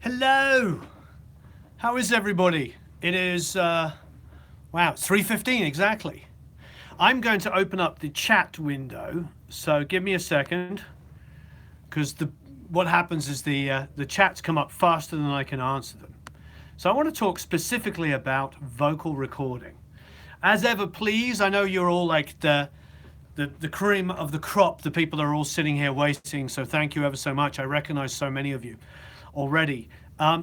Hello! How is everybody? It is, wow, it's 3:15 exactly. I'm going to open up the chat window, so give me a second, because what happens is the chats come up faster than I can answer them. So I want to talk specifically about vocal recording. As ever, please, I know you're all like the cream of the crop, the people that are all sitting here waiting, so thank you ever so much. I recognize so many of you already.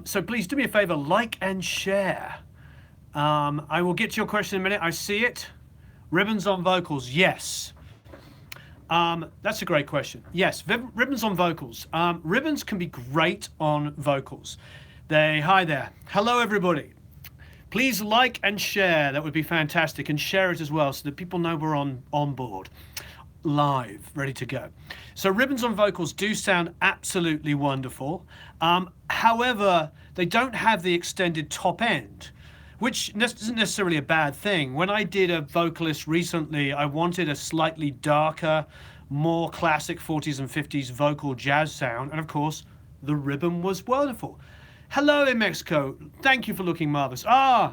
So please do me a favor, like and share. I will get to your question in a minute. I see it. Ribbons on vocals, yes. That's a great question. Yes, ribbons on vocals. Ribbons can be great on vocals. Hi there. Hello, everybody. Please like and share. That would be fantastic. And share it as well so that people know we're on board, live, ready to go. So ribbons on vocals do sound absolutely wonderful. However, they don't have the extended top end, which isn't necessarily a bad thing. When I did a vocalist recently, I wanted a slightly darker, more classic 40s and 50s vocal jazz sound. And of course, the ribbon was wonderful. Hello in Mexico. Thank you for looking marvelous.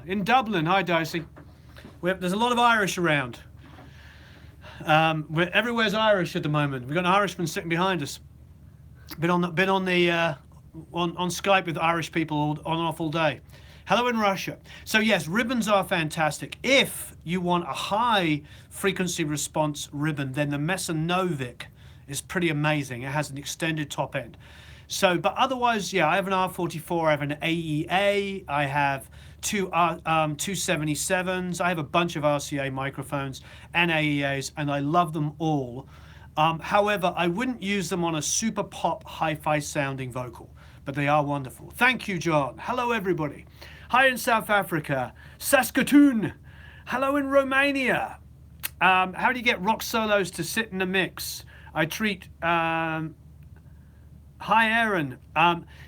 In Dublin. Hi, Dicey. There's a lot of Irish around. Everywhere's Irish at the moment. We've got an Irishman sitting behind us. Been on Skype with Irish people on and off all day. Hello in Russia. So yes, ribbons are fantastic. If you want a high frequency response ribbon, then the Mesanovic is pretty amazing. It has an extended top end. So, but otherwise, yeah, I have an R44, I have an AEA, I have two 277s, I have a bunch of RCA microphones and AEAs, and I love them all. However, I wouldn't use them on a super pop hi-fi sounding vocal, but they are wonderful. Thank you, John. Hello, everybody. Hi in South Africa, Saskatoon. Hello in Romania. How do you get rock solos to sit in a mix? I treat... Hi, Aaron.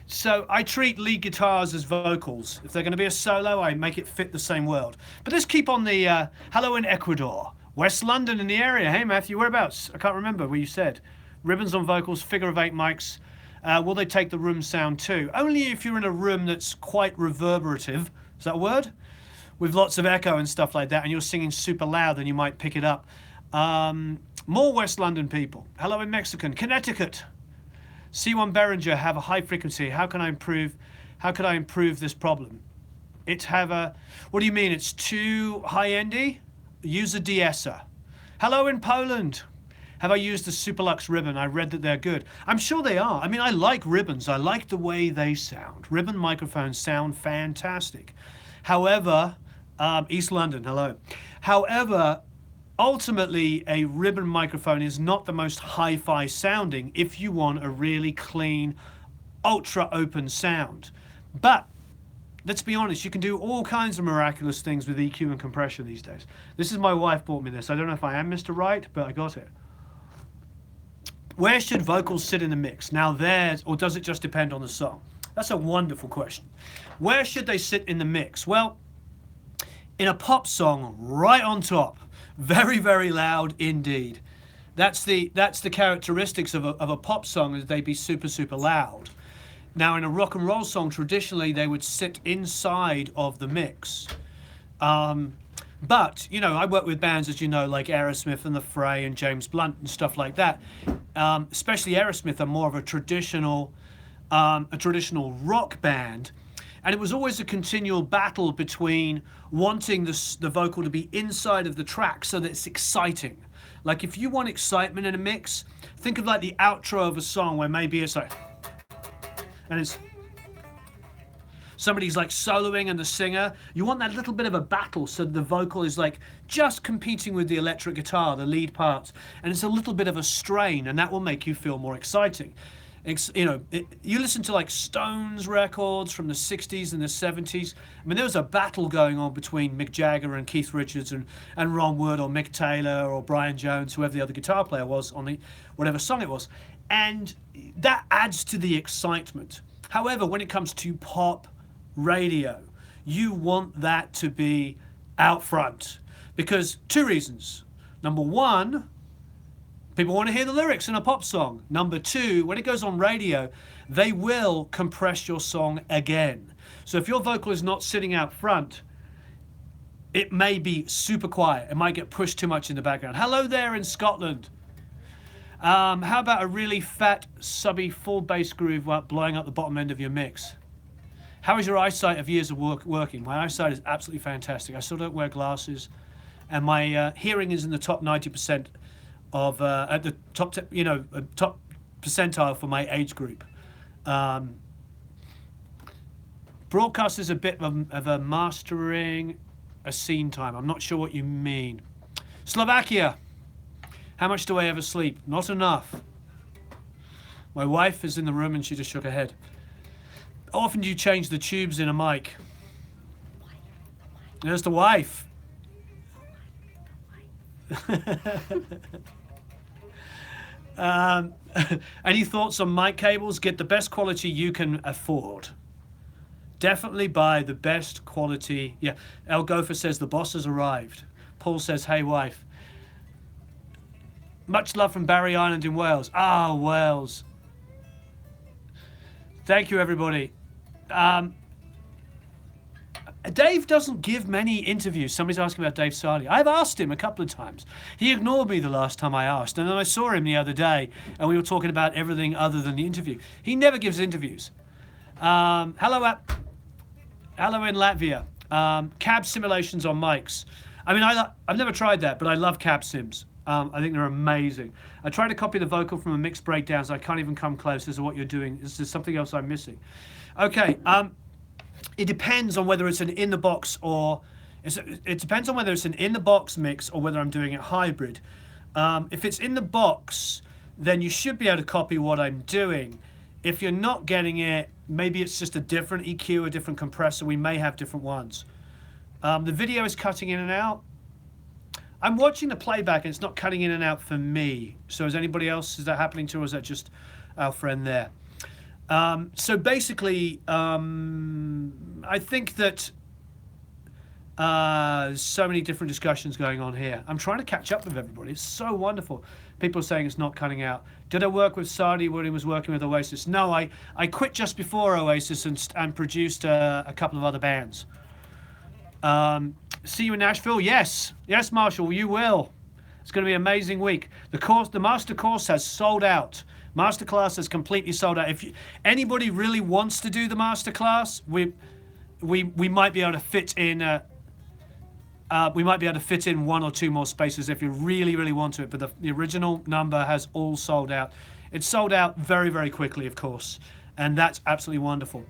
So I treat lead guitars as vocals. If they're going to be a solo, I make it fit the same world. But let's keep on the hello in Ecuador. West London in the area. Hey, Matthew, whereabouts? I can't remember where you said. Ribbons on vocals, figure of 8 mics. Will they take the room sound too? Only if you're in a room that's quite reverberative. Is that a word? With lots of echo and stuff like that, and you're singing super loud, then you might pick it up. More West London people. Hello in Mexican. Connecticut. C1 Behringer have a high frequency. How could I improve this problem? What do you mean? It's too high-endy? Use a de-esser. Hello in Poland. Have I used the Superlux ribbon? I read that they're good. I'm sure they are. I mean, I like ribbons. I like the way they sound. Ribbon microphones sound fantastic. However, East London, hello. However, ultimately, a ribbon microphone is not the most hi-fi sounding if you want a really clean, ultra open sound. But let's be honest, you can do all kinds of miraculous things with EQ and compression these days. This is my wife bought me this. I don't know if I am Mr. Right, but I got it. Where should vocals sit in the mix? Now or does it just depend on the song? That's a wonderful question. Where should they sit in the mix? Well, in a pop song, right on top. Very, very loud indeed. That's the characteristics of a pop song, is they be super, super loud. Now in a rock and roll song, traditionally they would sit inside of the mix. But, you know, I work with bands, as you know, like Aerosmith and The Fray and James Blunt and stuff like that. Especially Aerosmith are more of a traditional rock band. And it was always a continual battle between wanting the vocal to be inside of the track so that it's exciting. Like if you want excitement in a mix, think of like the outro of a song where maybe it's like, and it's somebody's like soloing and the singer. You want that little bit of a battle so the vocal is like just competing with the electric guitar, the lead parts, and it's a little bit of a strain, and that will make you feel more exciting. You listen to like Stones records from the 60s and the 70s. I mean, there was a battle going on between Mick Jagger and Keith Richards and Ron Wood or Mick Taylor or Brian Jones, whoever the other guitar player was on whatever song it was. And that adds to the excitement. However, when it comes to pop radio, you want that to be out front because 2 reasons. Number 1, people want to hear the lyrics in a pop song. Number 2, when it goes on radio, they will compress your song again. So if your vocal is not sitting out front, it may be super quiet. It might get pushed too much in the background. Hello there in Scotland. How about a really fat, subby, full bass groove while blowing up the bottom end of your mix? How is your eyesight of years of working? My eyesight is absolutely fantastic. I still don't wear glasses, and my hearing is in the top 90% of at the top, top percentile for my age group. Broadcast is a bit of a mastering a scene time. I'm not sure what you mean. Slovakia. How much do I ever sleep? Not enough. My wife is in the room and she just shook her head. How often do you change the tubes in a mic? There's the wife. Any thoughts on mic cables? Get the best quality you can afford. Definitely buy the best quality. Yeah, El Gopher says the boss has arrived. Paul says, hey wife. Much love from Barry Island in Wales. Ah, Wales. Thank you, everybody. Dave doesn't give many interviews. Somebody's asking about Dave Sardi. I've asked him a couple of times. He ignored me the last time I asked, and then I saw him the other day, and we were talking about everything other than the interview. He never gives interviews. Hello in Latvia. Cab simulations on mics. I mean, I've never tried that, but I love cab sims. I think they're amazing. I tried to copy the vocal from a mix breakdowns. I can't even come close to what you're doing. Is there something else I'm missing? Okay. It depends on whether it's an in the box or it depends on whether it's an in the box mix or whether I'm doing it hybrid. If it's in the box, then you should be able to copy what I'm doing. If you're not getting it, maybe it's just a different EQ, a different compressor. We may have different ones. The video is cutting in and out. I'm watching the playback and it's not cutting in and out for me. So is anybody else, is that happening to, or is that just our friend there? So basically, I think that so many different discussions going on here. I'm trying to catch up with everybody. It's so wonderful. People are saying it's not cutting out. Did I work with Sardi when he was working with Oasis? No, I quit just before Oasis and produced a couple of other bands. See you in Nashville? Yes. Yes, Marshall, you will. It's going to be an amazing week. The master course has sold out. Masterclass has completely sold out. If anybody really wants to do the masterclass, we might be able to fit in. We might be able to fit in 1 or 2 more spaces if you really, really want to. But the original number has all sold out. It sold out very, very quickly, of course, and that's absolutely wonderful.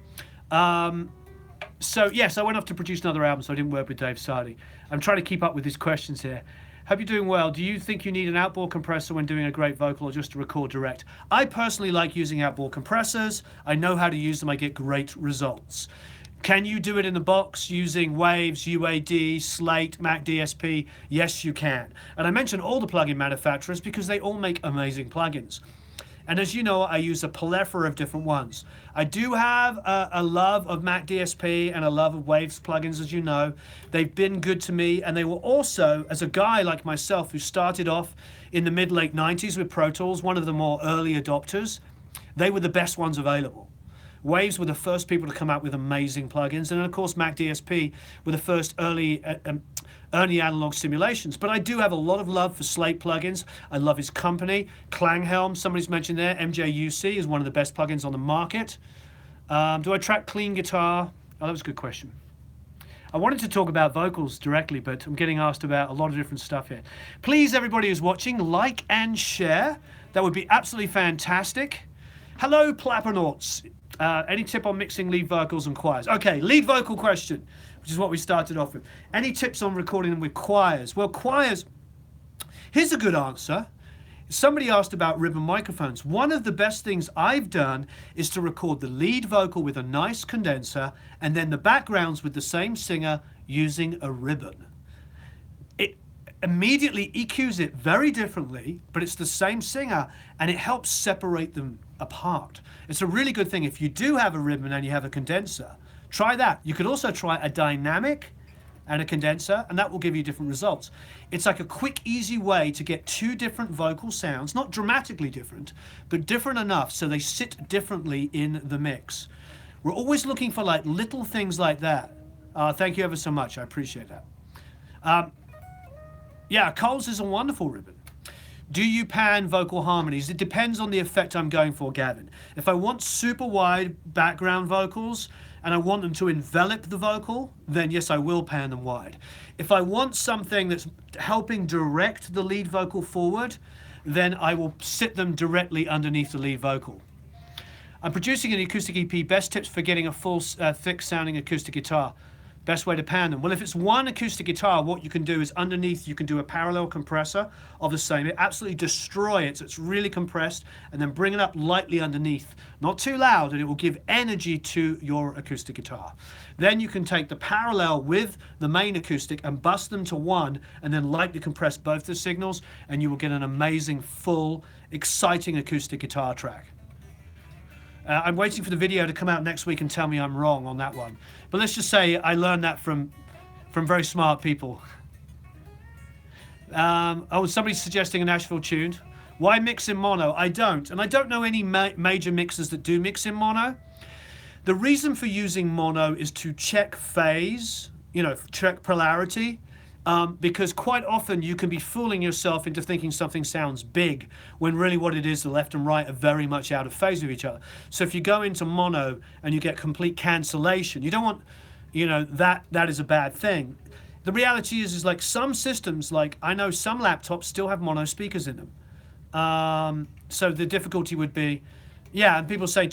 So yes, I went off to produce another album, so I didn't work with Dave Sardi. I'm trying to keep up with these questions here. Hope you're doing well. Do you think you need an outboard compressor when doing a great vocal or just to record direct? I personally like using outboard compressors. I know how to use them. I get great results. Can you do it in the box using Waves, UAD, Slate, Mac DSP? Yes, you can. And I mentioned all the plugin manufacturers because they all make amazing plugins. And as you know, I use a plethora of different ones. I do have a love of Mac DSP and a love of Waves plugins, as you know. They've been good to me, and they were also, as a guy like myself who started off in the mid-late 90s with Pro Tools, one of the more early adopters, they were the best ones available. Waves were the first people to come out with amazing plugins, and of course Mac DSP were the first early analog simulations. But I do have a lot of love for Slate plugins. I love his company. Klanghelm, somebody's mentioned there. MJUC is one of the best plugins on the market. Do I track clean guitar? Oh, that was a good question. I wanted to talk about vocals directly, but I'm getting asked about a lot of different stuff here. Please, everybody who's watching, like and share. That would be absolutely fantastic. Hello, Plapernauts. Any tip on mixing lead vocals and choirs? Okay, lead vocal question, which is what we started off with. Any tips on recording them with choirs? Well, choirs, here's a good answer. Somebody asked about ribbon microphones. One of the best things I've done is to record the lead vocal with a nice condenser and then the backgrounds with the same singer using a ribbon. It immediately EQs it very differently, but it's the same singer and it helps separate them apart. It's a really good thing. If you do have a ribbon and you have a condenser, try that. You could also try a dynamic and a condenser, and that will give you different results. It's like a quick, easy way to get two different vocal sounds, not dramatically different, but different enough so they sit differently in the mix. We're always looking for like little things like that. Thank you ever so much. I appreciate that. Yeah, Coles is a wonderful ribbon. Do you pan vocal harmonies? It depends on the effect I'm going for, Gavin. If I want super wide background vocals and I want them to envelop the vocal, then yes, I will pan them wide. If I want something that's helping direct the lead vocal forward, then I will sit them directly underneath the lead vocal. I'm producing an acoustic EP. Best tips for getting a full, thick sounding acoustic guitar. Best way to pan them. Well, if it's one acoustic guitar, what you can do is underneath you can do a parallel compressor of the same. It absolutely destroy it, so it's really compressed, and then bring it up lightly underneath. Not too loud, and it will give energy to your acoustic guitar. Then you can take the parallel with the main acoustic and bust them to one, and then lightly compress both the signals, and you will get an amazing, full, exciting acoustic guitar track. I'm waiting for the video to come out next week and tell me I'm wrong on that one. But let's just say I learned that from very smart people. Oh, somebody's suggesting a Nashville tuned. Why mix in mono? I don't. And I don't know any major mixers that do mix in mono. The reason for using mono is to check phase, check polarity. Because quite often you can be fooling yourself into thinking something sounds big when really what it is, the left and right are very much out of phase with each other. So if you go into mono and you get complete cancellation, you don't want, that is a bad thing. The reality is like some systems, like I know some laptops still have mono speakers in them. So the difficulty would be, yeah, and people say,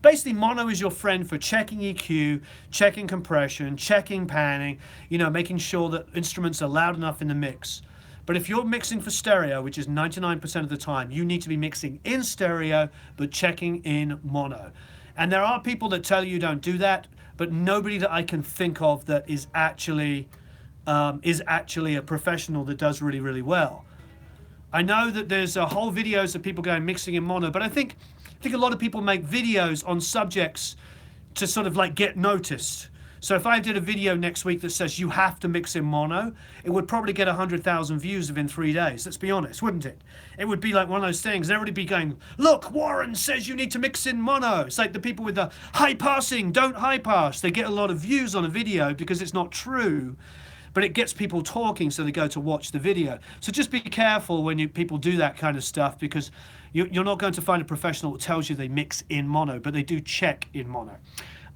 basically mono is your friend for checking EQ, checking compression, checking panning, making sure that instruments are loud enough in the mix. But if you're mixing for stereo, which is 99% of the time, you need to be mixing in stereo, but checking in mono. And there are people that tell you don't do that, but nobody that I can think of that is actually a professional that does really, really well. I know that there's a whole videos of people going mixing in mono, but I think a lot of people make videos on subjects to sort of like get noticed. So if I did a video next week that says you have to mix in mono, it would probably get 100,000 views within 3 days. Let's be honest, wouldn't it? It would be like one of those things. Everybody be going, look, Warren says you need to mix in mono. It's like the people with the high passing, don't high pass. They get a lot of views on a video because it's not true. But it gets people talking, so they go to watch the video. So just be careful when people do that kind of stuff, because you're not going to find a professional that tells you they mix in mono, but they do check in mono.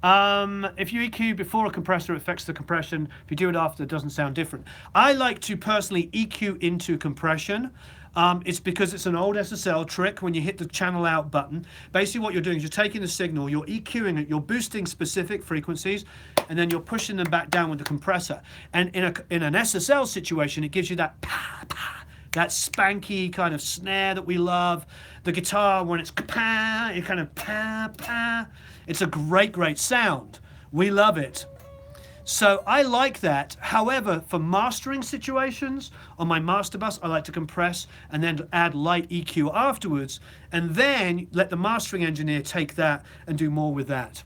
If you EQ before a compressor, it affects the compression. If you do it after, it doesn't sound different. I like to personally EQ into compression. It's because it's an old SSL trick. When you hit the channel out button, basically what you're doing is you're taking the signal, you're EQing it, you're boosting specific frequencies, and then you're pushing them back down with the compressor. And in an SSL situation, it gives you that pa, pa, that spanky kind of snare that we love. The guitar, when it's pa, it kind of pa, pa. It's a great, great sound. We love it. So I like that. However, for mastering situations, on my master bus, I like to compress and then add light EQ afterwards, and then let the mastering engineer take that and do more with that.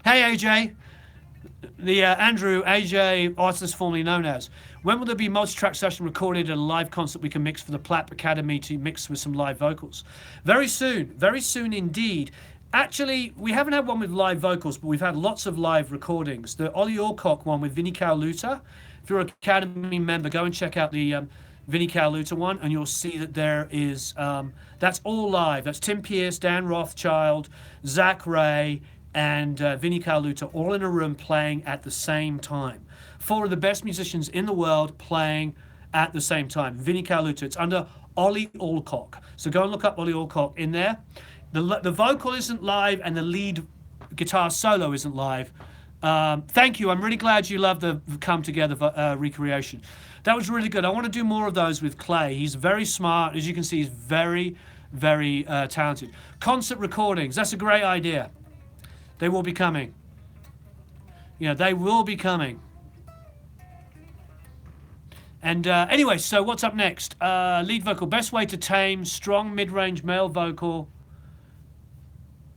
Hey AJ, the Andrew, AJ, artist formerly known as. When will there be multi-track session recorded at a live concert we can mix for the Platt Academy to mix with some live vocals? Very soon indeed. Actually, we haven't had one with live vocals, but we've had lots of live recordings. The Ollie Alcock one with Vinnie Cowluta. If you're an Academy member, go and check out the Vinnie Cowluta one, and you'll see that there is, that's all live. That's Tim Pierce, Dan Rothschild, Zach Ray, and Vinnie Cowluta all in a room playing at the same time. 4 of the best musicians in the world playing at the same time. Vinnie Cowluta, it's under Ollie Alcock. So go and look up Ollie Alcock in there. The vocal isn't live and the lead guitar solo isn't live. Thank you. I'm really glad you love the Come Together recreation. That was really good. I want to do more of those with Clay. He's very smart. As you can see, he's very, very talented. Concert recordings. That's a great idea. They will be coming. They will be coming. And anyway, so what's up next? Lead vocal. Best way to tame strong mid-range male vocal.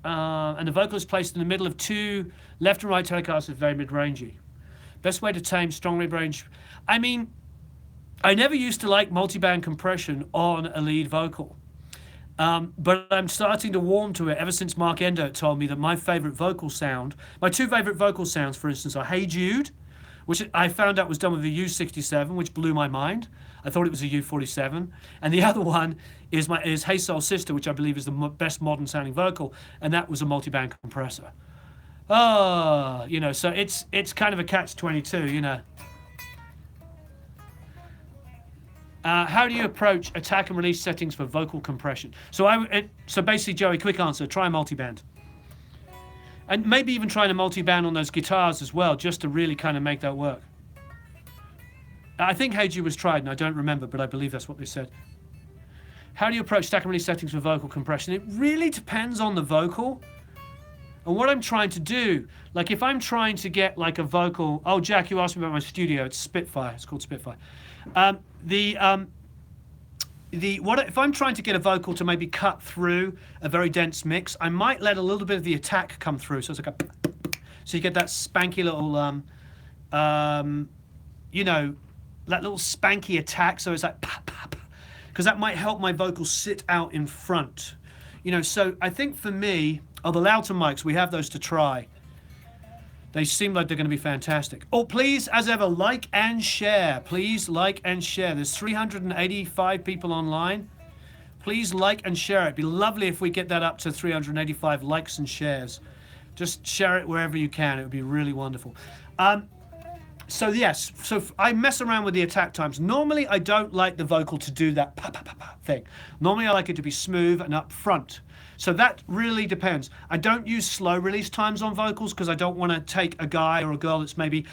And the vocal is placed in the middle of 2 left and right Telecasters, very mid-rangey. Best way to tame strong mid-range. I mean, I never used to like multiband compression on a lead vocal. But I'm starting to warm to it ever since Mark Endo told me that my favorite vocal sound, my two favorite vocal sounds, for instance, are Hey Jude, which I found out was done with a U67, which blew my mind. I thought it was a U47. And the other one is Hey Soul Sister, which I believe is the best modern sounding vocal, and that was a multiband compressor. Oh, you know, so it's kind of a catch-22, you know. How do you approach attack and release settings for vocal compression? So basically, Joey, quick answer: try a multiband, and maybe even trying a multiband on those guitars as well, just to really kind of make that work. I think Hey Jude was tried, and I don't remember, but I believe that's what they said. How do you approach attack and release settings for vocal compression? It really depends on the vocal and what I'm trying to do. Like if I'm trying to get like a vocal. Oh, Jack, you asked me about my studio. It's Spitfire. It's called Spitfire. If I'm trying to get a vocal to maybe cut through a very dense mix, I might let a little bit of the attack come through. So it's like so you get that spanky little, you know, that little spanky attack. So it's like because that might help my vocal sit out in front. You know, so I think for me, the Loughton mics, we have those to try. They seem like they're going to be fantastic. Oh, please, as ever, like and share. Please like and share. There's 385 people online. Please like and share it. It'd be lovely if we get that up to 385 likes and shares. Just share it wherever you can. It would be really wonderful. So yes, so I mess around with the attack times. Normally, I don't like the vocal to do that thing. Normally, I like it to be smooth and up front. So that really depends. I don't use slow release times on vocals because I don't want to take a guy or a girl that's maybe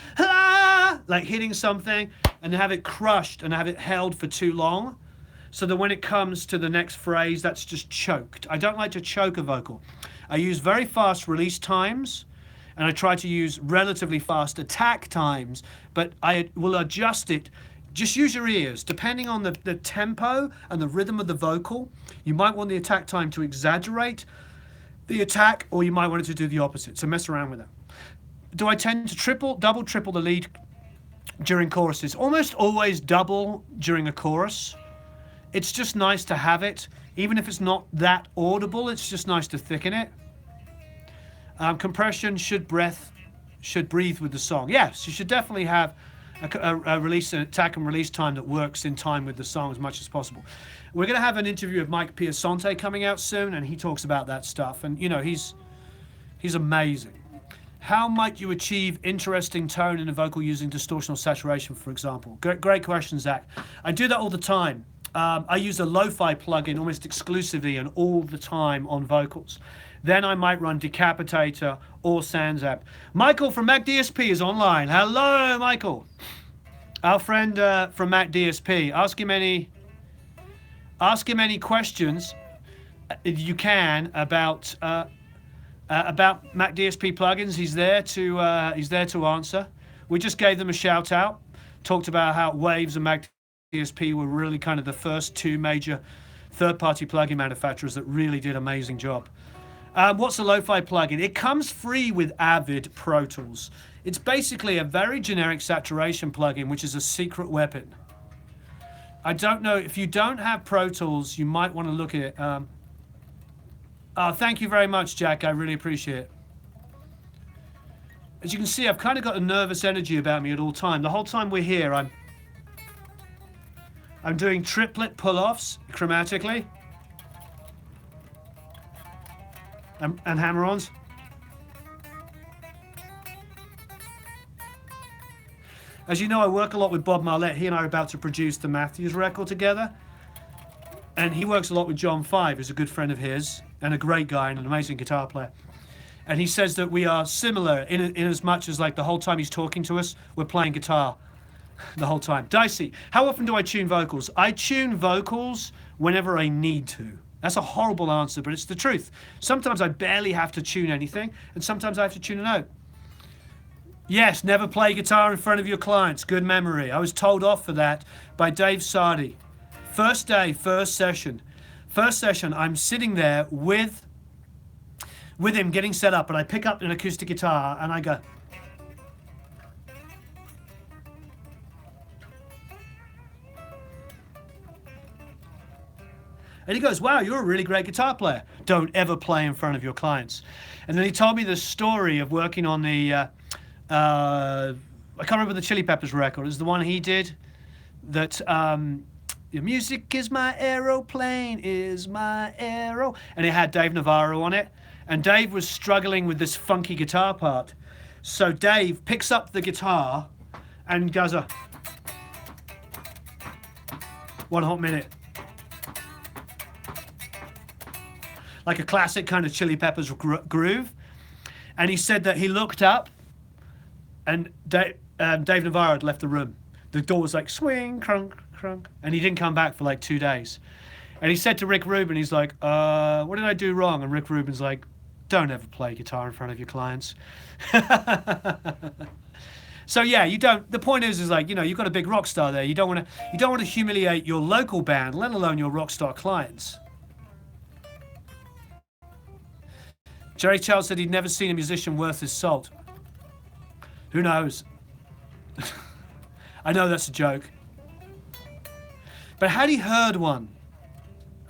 like hitting something and have it crushed and have it held for too long, so that when it comes to the next phrase, that's just choked. I don't like to choke a vocal. I use very fast release times, and I try to use relatively fast attack times, but I will adjust it. Just use your ears. Depending on the tempo and the rhythm of the vocal, you might want the attack time to exaggerate the attack, or you might want it to do the opposite. So mess around with it. Do I tend to double, triple the lead during choruses? Almost always double during a chorus. It's just nice to have it. Even if it's not that audible, it's just nice to thicken it. Compression should breathe with the song. Yes, you should definitely have a release, an attack and release time that works in time with the song as much as possible. We're going to have an interview with Mike Piasante coming out soon, and he talks about that stuff. And you know, he's amazing. How might you achieve interesting tone in a vocal using distortion or saturation, for example? Great question, Zach. I do that all the time. I use a lo-fi plugin almost exclusively and all the time on vocals. Then I might run Decapitator or SansApp. Michael from Mac DSP is online. Hello, Michael. Our friend from Mac DSP. Ask him any questions you can about Mac DSP plugins. He's there to answer. We just gave them a shout out. Talked about how Waves and Mac DSP were really kind of the first two major third-party plugin manufacturers that really did an amazing job. What's a lo-fi plugin? It comes free with Avid Pro Tools. It's basically a very generic saturation plugin, which is a secret weapon. I don't know, if you don't have Pro Tools, you might want to look at it. Thank you very much, Jack. I really appreciate it. As you can see, I've kind of got a nervous energy about me at all time. The whole time we're here, I'm doing triplet pull-offs chromatically. And hammer-ons. As you know, I work a lot with Bob Marlette. He and I are about to produce the Matthews record together. And he works a lot with John Five, who's a good friend of his, and a great guy and an amazing guitar player. And he says that we are similar in as much as like the whole time he's talking to us, we're playing guitar the whole time. Dicey, how often do I tune vocals? I tune vocals whenever I need to. That's a horrible answer, but it's the truth. Sometimes I barely have to tune anything, and sometimes I have to tune a note. Yes, never play guitar in front of your clients. Good memory. I was told off for that by Dave Sardi. First day, first session. First session, I'm sitting there with him getting set up, and I pick up an acoustic guitar, and I go, And he goes, wow, you're a really great guitar player. Don't ever play in front of your clients. And then he told me the story of working on the, I can't remember the Chili Peppers record. It was the one he did that, your music is my aeroplane, is my arrow. And it had Dave Navarro on it. And Dave was struggling with this funky guitar part. So Dave picks up the guitar and goes a 1 hot minute. Like a classic kind of Chili Peppers groove. And he said that he looked up and Dave Navarro had left the room. The door was like swing, crunk, crunk. And he didn't come back for like 2 days. And he said to Rick Rubin, he's like, what did I do wrong? And Rick Rubin's like, don't ever play guitar in front of your clients. So yeah, you don't. The point is like, you know, you've got a big rock star there. You don't want to humiliate your local band, let alone your rock star clients. Jerry Charles said he'd never seen a musician worth his salt. Who knows? I know that's a joke. But had he heard one?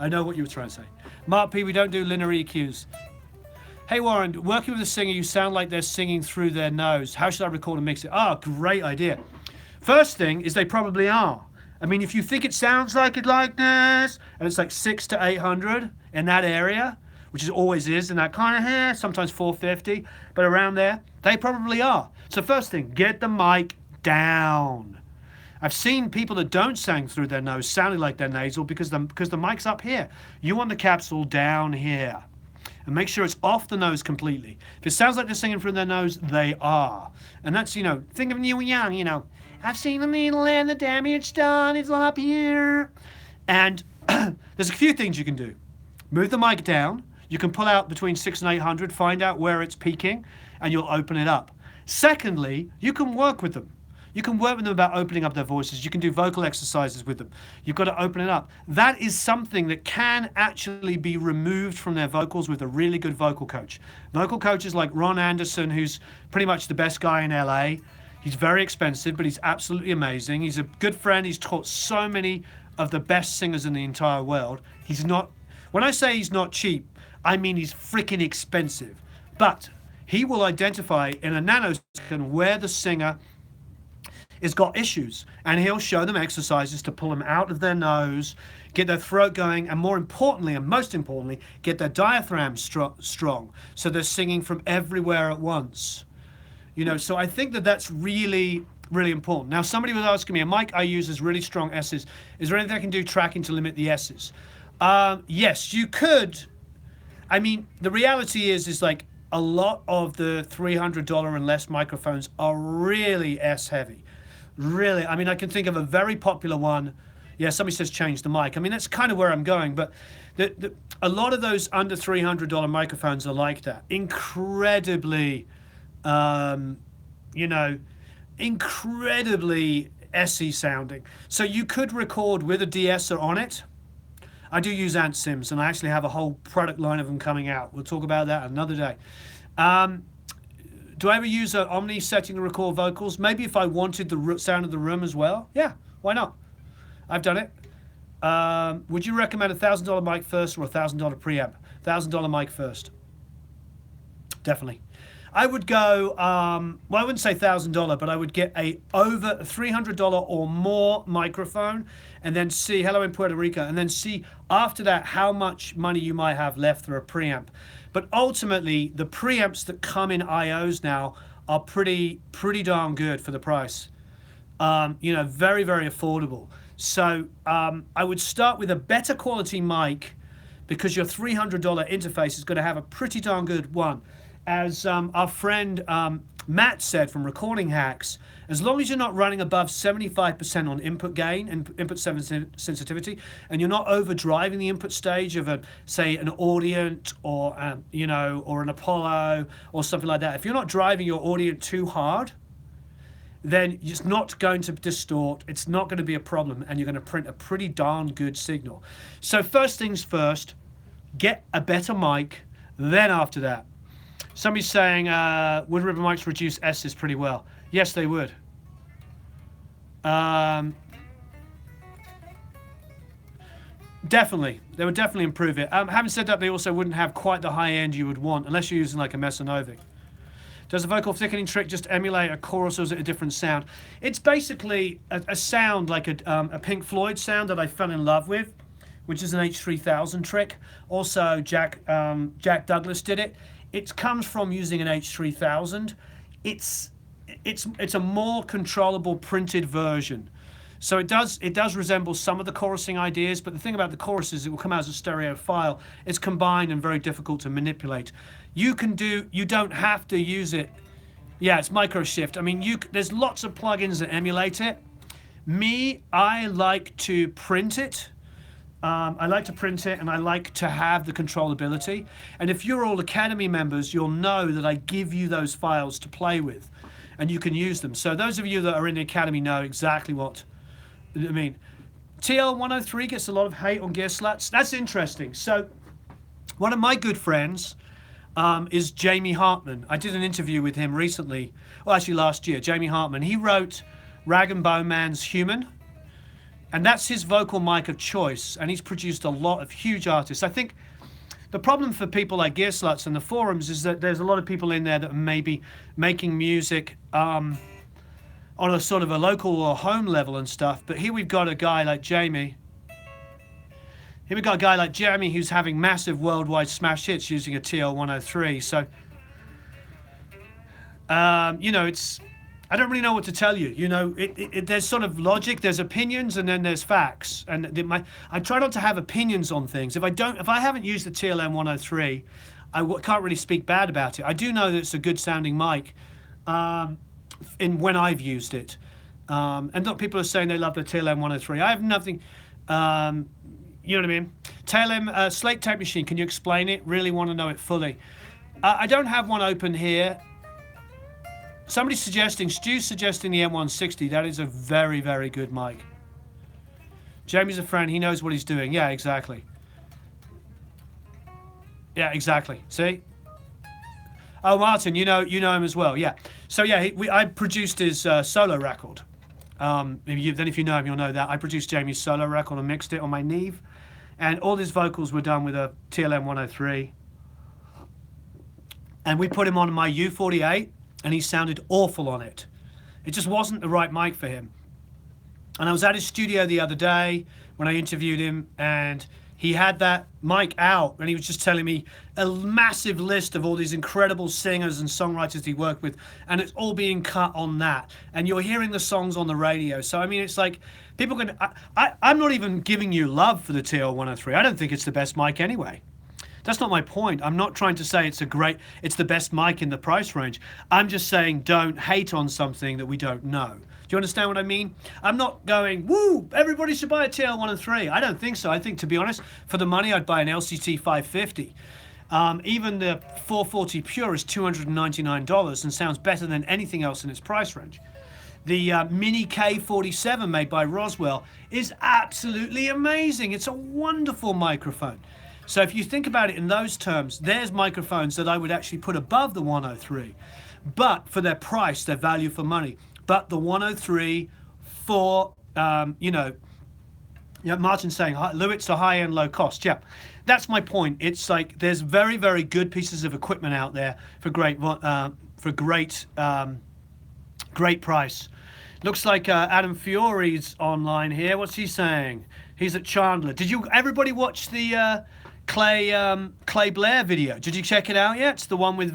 I know what you were trying to say. Mark P, we don't do linear EQs. Hey Warren, working with a singer, you sound like they're singing through their nose. How should I record and mix it? Ah, great idea. First thing is they probably are. I mean, if you think it sounds like it like this, and it's like 600 to 800 in that area, which it always is in that kind of hair, sometimes 450, but around there, they probably are. So first thing, get the mic down. I've seen people that don't sing through their nose sounding like they're nasal because the mic's up here. You want the capsule down here. And make sure it's off the nose completely. If it sounds like they're singing through their nose, they are. And that's, you know, think of Neil Young, you know, I've seen the needle and the damage done, it's up here. And there's a few things you can do. Move the mic down. You can pull out between 600 and 800, find out where it's peaking, and you'll open it up. Secondly, you can work with them. You can work with them about opening up their voices. You can do vocal exercises with them. You've got to open it up. That is something that can actually be removed from their vocals with a really good vocal coach. Vocal coaches like Ron Anderson, who's pretty much the best guy in LA. He's very expensive, but he's absolutely amazing. He's a good friend. He's taught so many of the best singers in the entire world. He's not, when I say he's not cheap, I mean he's freaking expensive. But he will identify in a nanosecond where the singer has got issues, and he'll show them exercises to pull them out of their nose, get their throat going, and more importantly, and most importantly, get their diaphragm strong, so they're singing from everywhere at once. You know, so I think that that's really, really important. Now, somebody was asking me, a mic I use is really strong S's. Is there anything I can do tracking to limit the S's? Yes, you could. I mean, the reality is like a lot of the $300 and less microphones are really S heavy. Really, I mean, I can think of a very popular one. Yeah, somebody says change the mic. I mean, that's kind of where I'm going, but a lot of those under $300 microphones are like that. Incredibly, you know, incredibly SE sounding. So you could record with a de-esser on it. I do use Ant Sims, and I actually have a whole product line of them coming out. We'll talk about that another day. Do I ever use an Omni setting to record vocals? Maybe if I wanted the sound of the room as well. Yeah, why not? I've done it. Would you recommend a $1,000 mic first or a $1,000 preamp? $1,000 mic first. Definitely. I would go, well, I wouldn't say $1,000, but I would get a over $300 or more microphone, and then see, hello in Puerto Rico, and then see after that how much money you might have left for a preamp. But ultimately, the preamps that come in IOs now are pretty darn good for the price. You know, very, very affordable. So I would start with a better quality mic, because your $300 interface is going to have a pretty darn good one. As our friend Matt said from Recording Hacks, as long as you're not running above 75% on input gain and input sensitivity, and you're not overdriving the input stage of a, say, an Audient or you know, or an Apollo or something like that. If you're not driving your Audient too hard, then it's not going to distort. It's not going to be a problem, and you're going to print a pretty darn good signal. So first things first, get a better mic. Then after that, somebody's saying, would ribbon mics reduce S's pretty well? Yes, they would. Definitely, they would definitely improve it. Having said that, they also wouldn't have quite the high end you would want unless you're using like a Mesanovic. Does the vocal thickening trick just emulate a chorus, or is it a different sound? It's basically a sound like a Pink Floyd sound that I fell in love with, which is an H3000 trick. Also, Jack Douglas did it. It comes from using an H3000. It's a more controllable printed version. So it does resemble some of the chorusing ideas, but the thing about the chorus is it will come out as a stereo file. It's combined and very difficult to manipulate. You don't have to use it. Yeah, it's micro shift. I mean, there's lots of plugins that emulate it. Me, I like to print it. I like to print it, and I like to have the controllability. And if you're all Academy members, you'll know that I give you those files to play with, and you can use them. So those of you that are in the Academy know exactly what I mean. TL103 gets a lot of hate on Gearslutz. That's interesting. So one of my good friends is Jamie Hartman. I did an interview with him recently, well, actually last year. Jamie Hartman. He wrote Rag and Bone Man's Human, and that's his vocal mic of choice, and he's produced a lot of huge artists. I think the problem for people like Gearslutz and the forums is that there's a lot of people in there that may be making music on a sort of a local or home level and stuff. But here we've got a guy like Jamie. Here we've got a guy like Jamie who's having massive worldwide smash hits using a TL103. So, you know, I don't really know what to tell you. You know, there's sort of logic, there's opinions, and then there's facts. And I try not to have opinions on things. If I haven't used the TLM103, I can't really speak bad about it. I do know that it's a good sounding mic. When I've used it, and not people are saying they love the TLM 103. I have nothing, you know what I mean. TLM slate tape machine. Can you explain it? Really want to know it fully. I don't have one open here. Somebody's Stu's suggesting the M160. That is a very, very good mic. Jamie's a friend. He knows what he's doing. Yeah, exactly. Yeah, exactly. See. Oh, Martin, you know him as well. Yeah. So yeah, I produced his solo record. If you know him, you'll know that I produced Jamie's solo record and mixed it on my Neve, and all his vocals were done with a TLM 103. And we put him on my U48, and he sounded awful on it. It just wasn't the right mic for him. And I was at his studio the other day when I interviewed him, and he had that mic out, and he was just telling me a massive list of all these incredible singers and songwriters he worked with, and it's all being cut on that. And you're hearing the songs on the radio. So, I mean, it's like people can... I'm not even giving you love for the TL103. I don't think it's the best mic anyway. That's not my point. I'm not trying to say it's the best mic in the price range. I'm just saying don't hate on something that we don't know. Do you understand what I mean? I'm not going, woo, everybody should buy a TL103. I don't think so. I think, to be honest, for the money, I'd buy an LCT 550. Even the 440 Pure is $299 and sounds better than anything else in its price range. The Mini K47 made by Roswell is absolutely amazing. It's a wonderful microphone. So if you think about it in those terms, there's microphones that I would actually put above the 103. But for their price, their value for money. But the 103 for, Martin's saying, Lewitt's a high-end, low-cost. Yeah, that's my point. It's like there's very, very good pieces of equipment out there for great price. Looks like Adam Fiore's online here. What's he saying? He's at Chandler. Did everybody watch the Clay Blair video? Did you check it out yet? It's the one with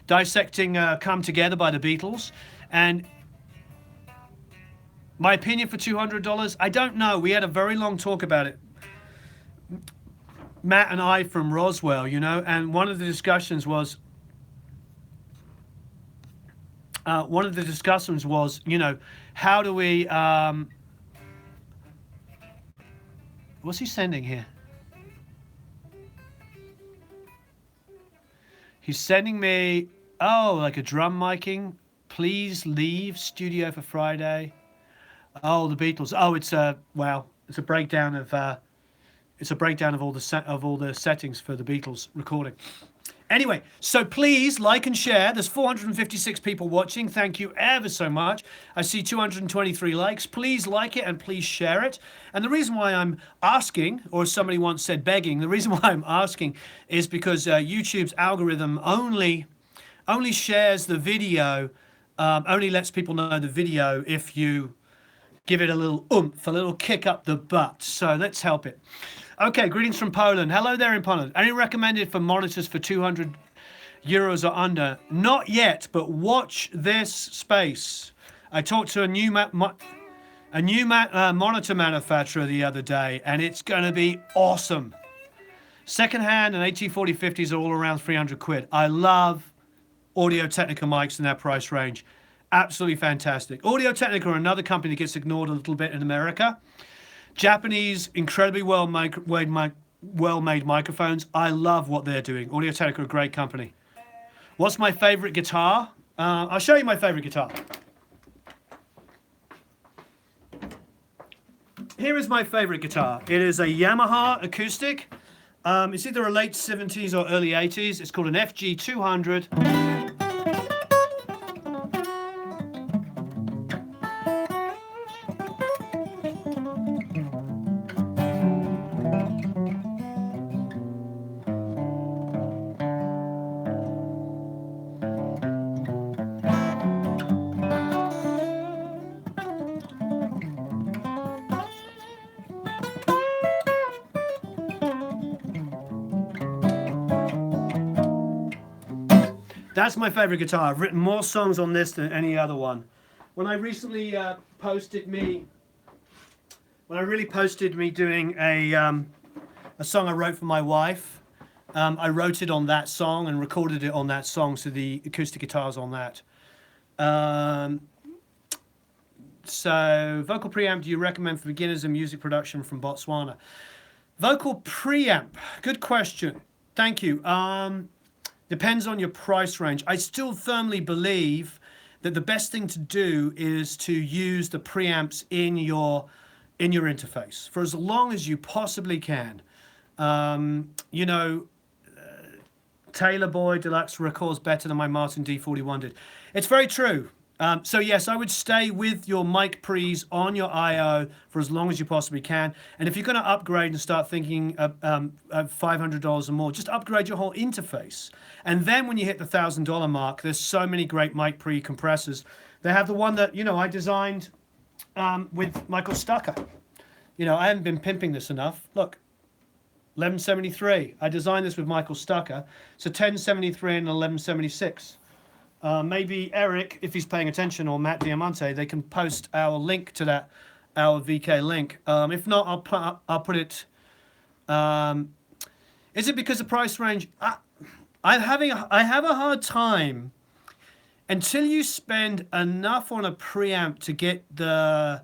dissecting Come Together by the Beatles. And my opinion for $200, I don't know. We had a very long talk about it. Matt and I from Roswell, and one of the discussions was, how do we, what's he sending here? He's sending me, like a drum miking. Please leave studio for Friday. Oh, the Beatles. Oh, it's a breakdown of all the settings for the Beatles recording. Anyway, so please like and share. There's 456 people watching. Thank you ever so much. I see 223 likes. Please like it and please share it. And the reason why I'm asking, or as somebody once said, begging, the reason why I'm asking is because YouTube's algorithm only shares the video, only lets people know the video if you give it a little oomph, a little kick up the butt. So let's help it. Okay, greetings from Poland. Hello there in Poland. Any recommended for monitors for 200 euros or under? Not yet, but watch this space. I talked to a new monitor manufacturer the other day, and it's going to be awesome. Secondhand and AT4050s are all around 300 quid. I love Audio-Technica mics in that price range. Absolutely fantastic. Audio-Technica are another company that gets ignored a little bit in America. Japanese, incredibly well-made microphones. I love what they're doing. Audio-Technica are a great company. What's my favorite guitar? I'll show you my favorite guitar. Here is my favorite guitar. It is a Yamaha acoustic. It's either a late 70s or early 80s. It's called an FG200. That's my favorite guitar. I've written more songs on this than any other one. When I recently posted me doing a song I wrote for my wife, I wrote it on that song and recorded it on that song, so the acoustic guitar's on that. So, vocal preamp do you recommend for beginners in music production from Botswana? Vocal preamp, good question. Thank you. Depends on your price range. I still firmly believe that the best thing to do is to use the preamps in your interface for as long as you possibly can. You know, Taylor Boy Deluxe records better than my Martin D41 did. It's very true. So yes, I would stay with your mic pre's on your I/O for as long as you possibly can. And if you're going to upgrade and start thinking of $500 or more, just upgrade your whole interface. And then when you hit the $1,000 mark, there's so many great mic pre compressors. They have the one that, you know, I designed with Michael Stucker. You know, I haven't been pimping this enough. Look, 1173. I designed this with Michael Stucker. So 1073 and 1176. Maybe Eric, if he's paying attention, or Matt Diamante, they can post our link to that, our VK link. If not, I'll put it. Is it because the price range? I have a hard time until you spend enough on a preamp to get the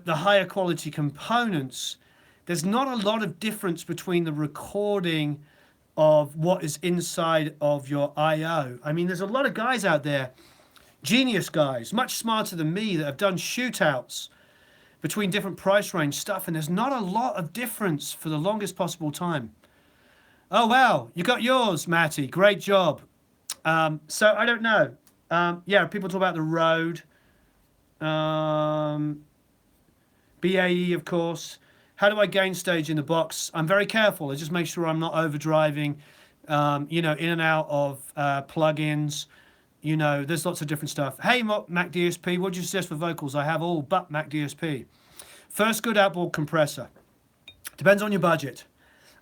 higher quality components. There's not a lot of difference between the recording of what is inside of your I/O. I mean, there's a lot of guys out there, genius guys, much smarter than me, that have done shootouts between different price range stuff, and there's not a lot of difference for the longest possible time. Oh, wow, you got yours, Matty. Great job. So I don't know. Yeah, people talk about the Rode. BAE, of course. How do I gain stage in the box? I'm very careful. I just make sure I'm not overdriving, you know, in and out of plugins. You know, there's lots of different stuff. Hey, Mac DSP, what do you suggest for vocals? I have all but Mac DSP. First good outboard compressor. Depends on your budget.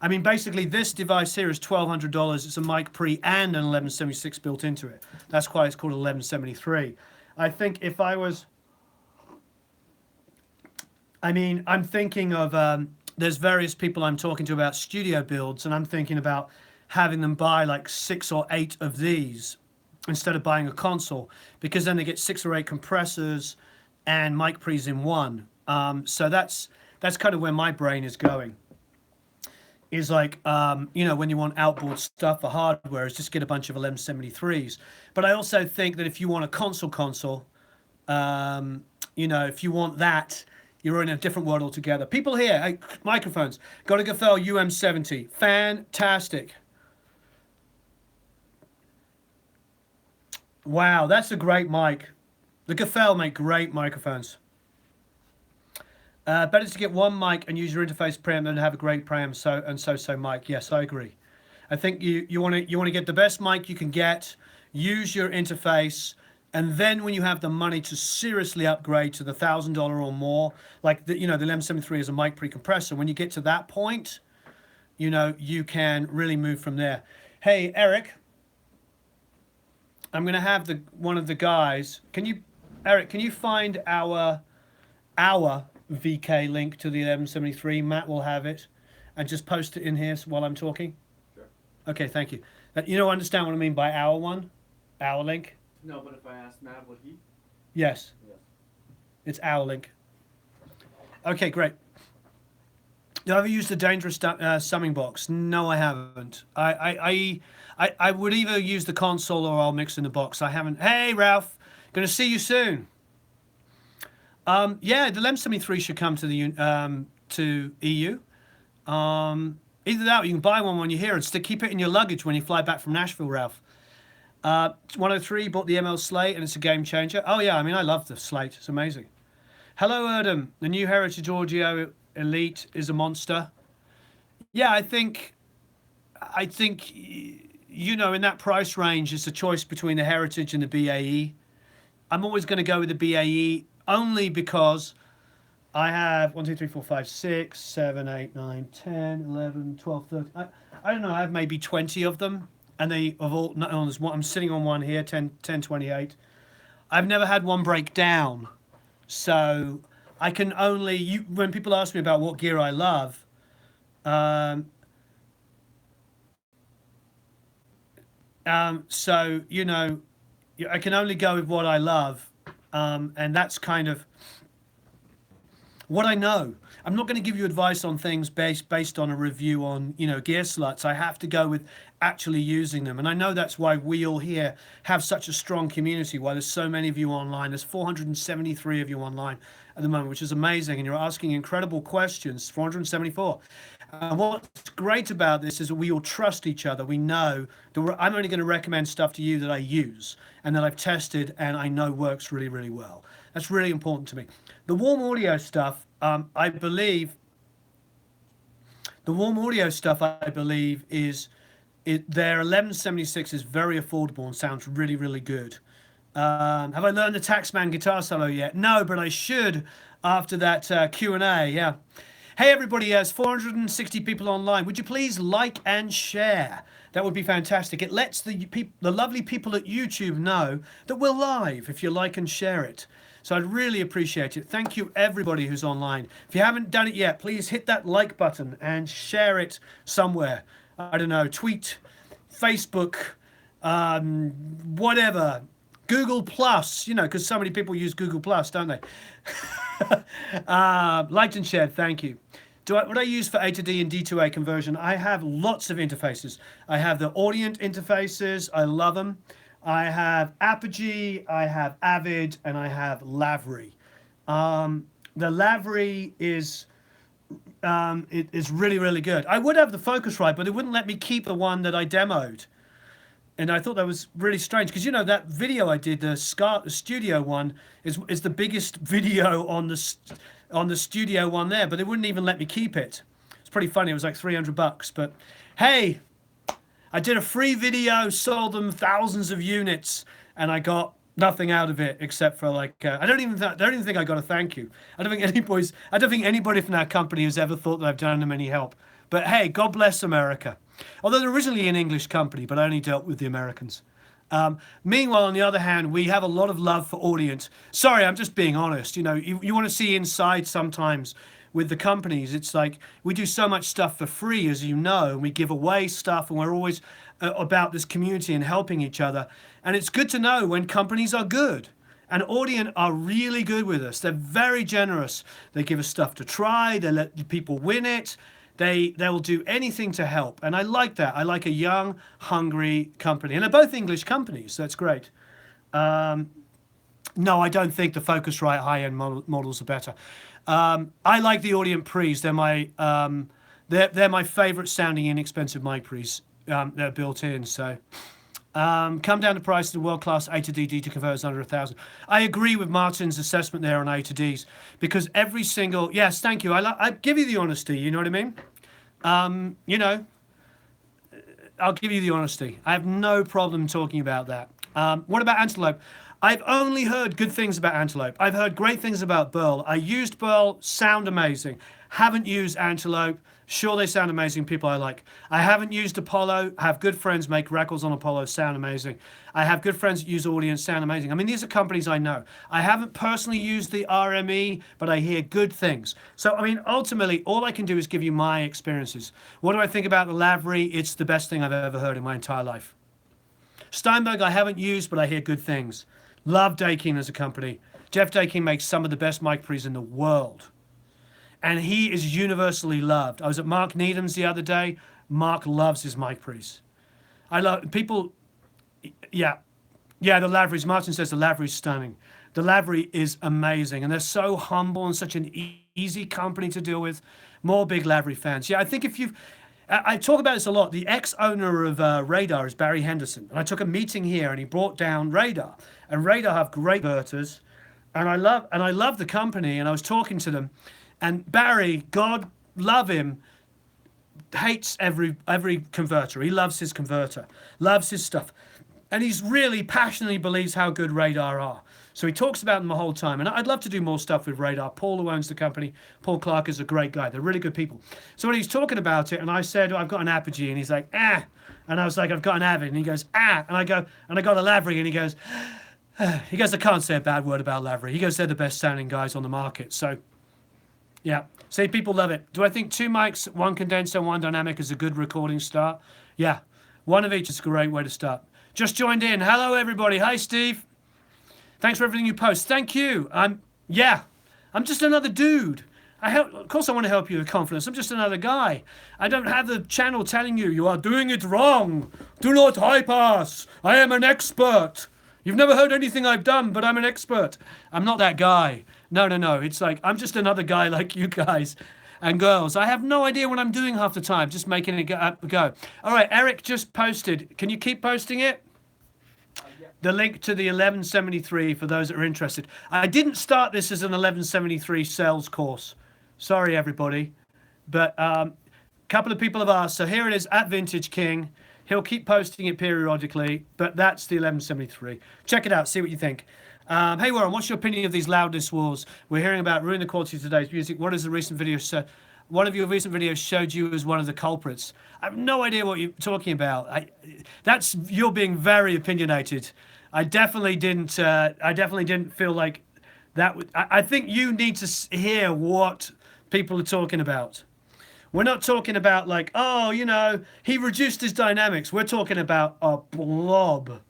I mean, basically, this device here is $1,200. It's a mic pre and an 1176 built into it. That's why it's called 1173. I think if I was... I mean, I'm thinking of, there's various people I'm talking to about studio builds, and I'm thinking about having them buy like 6 or 8 of these instead of buying a console, because then they get 6 or 8 compressors and mic pre's in one. So that's kind of where my brain is going. Is like, you know, when you want outboard stuff for hardware, is just get a bunch of 1173s. But I also think that if you want a console, you know, if you want that, you're in a different world altogether. People here, hey, microphones, got a Gafel UM70, fantastic. Wow, that's a great mic. The Gaffel make great microphones. Better to get one mic and use your interface preamp than have a great preamp so mic. Yes, I agree. I think you want to get the best mic you can get, use your interface, and then when you have the money to seriously upgrade to the $1,000 or more, like the LM73 is a mic pre-compressor. When you get to that point, you can really move from there. Hey, Eric, I'm gonna have one of the guys. Eric, can you find our VK link to the LM73? Matt will have it, and just post it in here while I'm talking. Sure. Okay, thank you. Understand what I mean by our link? No, but if I ask Matt, would he? Yes. Yes. It's our link. Okay, great. Have you ever used a dangerous summing box? No, I haven't. I would either use the console or I'll mix in the box. I haven't. Hey, Ralph, gonna see you soon. Yeah, the LM73 should come to the to EU. Either that or you can buy one when you're here and keep it in your luggage when you fly back from Nashville, Ralph. 103 bought the ML Slate and it's a game changer. Oh yeah, I mean I love the Slate. It's amazing. Hello, Erdem. The new Heritage Audio Elite is a monster. Yeah, I think in that price range, it's a choice between the Heritage and the BAE. I'm always going to go with the BAE only because I have 1, 2, 3, 4, 5, 6, 7, 8, 9, 10, 11, 12, 13. I don't know. I have maybe 20 of them, and they of all. No, there's one. I'm sitting on one here, 10, 28. I've never had one break down, so I can only. When people ask me about what gear I love, so I can only go with what I love, and that's kind of what I know. I'm not going to give you advice on things based on a review on gear sluts. I have to go with actually using them, and I know that's why we all here have such a strong community. Why there's so many of you online. There's 473 of you online at the moment, which is amazing, and you're asking incredible questions. 474. And what's great about this is that we all trust each other. We know that I'm only going to recommend stuff to you that I use and that I've tested and I know works really, really well. That's really important to me. The warm audio stuff, I believe, is their 1176 is very affordable and sounds really, really good. Have I learned the Taxman guitar solo yet? No, but I should after that Q&A. Yeah. Hey everybody, there's 460 people online. Would you please like and share? That would be fantastic. It lets the lovely people at YouTube know that we're live if you like and share it. So I'd really appreciate it. Thank you everybody who's online. If you haven't done it yet, please hit that like button and share it somewhere. I don't know, tweet, Facebook, whatever. Google Plus, because so many people use Google Plus, don't they? Liked and shared, thank you. What I use for A to D and D to A conversion, I have lots of interfaces. I have the Audient interfaces, I love them. I have Apogee, I have Avid, and I have Lavery. The Lavery is really, really good. I would have the Focusrite, but it wouldn't let me keep the one that I demoed. And I thought that was really strange because that video I did, the studio one, is the biggest video on the studio one there, but they wouldn't even let me keep it. It's pretty funny. It was like $300, but hey, I did a free video, sold them thousands of units, and I got nothing out of it except for I don't even think I got a thank you. I don't think anybody from that company has ever thought that I've done them any help. But hey, God bless America. Although they're originally an English company, but I only dealt with the Americans. Meanwhile, on the other hand, we have a lot of love for Audient. Sorry, I'm just being honest. You want to see inside sometimes with the companies. It's like we do so much stuff for free, as you know, and we give away stuff, and we're always about this community and helping each other. And it's good to know when companies are good. And Audient are really good with us. They're very generous. They give us stuff to try. They let people win it. They'll do anything to help, and I like that. I like a young, hungry company, and they're both English companies, so that's great. No, I don't think the Focusrite high-end models are better. I like the Audient Pre's. They're my favorite sounding inexpensive mic pre's. They're built in, so Come down the price of the world-class A to D to converters under 1,000. I agree with Martin's assessment there on A to Ds because every single, yes, thank you. I give you the honesty, you know what I mean? You know, I'll give you the honesty. I have no problem talking about that. What about Antelope? I've only heard good things about Antelope. I've heard great things about Burl. I used Burl, sound amazing. Haven't used Antelope. Sure, they sound amazing, people I like. I haven't used Apollo. I have good friends make records on Apollo, sound amazing. I have good friends that use Audient, sound amazing. I mean, these are companies I know. I haven't personally used the RME, but I hear good things. So, I mean, ultimately, all I can do is give you my experiences. What do I think about the Lavery? It's the best thing I've ever heard in my entire life. Steinberg, I haven't used, but I hear good things. Love Dakin as a company. Jeff Dakin makes some of the best mic pre's in the world. And he is universally loved. I was at Mark Needham's the other day. Mark loves his mic pre's. I love people. Yeah, the Lavery's. Martin says the Lavery's stunning. The Lavery is amazing, and they're so humble and such an easy company to deal with. More big Lavery fans. Yeah, I think if you've, I talk about this a lot. The ex-owner of Radar is Barry Henderson, and I took a meeting here, and he brought down Radar, and Radar have great converters, and I love the company, and I was talking to them. And Barry, God love him, hates every converter. He loves his converter, loves his stuff. And he's really passionately believes how good Radar are. So he talks about them the whole time. And I'd love to do more stuff with Radar. Paul, who owns the company, Paul Clark, is a great guy. They're really good people. So when he's talking about it, and I said, I've got an Apogee, and he's like, ah. And I was like, I've got an Avid. And he goes, ah. And I go, and I got a Lavery, and he goes, I can't say a bad word about Lavery. He goes, they're the best sounding guys on the market. So yeah, say people love it. Do I think 2 mics, 1 condenser, 1 dynamic is a good recording start? Yeah, 1 of each is a great way to start. Just joined in. Hello, everybody. Hi, Steve. Thanks for everything you post. Thank you. I'm just another dude. Of course, I want to help you with confidence. I'm just another guy. I don't have the channel telling you, you are doing it wrong. Do not hype us. I am an expert. You've never heard anything I've done, but I'm an expert. I'm not that guy. No. It's like, I'm just another guy like you guys and girls. I have no idea what I'm doing half the time, just making it go. All right, Eric just posted. Can you keep posting it? Yeah. The link to the 1173 for those that are interested. I didn't start this as an 1173 sales course. Sorry, everybody. But a couple of people have asked. So here it is at Vintage King. He'll keep posting it periodically, but that's the 1173. Check it out. See what you think. Hey Warren, what's your opinion of these loudness wars? We're hearing about ruining the quality of today's music. What is the recent video? One of your recent videos showed you as one of the culprits. I have no idea what you're talking about. You're being very opinionated. I definitely didn't feel like that. I think you need to hear what people are talking about. We're not talking about like, oh, you know, he reduced his dynamics. We're talking about a blob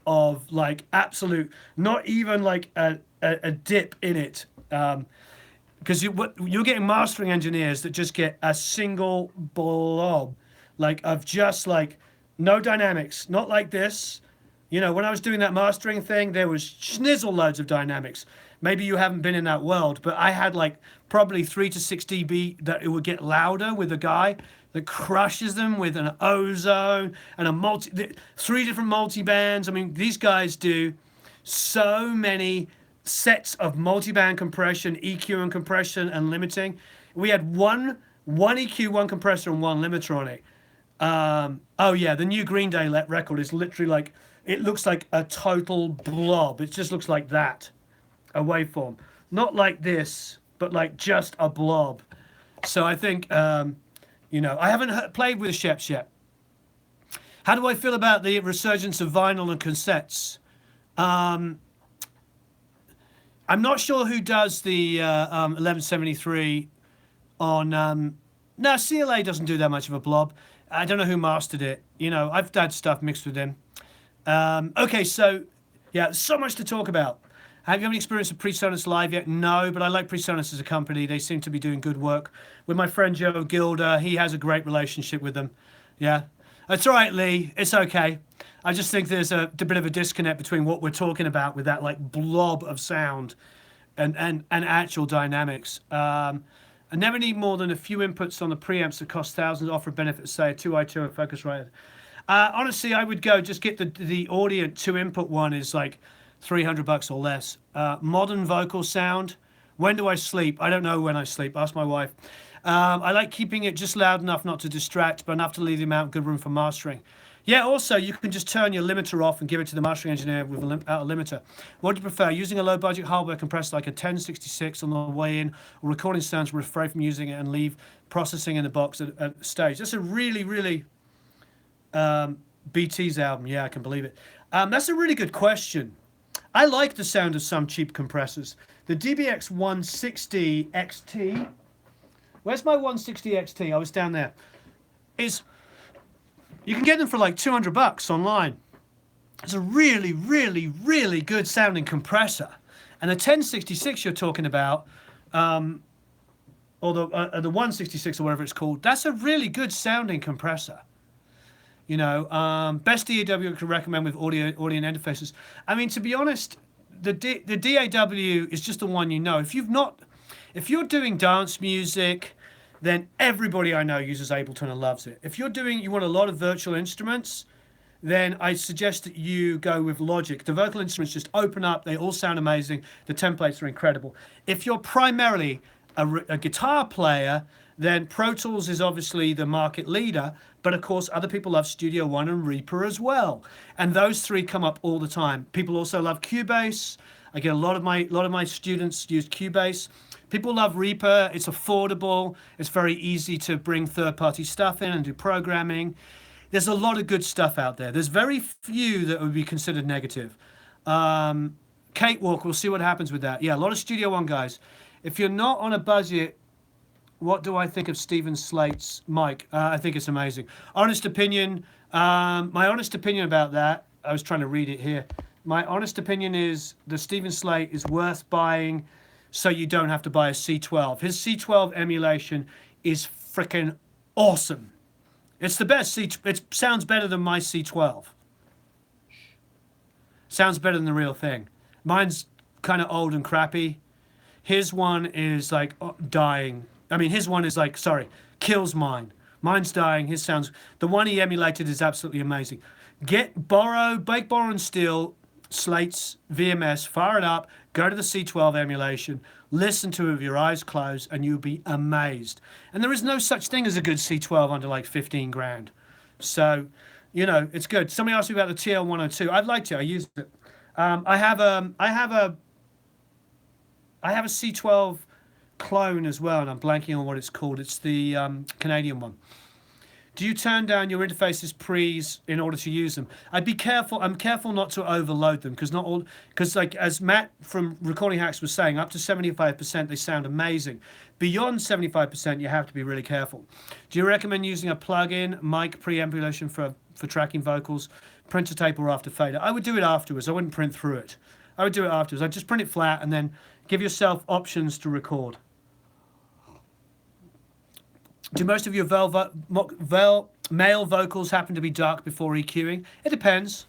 of like absolute, not even like a dip in it. Because you're getting mastering engineers that just get a single blob, like of just like no dynamics, not like this. You know, when I was doing that mastering thing, there was schnizzle loads of dynamics. Maybe you haven't been in that world, but I had like probably 3 to 6 dB that it would get louder with a guy that crushes them with an ozone and a 3 different multi-bands. I mean, these guys do so many sets of multi-band compression, EQ and compression and limiting. We had one EQ, 1 compressor and 1 limiter on it. Oh yeah, the new Green Day record is literally like, it looks like a total blob. It just looks like that, a waveform. Not like this, but like just a blob. So I think, you know, I haven't played with the Sheps yet. How do I feel about the resurgence of vinyl and cassettes? I'm not sure who does the 1173 on... no, CLA doesn't do that much of a blob. I don't know who mastered it. You know, I've had stuff mixed with him. Okay, so, yeah, so much to talk about. Have you had any experience with PreSonus Live yet? No, but I like PreSonus as a company. They seem to be doing good work. With my friend Joe Gilder, he has a great relationship with them. Yeah. That's all right, Lee. It's okay. I just think there's a bit of a disconnect between what we're talking about with that like blob of sound and actual dynamics. I never need more than a few inputs on the preamps that cost thousands, offer a benefit, say a 2i2 and Focusrite. Honestly, I would go just get the Audient 2-input one is like $300 or less. Modern vocal sound. When do I sleep? I don't know when I sleep. Ask my wife. I like keeping it just loud enough not to distract, but enough to leave the amount good room for mastering. Yeah, also, you can just turn your limiter off and give it to the mastering engineer with out a limiter. What do you prefer? Using a low-budget hardware compressor like a 1066 on the way in, or recording sounds refrain from using it and leave processing in the box at stage? That's a really, really... BT's album, yeah, I can believe it. That's a really good question. I like the sound of some cheap compressors. The DBX 160 XT. Where's my 160 XT? I was down there. You can get them for like $200 online. It's a really, really, really good sounding compressor. And the 1066 you're talking about, or the 166 or whatever it's called, that's a really good sounding compressor. You know, best DAW I could recommend with audio interfaces. I mean, to be honest, the DAW is just the one you know. If you're doing dance music, then everybody I know uses Ableton and loves it. If you want a lot of virtual instruments, then I suggest that you go with Logic. The vocal instruments just open up, they all sound amazing, the templates are incredible. If you're primarily a guitar player, then Pro Tools is obviously the market leader, but of course other people love Studio One and Reaper as well. And those three come up all the time. People also love Cubase. I get a lot of my students use Cubase. People love Reaper. It's affordable. It's very easy to bring third-party stuff in and do programming. There's a lot of good stuff out there. There's very few that would be considered negative. Cakewalk, we'll see what happens with that. Yeah, a lot of Studio One guys. If you're not on a budget, what do I think of Stephen Slate's mic? I think it's amazing. Honest opinion, my honest opinion about that, I was trying to read it here. My honest opinion is the Stephen Slate is worth buying so you don't have to buy a C12. His C12 emulation is freaking awesome. It's the best. It sounds better than my C12. Sounds better than the real thing. Mine's kind of old and crappy. His one is like dying. I mean, his one is like, sorry, kills mine. Mine's dying. His sounds. The one he emulated is absolutely amazing. Bake, borrow, and steal Slate's VMS, fire it up, go to the C12 emulation, listen to it with your eyes closed, and you'll be amazed. And there is no such thing as a good C12 under like 15 grand. So, you know, it's good. Somebody asked me about the TL102. I'd like to. I use it. I have a C12 clone as well, and I'm blanking on what it's called. It's the Canadian one. Do you turn down your interfaces pre's in order to use them? I'd be careful. I'm careful not to overload them because like as Matt from Recording Hacks was saying, up to 75% they sound amazing. Beyond 75%, you have to be really careful. Do you recommend using a plug-in mic preamplification for tracking vocals, printer tape or after fader? I would do it afterwards. I wouldn't print through it. I would do it afterwards. I'd just print it flat and then give yourself options to record. Do most of your male vocals happen to be dark before EQing? It depends.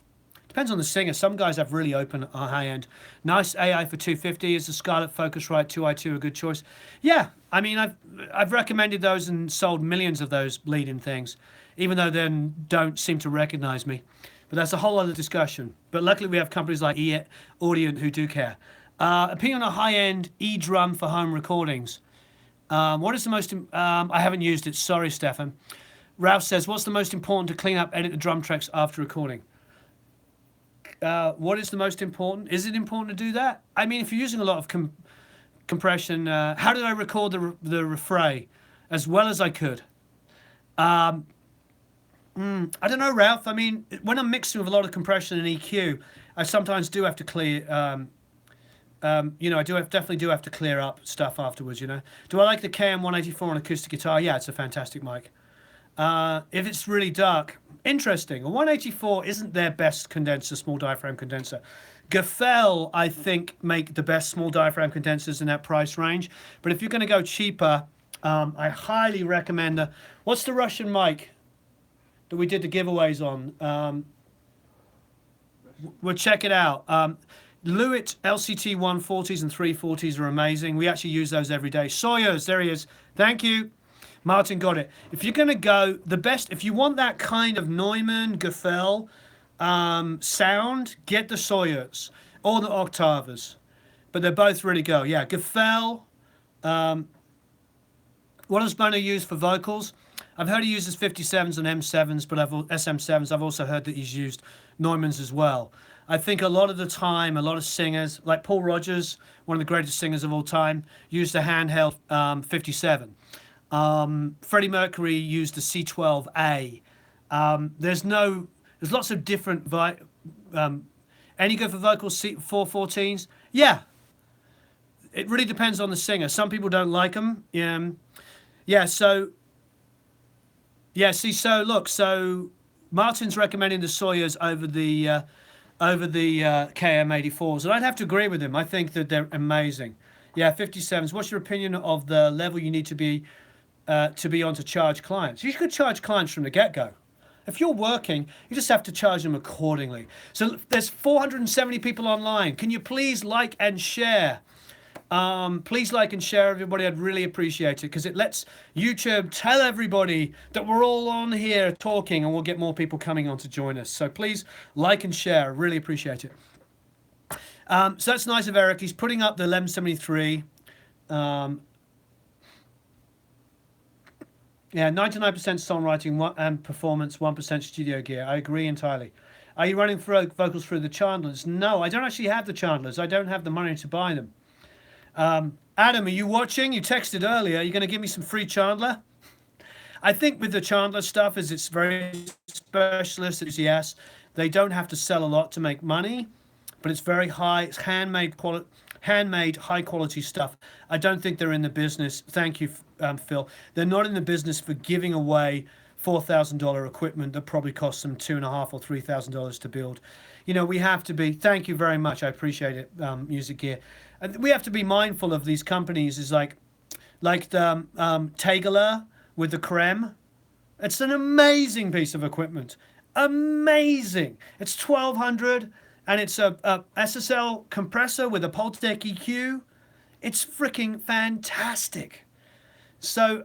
Depends on the singer. Some guys have really open high end. Nice AI for 250. Is the Scarlett Focusrite 2i2 a good choice? Yeah, I mean I've recommended those and sold millions of those lead-in things, even though they don't seem to recognize me. But that's a whole other discussion. But luckily we have companies like Audient who do care. Opinion on a high-end E-drum for home recordings. What is the most... I haven't used it. Sorry, Stefan. Ralph says, what's the most important to clean up, edit the drum tracks after recording? What is the most important? Is it important to do that? I mean, if you're using a lot of compression... how did I record the refrain as well as I could? I don't know, Ralph. I mean, when I'm mixing with a lot of compression and EQ, I sometimes do have to clear... you know, definitely do have to clear up stuff afterwards, you know. Do I like the KM184 on acoustic guitar? Yeah, it's a fantastic mic. If it's really dark, interesting. A 184 isn't their best condenser, small diaphragm condenser. Gefell, I think, make the best small diaphragm condensers in that price range. But if you're going to go cheaper, I highly recommend... what's the Russian mic that we did the giveaways on? We'll check it out. Lewitt LCT 140s and 340s are amazing. We actually use those every day. Sawyers, there he is. Thank you. Martin got it. If you're going to go, the best, if you want that kind of Neumann, Gefell sound, get the Sawyers or the Octavas. But they both really go. Yeah, Gefell. What does Bono use for vocals? I've heard he uses 57s and M7s, but SM7s. I've also heard that he's used Neumanns as well. I think a lot of the time, a lot of singers, like Paul Rodgers, one of the greatest singers of all time, used a handheld 57. Freddie Mercury used the C12A. There's lots of different, any good for vocals, 414s? Yeah. It really depends on the singer. Some people don't like them. Yeah, so look, so Martin's recommending the Sawyers over the KM84s, and I'd have to agree with him. I think that they're amazing. Yeah, 57s. What's your opinion of the level you need to be on to charge clients? You should charge clients from the get-go. If you're working, you just have to charge them accordingly. So there's 470 people online. Can you please like and share? Please like and share, everybody. I'd really appreciate it because it lets YouTube tell everybody that we're all on here talking, and we'll get more people coming on to join us. So please like and share. I really appreciate it. So that's nice of Eric. He's putting up the 1173. Yeah, 99% songwriting and performance, 1% studio gear. I agree entirely. Are you running vocals through the Chandlers? No, I don't actually have the Chandlers. I don't have the money to buy them. Adam, are you watching? You texted earlier. Are you going to give me some free Chandler? I think with the Chandler stuff is it's very specialist. It's yes, they don't have to sell a lot to make money, but it's very high. It's handmade, high quality stuff. I don't think they're in the business. Thank you, Phil. They're not in the business for giving away $4,000 equipment that probably costs them $2,500 or $3,000 to build. You know, we have to be. Thank you very much. I appreciate it, Music Gear. And we have to be mindful of these companies. Is like the Tegeler with the Creme. It's an amazing piece of equipment. Amazing. It's 1,200, and it's a SSL compressor with a Pultec EQ. It's freaking fantastic. So,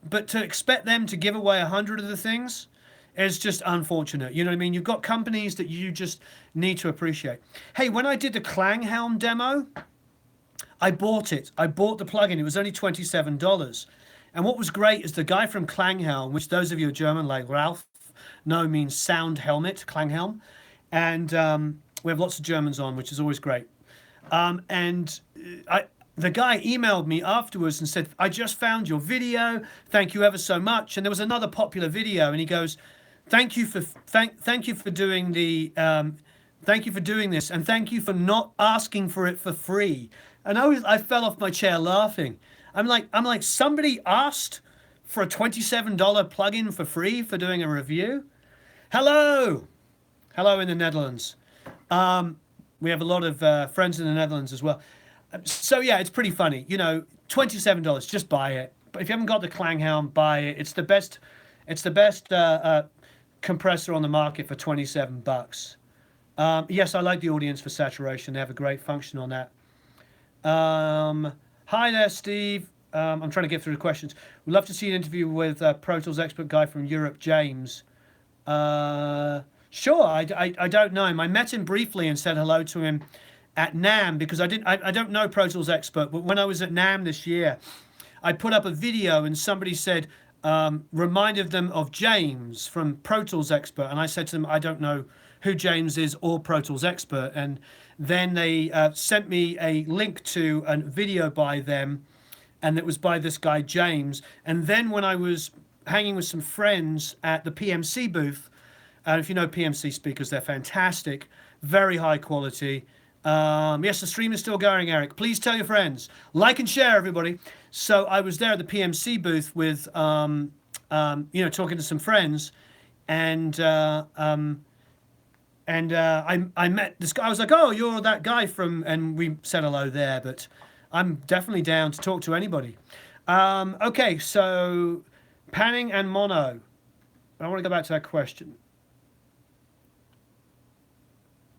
but to expect them to give away 100 of the things is just unfortunate. You know what I mean? You've got companies that you just need to appreciate. Hey, when I did the Klanghelm demo, I bought it. I bought the plugin. It was only $27. And what was great is the guy from Klanghelm, which those of you who are German, like Ralph, know means sound helmet, Klanghelm. And we have lots of Germans on, which is always great. The guy emailed me afterwards and said, I just found your video. Thank you ever so much. And there was another popular video, and he goes, thank you for doing the thank you for doing this, and thank you for not asking for it for free. And I fell off my chair laughing. I'm like, somebody asked for a $27 plugin for free for doing a review? Hello in the Netherlands. We have a lot of friends in the Netherlands as well. So yeah, it's pretty funny. You know, $27, just buy it. But if you haven't got the Klanghelm, buy it. It's the best compressor on the market for $27. Yes, I like the Audience for saturation. They have a great function on that. Hi there, Steve. I'm trying to get through the questions. We'd love to see an interview with Pro Tools expert guy from Europe, James. Sure, I don't know him. I met him briefly and said hello to him at NAMM because I don't know Pro Tools expert, but when I was at NAMM this year, I put up a video and somebody said, reminded them of James from Pro Tools expert, and I said to them, I don't know who James is or Pro Tools expert, and then they sent me a link to a video by them, and it was by this guy James. And then when I was hanging with some friends at the PMC booth, if you know PMC speakers, they're fantastic, very high quality. Yes, the stream is still going, Eric. Please tell your friends. Like and share, everybody. So I was there at the PMC booth with, talking to some friends, and I met this guy. I was like, oh, you're that guy from, and we said hello there, but I'm definitely down to talk to anybody. Okay, so panning and mono. I want to go back to that question.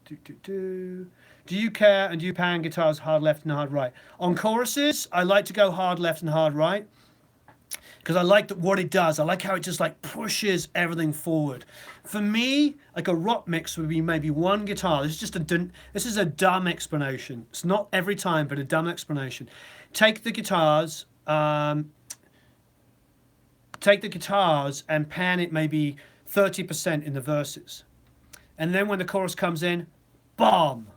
Do you care, and do you pan guitars hard left and hard right? On choruses, I like to go hard left and hard right. because I like what it does. I like how it just like pushes everything forward. For me, like a rock mix would be maybe one guitar. This is just this is a dumb explanation. It's not every time, but a dumb explanation. Take the guitars, and pan it maybe 30% in the verses, and then when the chorus comes in, bomb.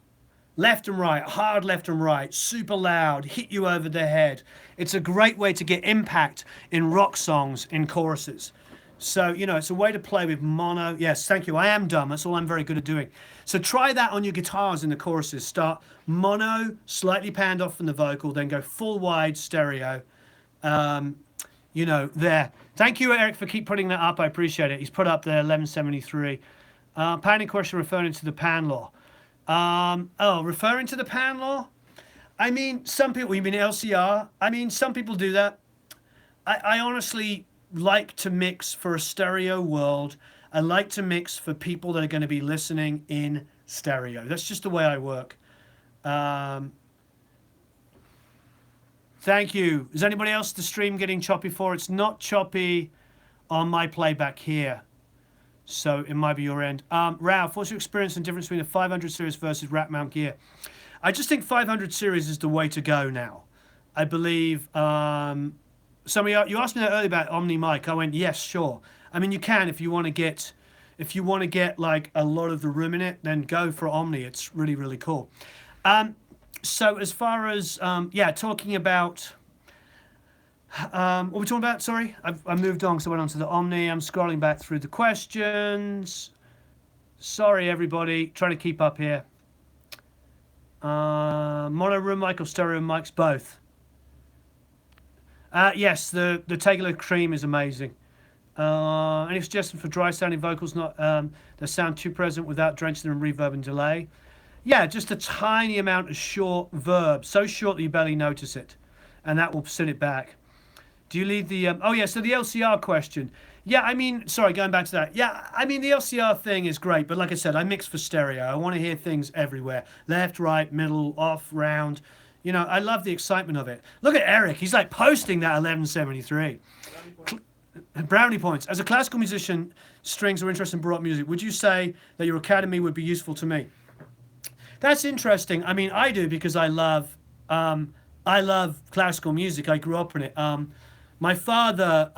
Left and right, hard left and right, super loud, hit you over the head. It's a great way to get impact in rock songs, in choruses. So, you know, it's a way to play with mono. Yes, thank you. I am dumb. That's all I'm very good at doing. So try that on your guitars in the choruses. Start mono, slightly panned off from the vocal, then go full wide stereo. You know, there. Thank you, Eric, for keep putting that up. I appreciate it. He's put up there 1173. Panning question referring to the pan law. Oh, referring to the pan law? I mean, some people, you mean LCR? I mean, some people do that. I honestly like to mix for a stereo world. I like to mix for people that are going to be listening in stereo. That's just the way I work. Thank you. Is anybody else the stream getting choppy for? It's not choppy on my playback here. So it might be your end. Ralph, what's your experience and difference between the 500 series versus rack mount gear? I just think 500 series is the way to go now. I believe some of you asked me that earlier about Omni mic. I went, yes, sure. I mean, you can if you want to get like a lot of the room in it, then go for Omni. It's really, really cool. So as far as yeah, talking about what are we talking about? Sorry, I moved on because I went on to the Omni. I'm scrolling back through the questions. Sorry, everybody. Trying to keep up here. Mono room mic or stereo mics? Both. Yes, the Taylor Cream is amazing. Any suggestions for dry sounding vocals not that sound too present without drenching them in reverb and delay? Yeah, just a tiny amount of short verb, so short that you barely notice it, and that will sit it back. Do you leave the oh yeah, so the LCR question. Yeah, I mean, sorry, going back to that. Yeah, I mean, the LCR thing is great, but like I said, I mix for stereo. I want to hear things everywhere. Left, right, middle, off, round. You know, I love the excitement of it. Look at Eric. He's like posting that 1173. Brownie points. As a classical musician, strings are interested in baroque music. Would you say that your academy would be useful to me? That's interesting. I mean, I do because I love classical music. I grew up in it. My father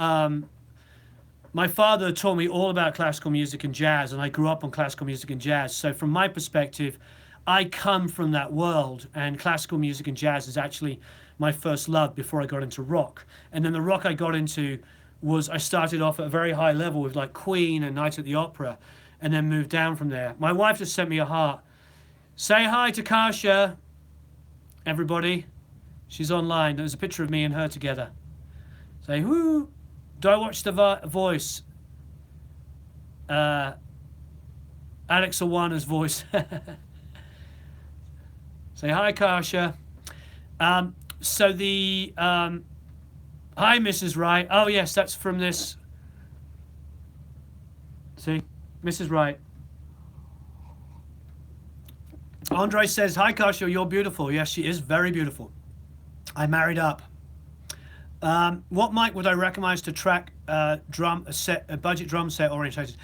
taught me all about classical music and jazz, and I grew up on classical music and jazz. So from my perspective, I come from that world, and classical music and jazz is actually my first love before I got into rock. And then the rock I got into was, I started off at a very high level with like Queen and Night at the Opera, and then moved down from there. My wife just sent me a heart. Say hi to Kasia, everybody. She's online. There's a picture of me and her together. Say, whoo. Do I watch the voice? Alex Awana's voice. Say hi, Kasia. So the hi, Mrs. Wright. Oh yes, that's from this. See, Mrs. Wright. Andre says, hi, Kasia, you're beautiful. Yes, she is very beautiful. I married up. What mic would I recommend to track a budget drum set orientated?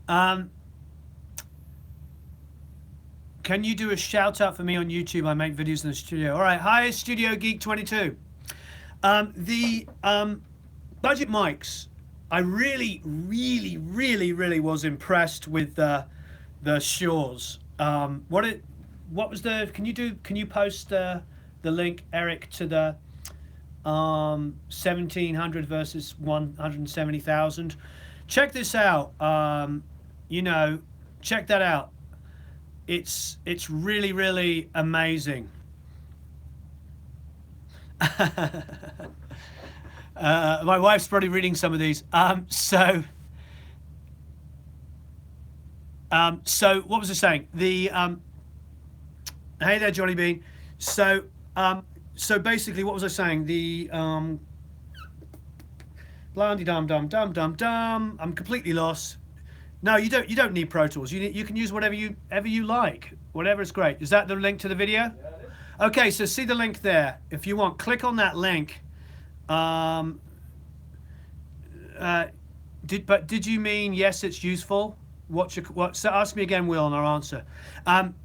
Can you do a shout out for me on YouTube? I make videos in the studio. All right, hi, Studio Geek 22. The budget mics, I really was impressed with the Shures. What was the? Can you post the link, Eric, to the 1700 versus 170,000? Check this out. You know, check that out. It's really amazing. My wife's probably reading some of these. So what was I saying? The hey there, Johnny Bean. So basically, what was I saying? The blindy dum dum dum dum dum. I'm completely lost. No, you don't need Pro Tools. You can use whatever you like. Whatever is great. Is that the link to the video? Yeah, it is. Okay, so see the link there. If you want, click on that link. Did you mean yes? It's useful. So ask me again, Will, and I'll answer.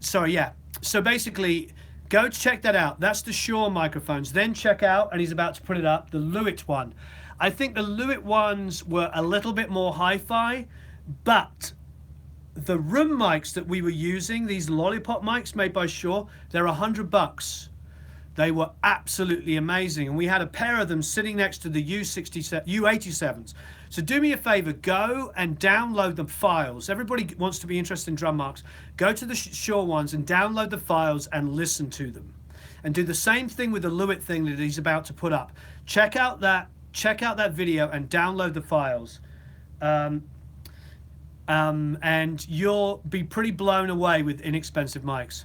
Sorry, yeah. So basically, go check that out. That's the Shure microphones. Then check out, and he's about to put it up, the Lewitt one. I think the Lewitt ones were a little bit more hi-fi, but the room mics that we were using, these lollipop mics made by Shure, they're $100. They were absolutely amazing, and we had a pair of them sitting next to the U87s. So do me a favor, go and download the files. Everybody wants to be interested in drum marks. Go to the Shure ones and download the files and listen to them. And do the same thing with the Lewitt thing that he's about to put up. Check out that video and download the files. And you'll be pretty blown away with inexpensive mics.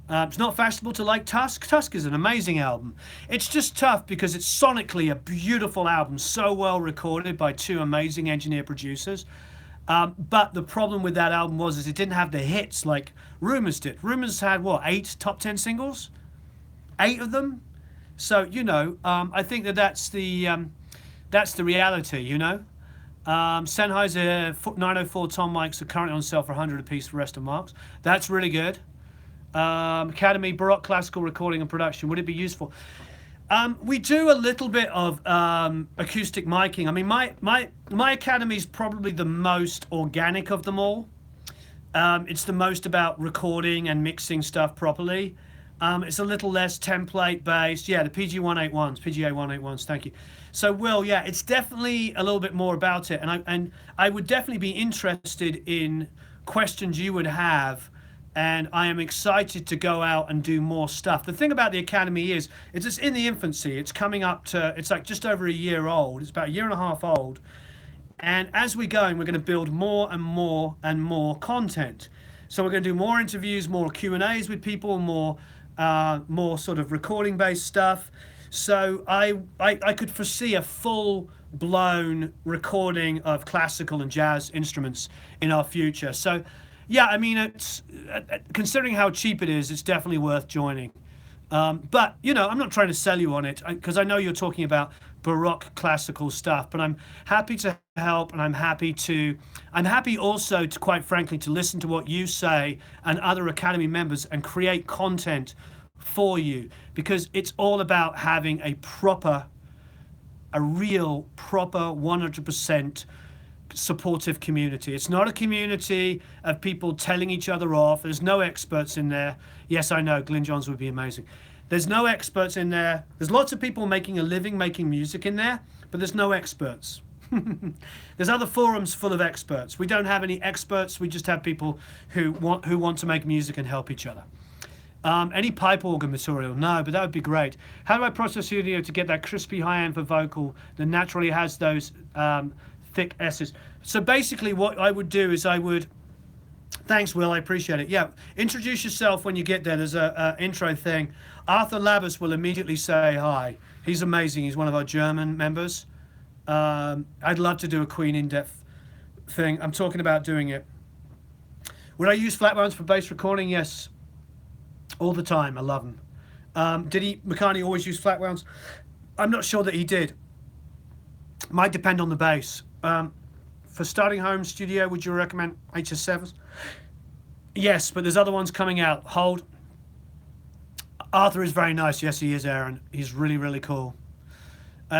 It's not fashionable to like Tusk. Tusk is an amazing album. It's just tough because it's sonically a beautiful album, so well recorded by two amazing engineer producers. But the problem with that album is it didn't have the hits like Rumours did. Rumours had what, 8 top 10 singles? 8 of them. So I think that's the reality. Sennheiser 904 tom mics are currently on sale for $100 a piece for rest of marks. That's really good. Academy Baroque classical recording and production. Would it be useful? We do a little bit of acoustic miking. I mean, my Academy is probably the most organic of them all. It's the most about recording and mixing stuff properly. It's a little less template based. Yeah, the PGA 181s. Thank you. So, Will, yeah, it's definitely a little bit more about it, and I would definitely be interested in questions you would have. And I am excited to go out and do more stuff. The thing about the Academy is, it's just in the infancy. It's coming up to, it's like just over a year old. It's about a year and a half old. And as we're going to build more and more and more content. So we're going to do more interviews, more Q&As with people, more sort of recording-based stuff. So I could foresee a full-blown recording of classical and jazz instruments in our future. So yeah, I mean, it's considering how cheap it is, it's definitely worth joining. But I'm not trying to sell you on it because I know you're talking about Baroque classical stuff. But I'm happy to help, and I'm happy also to, quite frankly, to listen to what you say and other Academy members and create content for you, because it's all about having a real proper 100% supportive community. It's not a community of people telling each other off. There's no experts in there. Yes, I know Glyn Johns would be amazing. There's no experts in there. There's lots of people making a living making music in there, but there's no experts. There's other forums full of experts. We don't have any experts. We just have people who want to make music and help each other. Any pipe organ material? No, but that would be great. How do I process audio to get that crispy high-end for vocal that naturally has those thick S's? So basically what I would do is thanks, Will, I appreciate it. Yeah, introduce yourself when you get there. There's a intro thing. Arthur Labus will immediately say hi. He's amazing. He's one of our German members. I'd love to do a Queen in-depth thing. I'm talking about doing it. Would I use flat ones for bass recording? Yes, all the time. I love them. Did McCartney always use flat wounds? I'm not sure that he did. Might depend on the bass. For starting home studio, would you recommend HS7s? Yes, but there's other ones coming out. Hold. Arthur is very nice. Yes, he is, Aaron. He's really, really cool.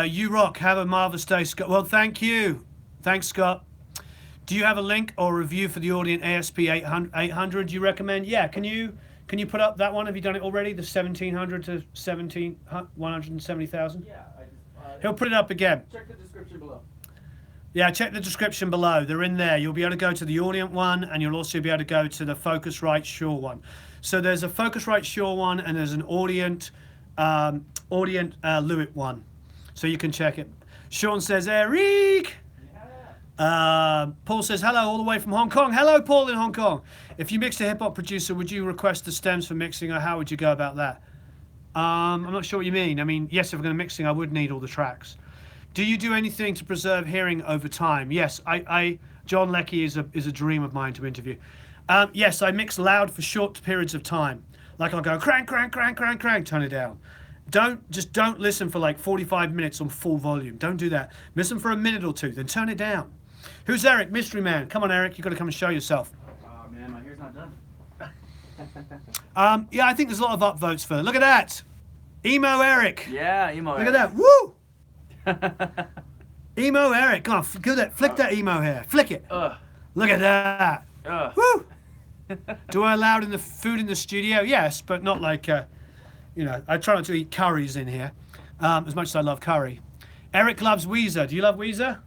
You rock. Have a marvelous day, Scott. Well, thank you. Thanks, Scott. Do you have a link or review for the Audient ASP 800 you recommend? Yeah, can you put up that one? Have you done it already? The 1700 to 170,000? Yeah, He'll put it up again. Check the description below. Yeah, check the description below. They're in there. You'll be able to go to the Audient one, and you'll also be able to go to the Focusrite Shure one. So there's a Focusrite Shure one, and there's an Audient Lewitt one. So you can check it. Sean says, Eric! Paul says, hello, all the way from Hong Kong. Hello, Paul in Hong Kong. If you mixed a hip-hop producer, would you request the stems for mixing, or how would you go about that? I'm not sure what you mean. I mean, yes, if I'm going to mixing, I would need all the tracks. Do you do anything to preserve hearing over time? Yes, John Leckie is a dream of mine to interview. Yes, I mix loud for short periods of time. Like I'll go crank, crank, crank, crank, crank, turn it down. Don't listen for like 45 minutes on full volume. Don't do that. Listen for a minute or two, then turn it down. Who's Eric, mystery man? Come on, Eric, you've got to come and show yourself. Oh man, my hair's not done. Yeah, I think there's a lot of upvotes for. Look at that, emo Eric. Yeah, emo. Look at that. Woo! Emo Eric, come on, flick that emo hair. Flick it. Look at that. Woo! Do I allow in the food in the studio? Yes, but not like, you know, I try not to eat curries in here, as much as I love curry. Eric loves Weezer. Do you love Weezer?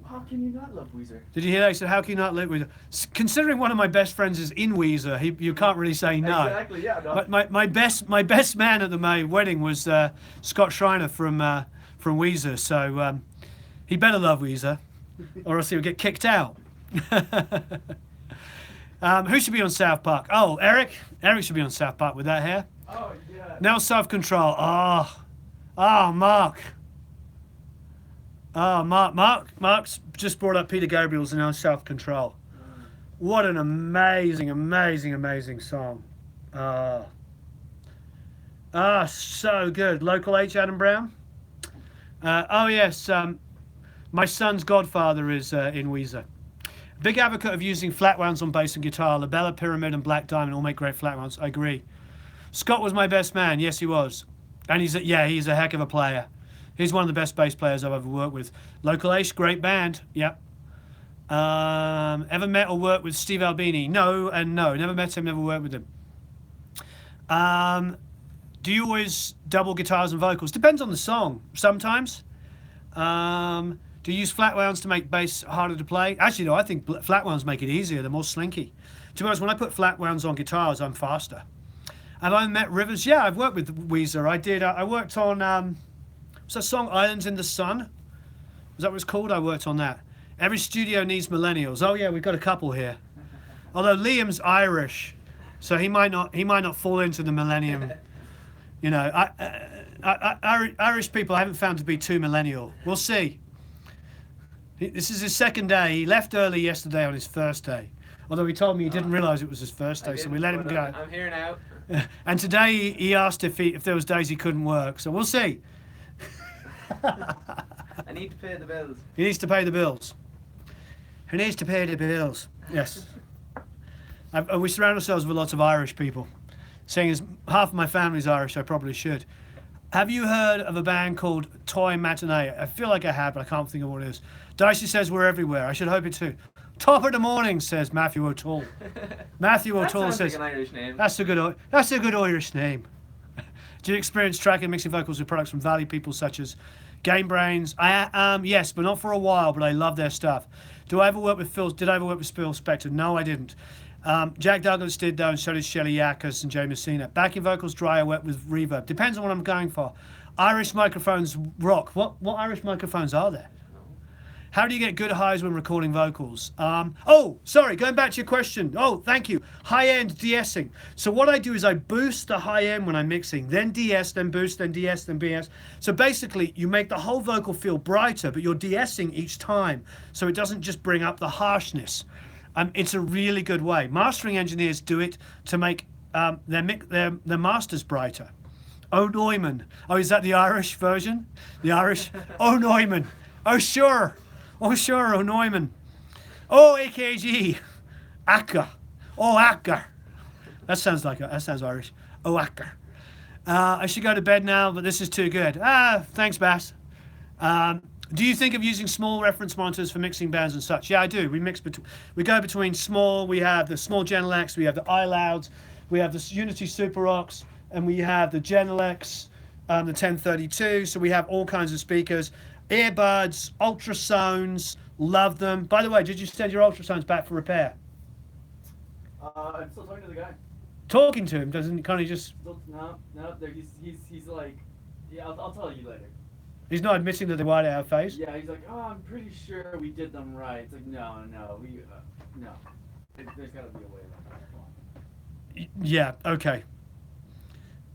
How can you not love Weezer? Did you hear that? He said, how can you not love Weezer? Considering one of my best friends is in Weezer, you can't really say no. Exactly, yeah. No. My best man at my wedding was Scott Schreiner from Weezer, so he better love Weezer, or else he'll get kicked out. Who should be on South Park? Oh, Eric. Eric should be on South Park with that hair. Oh yeah. Now self-control. Mark. Mark's just brought up Peter Gabriel's and now self-control. What an amazing song. So good. Local H. Adam Brown. Oh yes, my son's godfather is in Weezer. Big advocate of using flat wounds on bass and guitar. Labella, Pyramid, and Black Diamond all make great flat wounds. I agree. Scott was my best man. Yes, he was. And he's a heck of a player. He's one of the best bass players I've ever worked with. Local Ace, great band. Yep. Ever met or worked with Steve Albini? No and no. Never met him, never worked with him. Do you always double guitars and vocals? Depends on the song. Sometimes. Do you use flat wounds to make bass harder to play? Actually, no, I think flat wounds make it easier. They're more slinky. To be honest, when I put flat wounds on guitars, I'm faster. Have I met Rivers? Yeah, I've worked with Weezer. I did. I worked on, what's that song, Islands in the Sun? Was that what it's called? I worked on that. Every studio needs millennials. Oh yeah, we've got a couple here. Although Liam's Irish, so he might not fall into the millennium. You know, Irish people I haven't found to be too millennial. We'll see. This is his second day. He left early yesterday on his first day. Although he told me he didn't realise it was his first day, so we let him go. I'm here now. And today he asked if there was days he couldn't work, so we'll see. I need to pay the bills. He needs to pay the bills. He needs to pay the bills. Yes. We surround ourselves with lots of Irish people. Seeing as half of my family's Irish, I probably should. Have you heard of a band called Toy Matinee? I feel like I have, but I can't think of what it is. Dicey says we're everywhere. I should hope it too. Top of the morning, says Matthew O'Toole. Matthew O'Toole says, like an Irish name. That's a good Irish name. Do you experience tracking and mixing vocals with products from Valley people such as Game Brains? Yes, but not for a while, but I love their stuff. Did I ever work with Phil Spector? No, I didn't. Jack Douglas did though, and so did Shelley Yakus and Jay Messina. Backing vocals dry, I work with reverb. Depends on what I'm going for. Irish microphones rock. What Irish microphones are there? How do you get good highs when recording vocals? Oh, sorry, going back to your question. Oh, thank you. High-end de-essing. So what I do is I boost the high end when I'm mixing, then de-ess, then boost, then de-ess, then BS. So basically, you make the whole vocal feel brighter, but you're de-essing each time, so it doesn't just bring up the harshness. It's a really good way. Mastering engineers do it to make their masters brighter. Oh, Neumann. Oh, is that the Irish version? The Irish? Oh, Neumann. Oh, sure. Oh, sure, oh, Neumann. Oh, AKG. Acker. Oh, Acker. That sounds Irish. Oh, Acker. I should go to bed now, but this is too good. Thanks, Bass. Do you think of using small reference monitors for mixing bands and such? Yeah, I do. We go between small. We have the small Genelecs. We have the iLouds. We have the Unity Super Rocks, and we have the Genelecs, the 1032. So we have all kinds of speakers. Earbuds, ultrasounds, love them. By the way, did you send your ultrasounds back for repair? I'm still talking to the guy. Talking to him, doesn't kind of just... No, he's like, yeah, I'll tell you later. He's not admitting that they wired out of phase? Yeah, he's like, oh, I'm pretty sure we did them right. It's like, no, there's got to be a way around that. Yeah, okay.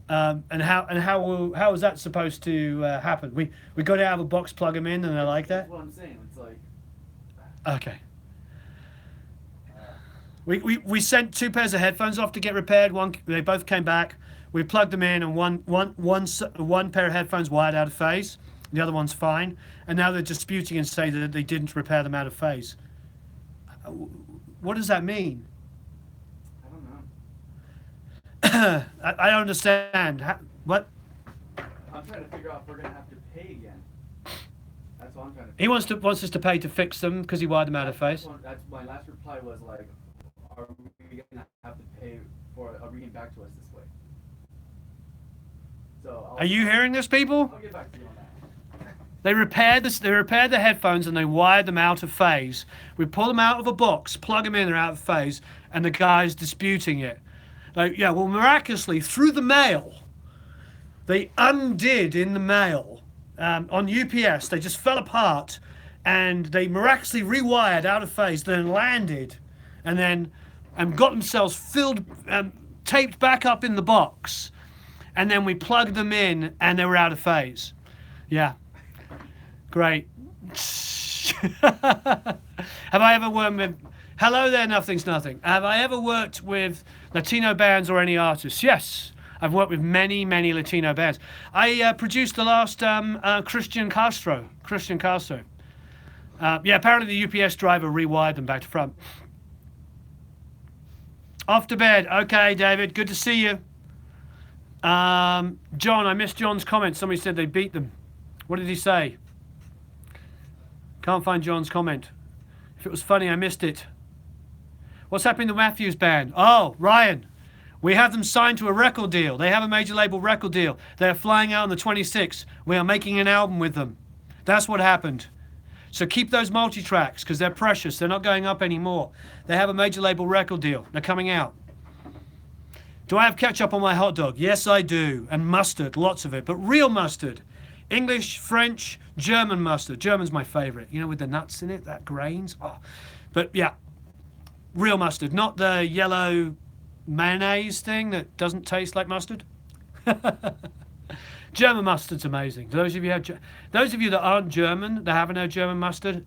And how is that supposed to happen? We got to have a box, plug them in, and they like that. That's what I'm saying. It's like. Okay. We sent 2 pairs of headphones off to get repaired. They both came back. We plugged them in, and one pair of headphones wired out of phase. The other one's fine. And now they're disputing and say that they didn't repair them out of phase. What does that mean? I don't know. I don't understand. What? I'm trying to figure out if we're gonna have to pay again. That's what I'm trying to. He wants us to pay to fix them because he wired them out of phase. That's my last reply was like, are we gonna have to pay for a reading back to us this way? So. Are you hearing this, people? I'll get back to you on that. They repaired this. They repaired the headphones and they wired them out of phase. We pull them out of a box, plug them in, they're out of phase, and the guy's disputing it. Like, yeah, well, miraculously through the mail, they undid in the mail on UPS. They just fell apart, and they miraculously rewired out of phase, then landed, and then got themselves filled, taped back up in the box, and then we plugged them in, and they were out of phase. Yeah. Great. Have I ever worked with... Hello there, Nothing's Nothing. Have I ever worked with Latino bands or any artists? Yes. I've worked with many, many Latino bands. I produced the last Christian Castro. Yeah, apparently the UPS driver rewired them back to front. Off to bed. Okay, David. Good to see you. John, I missed John's comment. Somebody said they beat them. What did he say? Can't find John's comment. If it was funny, I missed it. What's happening to Matthews Band? Oh, Ryan, we have them signed to a record deal. They have a major label record deal. They are flying out on the 26th. We are making an album with them. That's what happened. So keep those multi-tracks because they're precious. They're not going up anymore. They have a major label record deal. They're coming out. Do I have ketchup on my hot dog? Yes, I do. And mustard, lots of it, but real mustard. English, French, German mustard. German's my favorite. You know, with the nuts in it, that grains. Oh. But yeah, real mustard, not the yellow mayonnaise thing that doesn't taste like mustard. German mustard's amazing. Those of you that aren't German, that haven't heard German mustard,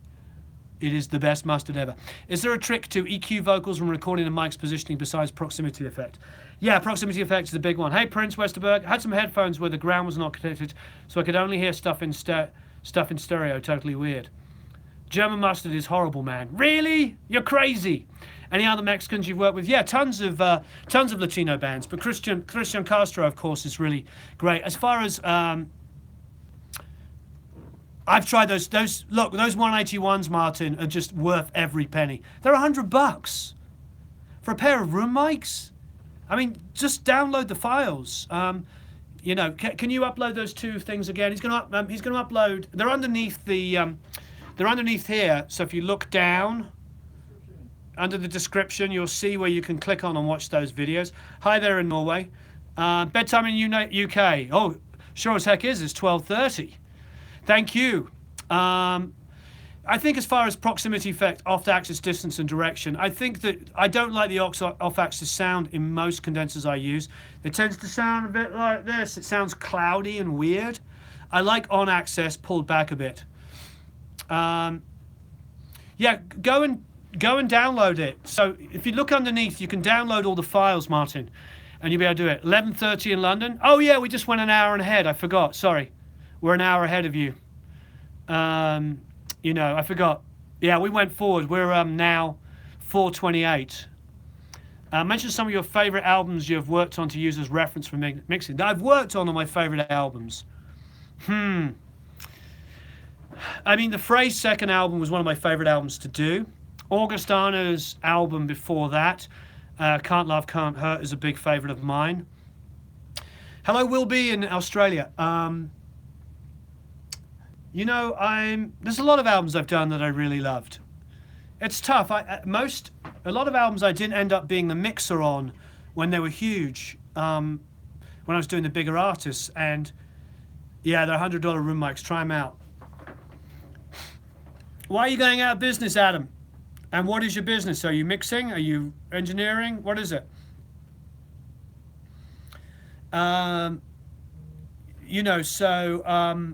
it is the best mustard ever. Is there a trick to EQ vocals when recording the mic's positioning besides proximity effect? Yeah, proximity effect is the big one. Hey, Prince Westerberg, I had some headphones where the ground was not connected, so I could only hear stuff in stereo. Totally weird. German mustard is horrible, man. Really? You're crazy. Any other Mexicans you've worked with? Yeah, tons of Latino bands, but Christian Castro, of course, is really great. As far as I've tried those 181s, Martin, are just worth every penny. They're $100 for a pair of room mics. I mean, just download the files. You know, can you upload those two things again? He's going to upload. They're underneath the. They're underneath here. So if you look down under the description, you'll see where you can click on and watch those videos. Hi there in Norway. Bedtime in UK. Oh, sure as heck is. It's 12:30. Thank you. I think as far as proximity effect, off-axis distance and direction, I think that I don't like the off-axis sound in most condensers I use. It tends to sound a bit like this. It sounds cloudy and weird. I like on-axis pulled back a bit. Yeah, go and download it. So if you look underneath, you can download all the files, Martin, and you'll be able to do it. 11:30 in London. Oh yeah, we just went an hour ahead. I forgot. Sorry, we're an hour ahead of you. You know, I forgot. Yeah, we went forward. We're now 4:28. Mention some of your favorite albums you have worked on to use as reference for mixing. That I've worked on my favorite albums. I mean, the Phrase second album was one of my favorite albums to do. Augustana's album before that, Can't Love, Can't Hurt, is a big favorite of mine. Hello, Will B in Australia. You know, there's a lot of albums I've done that I really loved. It's tough. A lot of albums I didn't end up being the mixer on when they were huge, when I was doing the bigger artists. And yeah, they're $100 room mics. Try them out. Why are you going out of business, Adam? And what is your business? Are you mixing? Are you engineering? What is it? You know, so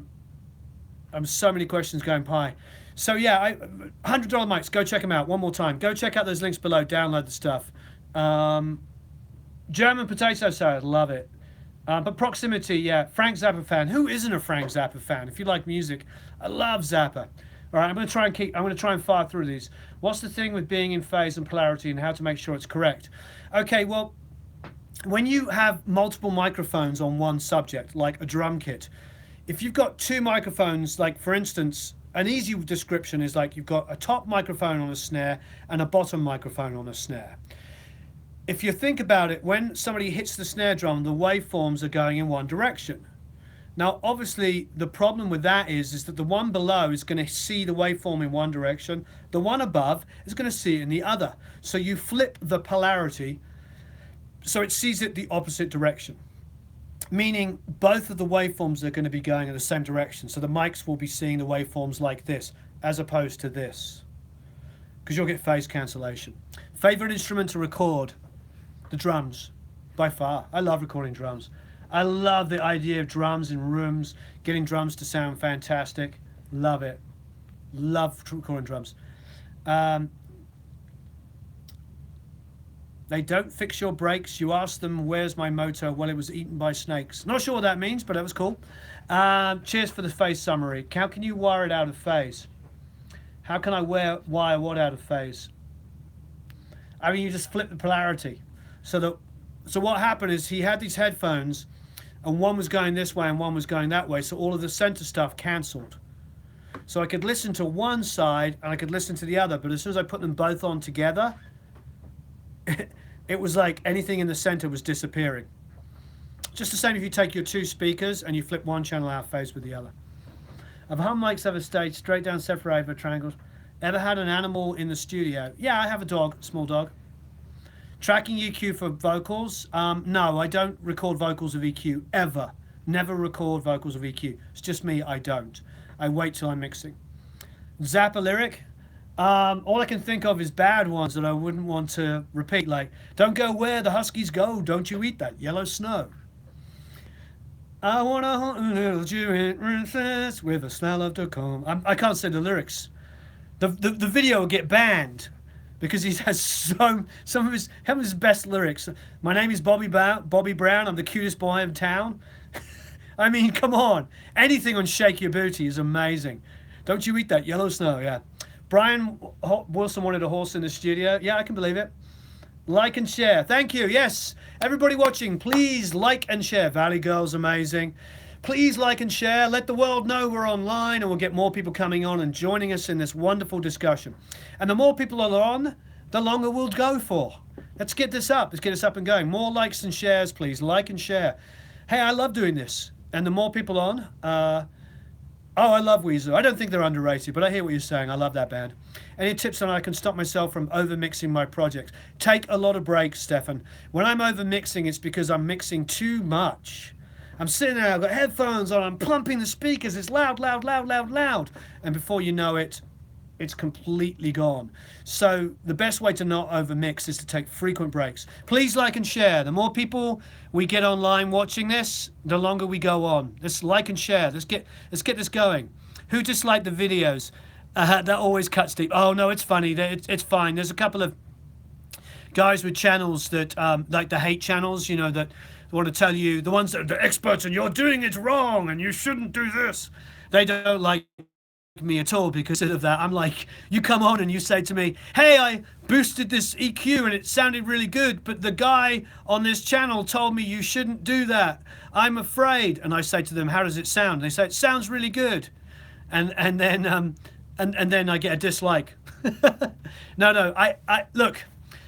so many questions going by. So yeah, $100 mics. Go check them out one more time. Go check out those links below. Download the stuff. German potato salad. Love it. But proximity, yeah. Frank Zappa fan. Who isn't a Frank Zappa fan? If you like music, I love Zappa. All right, I'm going to try and fire through these. What's the thing with being in phase and polarity, and how to make sure it's correct? Okay, well, when you have multiple microphones on one subject, like a drum kit, if you've got two microphones, like for instance, an easy description is like you've got a top microphone on a snare and a bottom microphone on a snare. If you think about it, when somebody hits the snare drum, the waveforms are going in one direction. Now, obviously, the problem with that is that the one below is going to see the waveform in one direction. The one above is going to see it in the other. So you flip the polarity so it sees it the opposite direction, meaning both of the waveforms are going to be going in the same direction. So the mics will be seeing the waveforms like this, as opposed to this, because you'll get phase cancellation. Favorite instrument to record? The drums, by far. I love recording drums. I love the idea of drums in rooms, getting drums to sound fantastic. Love it. Love recording drums. They don't fix your brakes. You ask them, where's my motor? Well, it was eaten by snakes. Not sure what that means, but that was cool. Cheers for the phase summary. How can you wire it out of phase? How can I wire what out of phase? I mean, you just flip the polarity. So what happened is he had these headphones, and one was going this way and one was going that way. So all of the center stuff cancelled. So I could listen to one side and I could listen to the other. But as soon as I put them both on together, it was like anything in the center was disappearing. Just the same if you take your two speakers and you flip one channel out of phase with the other. Have hum mics ever stayed straight down separated by triangles? Ever had an animal in the studio? Yeah, I have a dog, small dog. Tracking EQ for vocals? No, I don't record vocals of EQ, ever. Never record vocals of EQ. It's just me, I don't. I wait till I'm mixing. Zappa lyric? All I can think of is bad ones that I wouldn't want to repeat, like, don't go where the huskies go, don't you eat that yellow snow. I want to hold a little Jewish princess with a smell of tacoma. I can't say the lyrics. The video will get banned because he has some of his best lyrics. My name is Bobby Brown. I'm the cutest boy in town. I mean, come on. Anything on Shake Your Booty is amazing. Don't you eat that yellow snow? Yeah. Brian Wilson wanted a horse in the studio. Yeah, I can believe it. Like and share. Thank you. Yes. Everybody watching, please like and share. Valley Girl's amazing. Please like and share. Let the world know we're online, and we'll get more people coming on and joining us in this wonderful discussion. And the more people are on, the longer we'll go for. Let's get this up. Let's get us up and going. More likes and shares, please. Like and share. Hey, I love doing this. And the more people on, oh, I love Weezer. I don't think they're underrated, but I hear what you're saying. I love that band. Any tips on how I can stop myself from over-mixing my projects? Take a lot of breaks, Stefan. When I'm over-mixing, it's because I'm mixing too much. I'm sitting there, I've got headphones on, I'm plumping the speakers, it's loud, loud, loud, loud, loud. And before you know it, it's completely gone. So the best way to not over-mix is to take frequent breaks. Please like and share. The more people we get online watching this, the longer we go on. Let's like and share. Let's get this going. Who disliked the videos? That always cuts deep. Oh no, it's funny. It's fine. There's a couple of guys with channels that like the hate channels, you know, that want to tell you, the ones that are the experts and you're doing it wrong and you shouldn't do this. They don't like me at all because of that. I'm like, you come on and you say to me, hey, I boosted this EQ and it sounded really good, but the guy on this channel told me you shouldn't do that. I'm afraid. And I say to them, how does it sound? And they say, it sounds really good. And then I get a dislike. No, I look,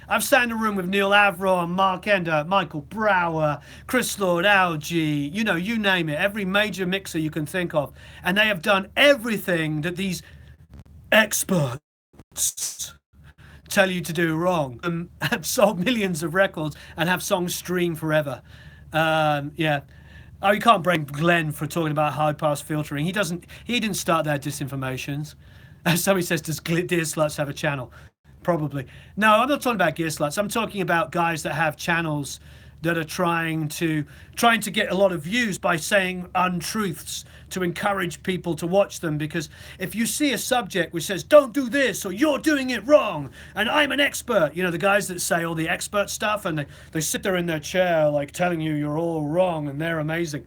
I've sat in a room with Neil Avron, Mark Ender, Michael Brower, Chris Lord, Algie, you know, you name it, every major mixer you can think of. And they have done everything that these experts tell you to do wrong. And have sold millions of records and have songs stream forever. Yeah. Oh, you can't blame Glenn for talking about high pass filtering. He didn't start that disinformations. Somebody says, does Dear Sluts have a channel? Probably. No, I'm not talking about gear sluts. I'm talking about guys that have channels that are trying to get a lot of views by saying untruths to encourage people to watch them. Because if you see a subject which says don't do this or you're doing it wrong and I'm an expert, you know, the guys that say all the expert stuff and they sit there in their chair like telling you you're all wrong and they're amazing.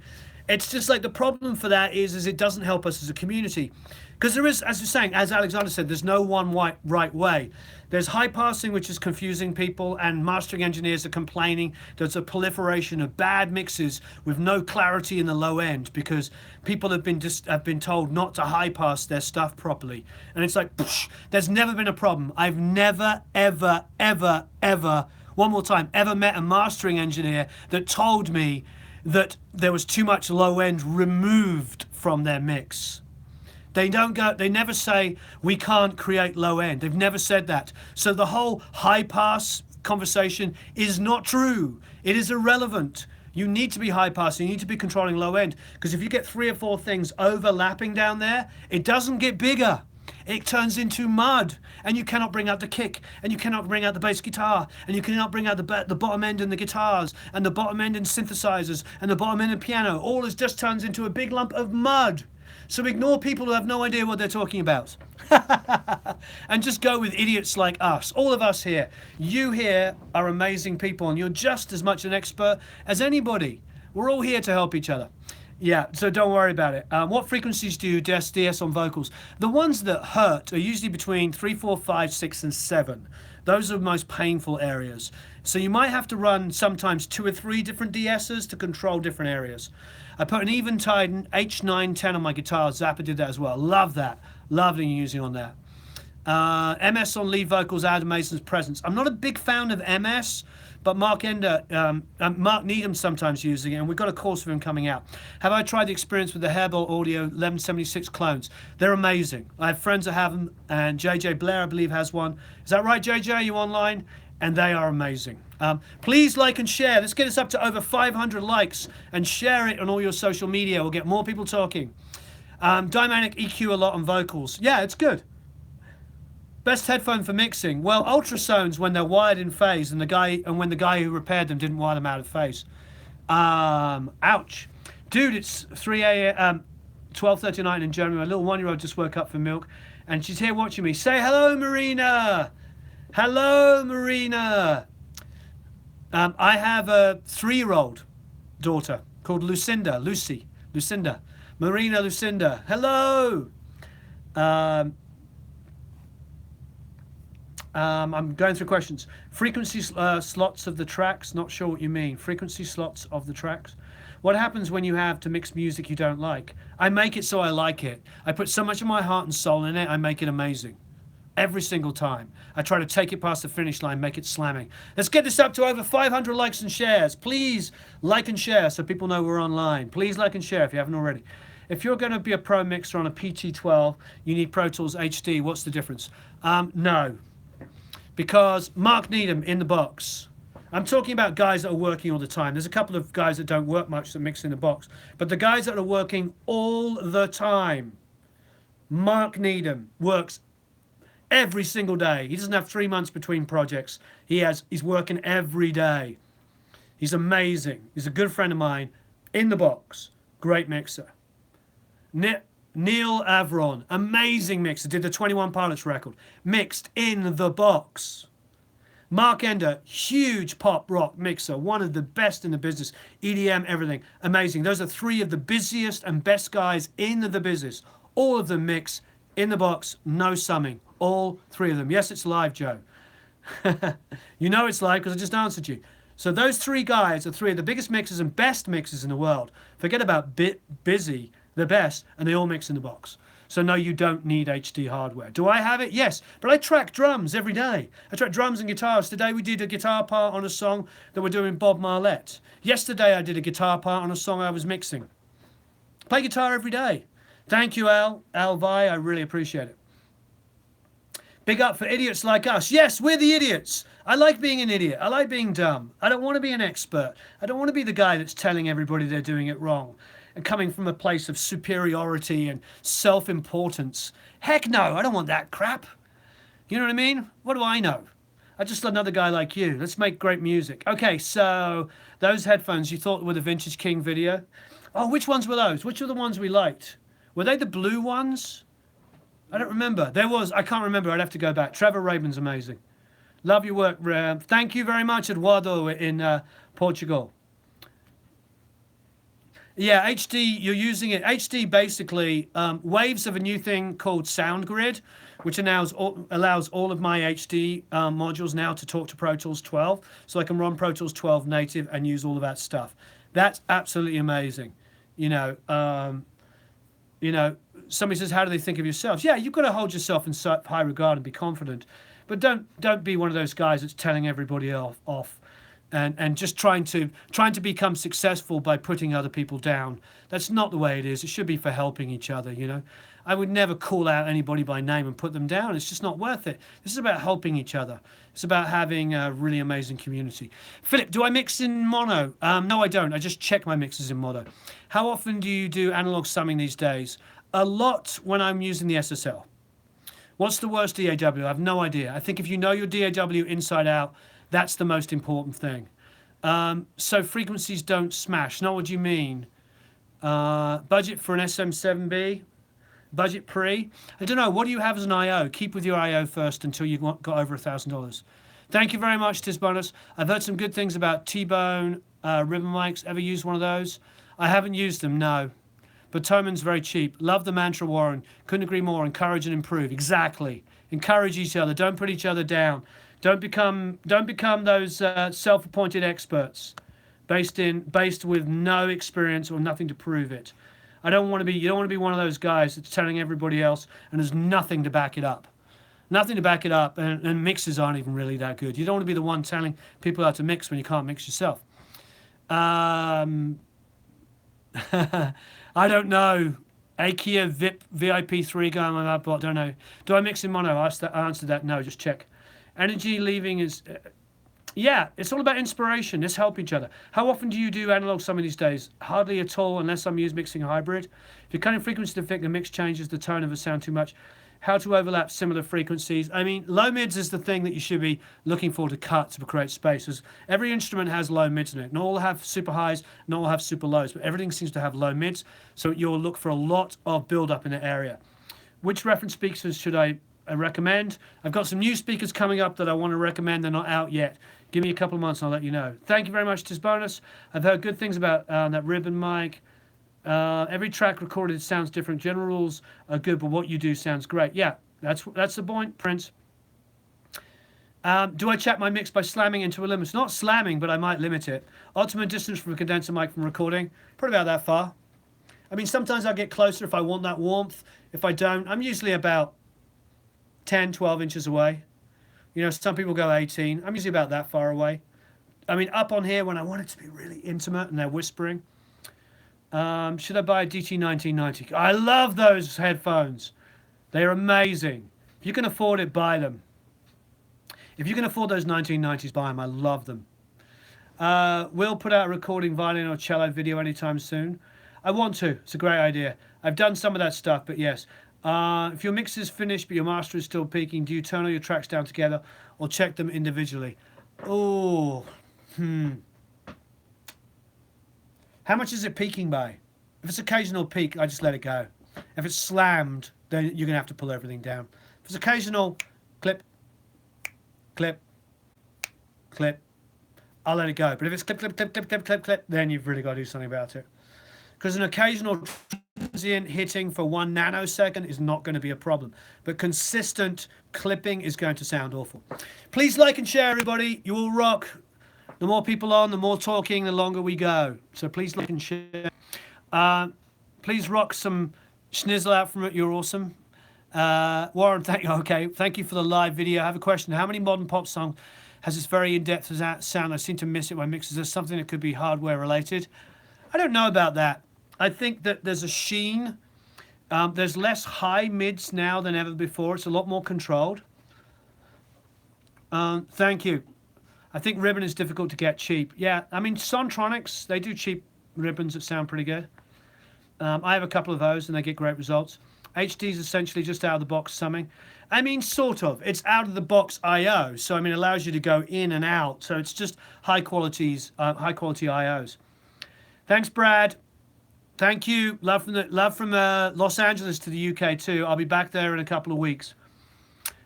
It's just like the problem for that is it doesn't help us as a community. Because there is, as you're saying, as Alexander said, there's no one right way. There's high passing, which is confusing people, and mastering engineers are complaining there's a proliferation of bad mixes with no clarity in the low end because people have been told not to high pass their stuff properly. And it's like, psh, there's never been a problem. I've never, ever, ever, ever, one more time, ever met a mastering engineer that told me that there was too much low end removed from their mix. They never say we can't create low end. They've never said that. So the whole high pass conversation is not true. It is irrelevant. You need to be high passing. You need to be controlling low end. Because if you get 3 or 4 things overlapping down there, it doesn't get bigger. It turns into mud, and you cannot bring out the kick, and you cannot bring out the bass guitar, and you cannot bring out the bottom end in the guitars, and the bottom end in synthesizers, and the bottom end in piano. All is just turns into a big lump of mud. So ignore people who have no idea what they're talking about. And just go with idiots like us. All of us here. You here are amazing people and you're just as much an expert as anybody. We're all here to help each other. Yeah, so don't worry about it. What frequencies do you DS on vocals? The ones that hurt are usually between 3, 4, 5, 6 and 7. Those are the most painful areas. So you might have to run sometimes 2 or 3 different DSs to control different areas. I put an Eventide H910 on my guitar. Zappa did that as well. Love that. Love using on that. MS on lead vocals, Adam Mason's presence. I'm not a big fan of MS, but Mark Needham's sometimes using it, and we've got a course of him coming out. Have I tried the experience with the Hairball Audio 1176 clones? They're amazing. I have friends that have them, and JJ Blair, I believe, has one. Is that right, JJ? Are you online? And they are amazing. Please like and share. Let's get us up to over 500 likes and share it on all your social media. We'll get more people talking. Dynamic EQ a lot on vocals. Yeah, it's good. Best headphone for mixing. Well, ultrasounds when they're wired in phase and when the guy who repaired them didn't wire them out of phase. Ouch. Dude, it's 3 a.m. 12:39 in Germany. My little 1-year-old just woke up for milk and she's here watching me. Say hello, Marina. Hello, Marina. I have a 3-year-old daughter called Lucinda. Marina Lucinda. Hello. I'm going through questions. Frequency slots of the tracks. Not sure what you mean. Frequency slots of the tracks. What happens when you have to mix music you don't like? I make it so I like it. I put so much of my heart and soul in it, I make it amazing. Every single time. I try to take it past the finish line, make it slamming. Let's get this up to over 500 likes and shares. Please like and share so people know we're online. Please like and share if you haven't already. If you're going to be a pro mixer on a PT12, you need Pro Tools HD. What's the difference? No. Because Mark Needham in the box. I'm talking about guys that are working all the time. There's a couple of guys that don't work much that mix in the box. But the guys that are working all the time, Mark Needham works every single day. He doesn't have 3 months between projects. He's working every day. He's amazing. He's a good friend of mine. In the box. Great mixer. Neil Avron. Amazing mixer. Did the 21 Pilots record. Mixed in the box. Mark Ender. Huge pop rock mixer. One of the best in the business. EDM, everything. Amazing. Those are 3 of the busiest and best guys in the business. All of them mix in the box. No summing. All 3 of them. Yes, it's live, Joe. You know it's live because I just answered you. So those 3 guys are 3 of the biggest mixers and best mixers in the world. Forget about busy, the best, and they all mix in the box. So no, you don't need HD hardware. Do I have it? Yes, but I track drums every day. I track drums and guitars. Today we did a guitar part on a song that we're doing Bob Marlette. Yesterday I did a guitar part on a song I was mixing. Play guitar every day. Thank you, Alvi. I really appreciate it. Big up for idiots like us. Yes, we're the idiots. I like being an idiot. I like being dumb. I don't want to be an expert. I don't want to be the guy that's telling everybody they're doing it wrong and coming from a place of superiority and self-importance. Heck no, I don't want that crap. You know what I mean? What do I know? just another guy like you. Let's make great music. Okay, so those headphones you thought were the Vintage King video. Oh, which ones were those? Which are the ones we liked? Were they the blue ones? I don't remember. There was. I can't remember. I'd have to go back. Trevor Rabin's amazing. Love your work. Thank you very much, Eduardo in Portugal. Yeah, HD, you're using it. HD basically, Waves have a new thing called SoundGrid, which allows all of my HD modules now to talk to Pro Tools 12. So I can run Pro Tools 12 native and use all of that stuff. That's absolutely amazing. You know, somebody says, how do they think of yourselves? Yeah, you've got to hold yourself in high regard and be confident. But don't be one of those guys that's telling everybody off. And just trying to become successful by putting other people down. That's not the way it is. It should be for helping each other, you know. I would never call out anybody by name and put them down. It's just not worth it. This is about helping each other. It's about having a really amazing community. Philip, do I mix in mono? No, I don't. I just check my mixes in mono. How often do you do analog summing these days? A lot when I'm using the SSL. What's the worst DAW? I have no idea. I think if you know your DAW inside out, that's the most important thing. So frequencies don't smash. Not what you mean. Budget for an SM7B? Budget pre? I don't know. What do you have as an I.O.? Keep with your I.O. first until you've got over $1,000. Thank you very much, Tisbonus. I've heard some good things about T-Bone ribbon mics. Ever used one of those? I haven't used them, no. But Toman's very cheap. Love the mantra, Warren. Couldn't agree more. Encourage and improve. Exactly. Encourage each other. Don't put each other down. Don't become those self-appointed experts based with no experience or nothing to prove it. You don't want to be one of those guys that's telling everybody else and there's nothing to back it up. Nothing to back it up, and mixes aren't even really that good. You don't want to be the one telling people how to mix when you can't mix yourself. I don't know. Akia VIP3 going on that bot. Don't know. Do I mix in mono? I answered that. No, just check. Energy leaving is, yeah, it's all about inspiration. Let's help each other. How often do you do analog some of these days? Hardly at all, unless I'm mixing a hybrid. If you're cutting frequency to fit, the mix changes the tone of a sound too much. How to overlap similar frequencies? I mean, low mids is the thing that you should be looking for to cut to create space. Every instrument has low mids in it. Not all have super highs, not all have super lows, but everything seems to have low mids. So you'll look for a lot of build up in the area. Which reference speakers should I recommend? I've got some new speakers coming up that I want to recommend. They're not out yet. Give me a couple of months and I'll let you know. Thank you very much, Tisbonus. I've heard good things about that ribbon mic. Every track recorded sounds different. General rules are good, but what you do sounds great. Yeah, that's the point, Prince. Do I check my mix by slamming into a limiter? Not slamming, but I might limit it. Optimum distance from a condenser mic from recording, probably about that far. I mean, sometimes I'll get closer if I want that warmth. If I don't, I'm usually about 10, 12 inches away. You know, some people go 18. I'm usually about that far away. I mean, up on here when I want it to be really intimate and they're whispering. Should I buy a DT1990? I love those headphones. They're amazing. If you can afford it, buy them. If you can afford those 1990s, buy them. I love them. We'll put out a recording violin or cello video anytime soon. I want to. It's a great idea. I've done some of that stuff, but yes. If your mix is finished but your master is still peaking, do you turn all your tracks down together or check them individually? Oh, How much is it peaking by? If it's occasional peak, I just let it go. If it's slammed, then you're going to have to pull everything down. If it's occasional, clip, clip, clip, I'll let it go. But if it's clip, clip, clip, clip, clip, clip, clip, then you've really got to do something about it. Because an occasional transient hitting for 1 nanosecond is not going to be a problem. But consistent clipping is going to sound awful. Please like and share, everybody. You will rock. The more people on, the more talking, the longer we go. So please like and share. Please rock some schnizzle out from it. You're awesome. Warren, thank you for the live video. I have a question. How many modern pop songs has this very in-depth sound? I seem to miss it when mixes. Is there something that could be hardware related? I don't know about that. I think that there's a sheen. There's less high mids now than ever before. It's a lot more controlled. Thank you. I think ribbon is difficult to get cheap. Yeah, I mean, Sontronics, they do cheap ribbons that sound pretty good. I have a couple of those and they get great results. HD is essentially just out of the box summing. I mean, sort of. It's out of the box I/O, so I mean, it allows you to go in and out. So it's just high quality I/Os. Thanks, Brad. Thank you. Love from Los Angeles to the UK too. I'll be back there in a couple of weeks.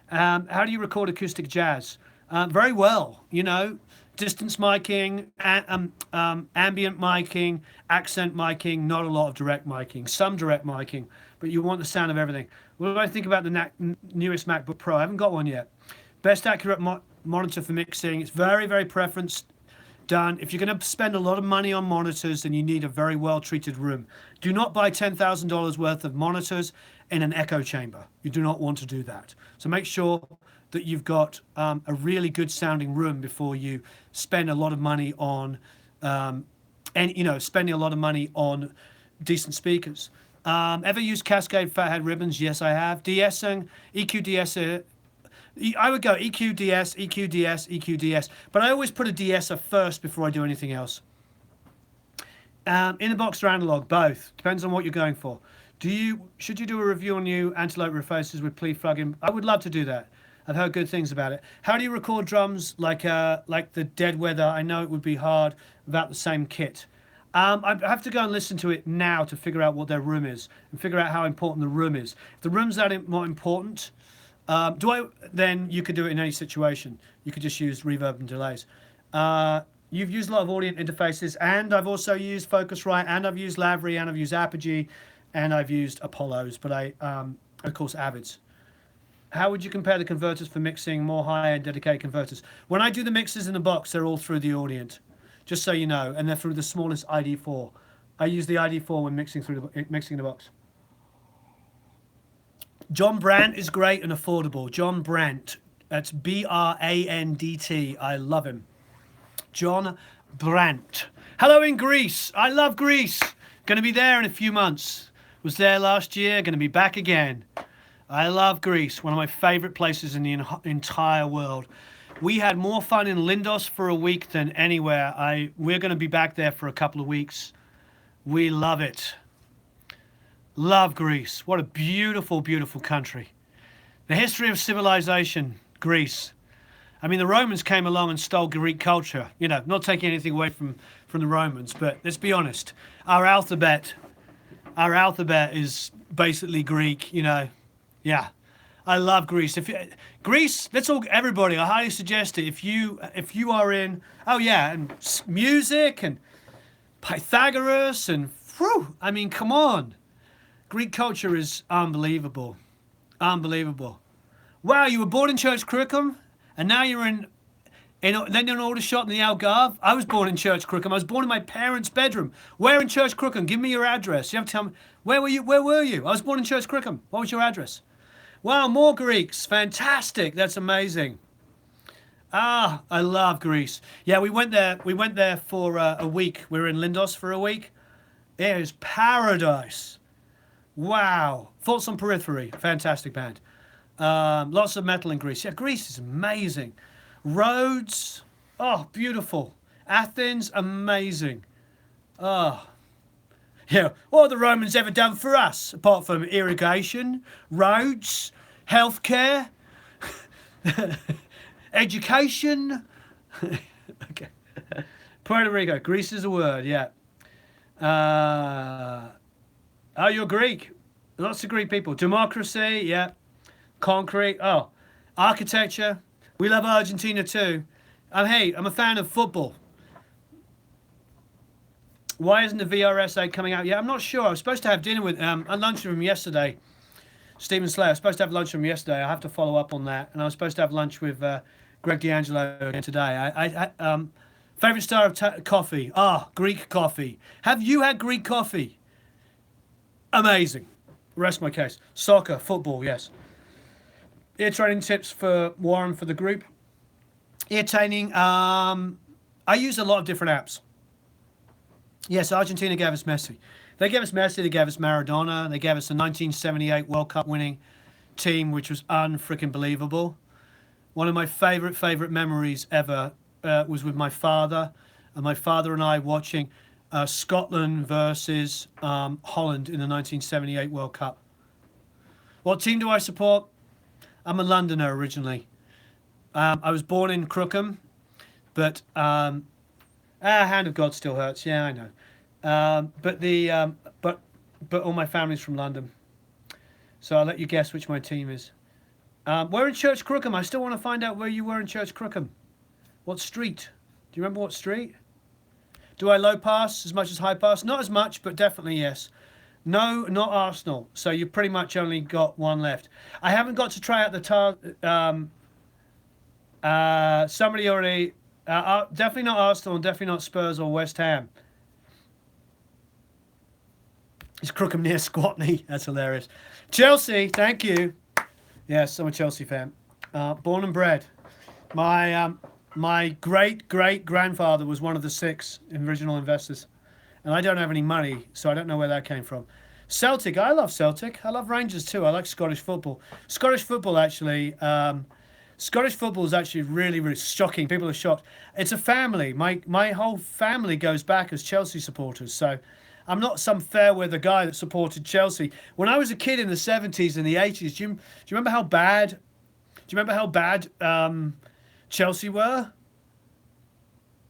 How do you record acoustic jazz? Very well. You know, distance miking, ambient miking, accent miking. Not a lot of direct miking. Some direct miking, but you want the sound of everything. What do I think about the newest MacBook Pro? I haven't got one yet. Best accurate monitor for mixing. It's very, very preference done. If you're going to spend a lot of money on monitors, then you need a very well treated room. Do not buy $10,000 worth of monitors in an echo chamber. You do not want to do that. So make sure that you've got a really good sounding room before you spend a lot of money on, spending a lot of money on decent speakers. Ever used Cascade Fathead ribbons? Yes, I have. De-essing, EQ de-esser. I would go EQ DS, EQ DS, EQ DS, but I always put a de-esser first before I do anything else. In the box or analog, both. Depends on what you're going for. Should you do a review on new antelope refaces with Plea plugin? I would love to do that. I've heard good things about it. How do you record drums like the Dead Weather? I know it would be hard without the same kit. I have to go and listen to it now to figure out what their room is and figure out how important the room is. If the room's that more important, then you could do it in any situation. You could just use reverb and delays. You've used a lot of Audient interfaces, and I've also used Focusrite, and I've used Lavery, and I've used Apogee, and I've used Apollos, but of course, Avids. How would you compare the converters for mixing more high-end dedicated converters? When I do the mixes in the box, they're all through the Audient, just so you know, and they're through the smallest ID4. I use the ID4 when mixing the box. John Brandt is great and affordable. John Brandt, that's Brandt. I love him. John Brandt. Hello in Greece. I love Greece. Going to be there in a few months. Was there last year. Going to be back again. I love Greece. One of my favorite places in the entire world. We had more fun in Lindos for a week than anywhere. We're going to be back there for a couple of weeks. We love it. Love Greece. What a beautiful, beautiful country. The history of civilization, Greece. I mean, the Romans came along and stole Greek culture. You know, not taking anything away from the Romans, but let's be honest. Our alphabet is basically Greek, you know. Yeah. I love Greece. Greece, everybody, I highly suggest it. If you are in, and music and Pythagoras and, I mean, come on. Greek culture is unbelievable. Unbelievable. Wow, you were born in Church Crookham, and now you're in an order shot in the Algarve. I was born in Church Crookham. I was born in my parents' bedroom. Where in Church Crookham? Give me your address. You have to tell me, where were you? Where were you? I was born in Church Crookham. What was your address? Wow, more Greeks. Fantastic. That's amazing. I love Greece. Yeah, we went there for a week. We were in Lindos for a week. It was paradise. Wow. Thoughts on Periphery. Fantastic band. Lots of metal in Greece. Yeah, Greece is amazing. Rhodes. Oh, beautiful. Athens, amazing. Oh. Yeah, what have the Romans ever done for us, apart from irrigation, roads, healthcare, education? Okay. Puerto Rico, Greece is a word, yeah. Oh, you're Greek. Lots of Greek people. Democracy, yeah. Concrete, architecture. We love Argentina too. Hey, I'm a fan of football. Why isn't the VRS8 coming out yet? I'm not sure. I was supposed to have dinner with lunch with him yesterday. Stephen Slayer. I was supposed to have lunch with him yesterday. I have to follow up on that. And I was supposed to have lunch with Greg D'Angelo today. Favorite style of coffee? Greek coffee. Have you had Greek coffee? Amazing. Rest my case. Soccer, football, yes. Ear training tips for Warren for the group. Ear training. I use a lot of different apps. Yes, Argentina gave us Messi. They gave us Messi, they gave us Maradona, they gave us a 1978 World Cup winning team, which was unfreaking believable. One of my favorite memories ever was with my father, and my father and I watching Scotland versus Holland in the 1978 World Cup. What team do I support? I'm a Londoner originally. I was born in Crookham, but Hand of God still hurts. Yeah, I know. But all my family's from London. So I'll let you guess which my team is. We're in Church Crookham. I still want to find out where you were in Church Crookham. What street? Do you remember what street? Do I low pass as much as high pass? Not as much, but definitely yes. No, not Arsenal. So you pretty much only got one left. I haven't got to try out the somebody already. Definitely not Arsenal, and definitely not Spurs or West Ham. Is Crookham near Squatney? That's hilarious. Chelsea, thank you. Yes, I'm a Chelsea fan. Born and bred. My great-great-grandfather was one of the 6 original investors. And I don't have any money, so I don't know where that came from. Celtic, I love Celtic. I love Rangers too. I like Scottish football. Scottish football actually is actually really, really shocking. People are shocked. It's a family. My whole family goes back as Chelsea supporters. So I'm not some fair weather guy that supported Chelsea. When I was a kid in the 70s and the 80s, do you remember how bad? Do you remember how bad Chelsea were?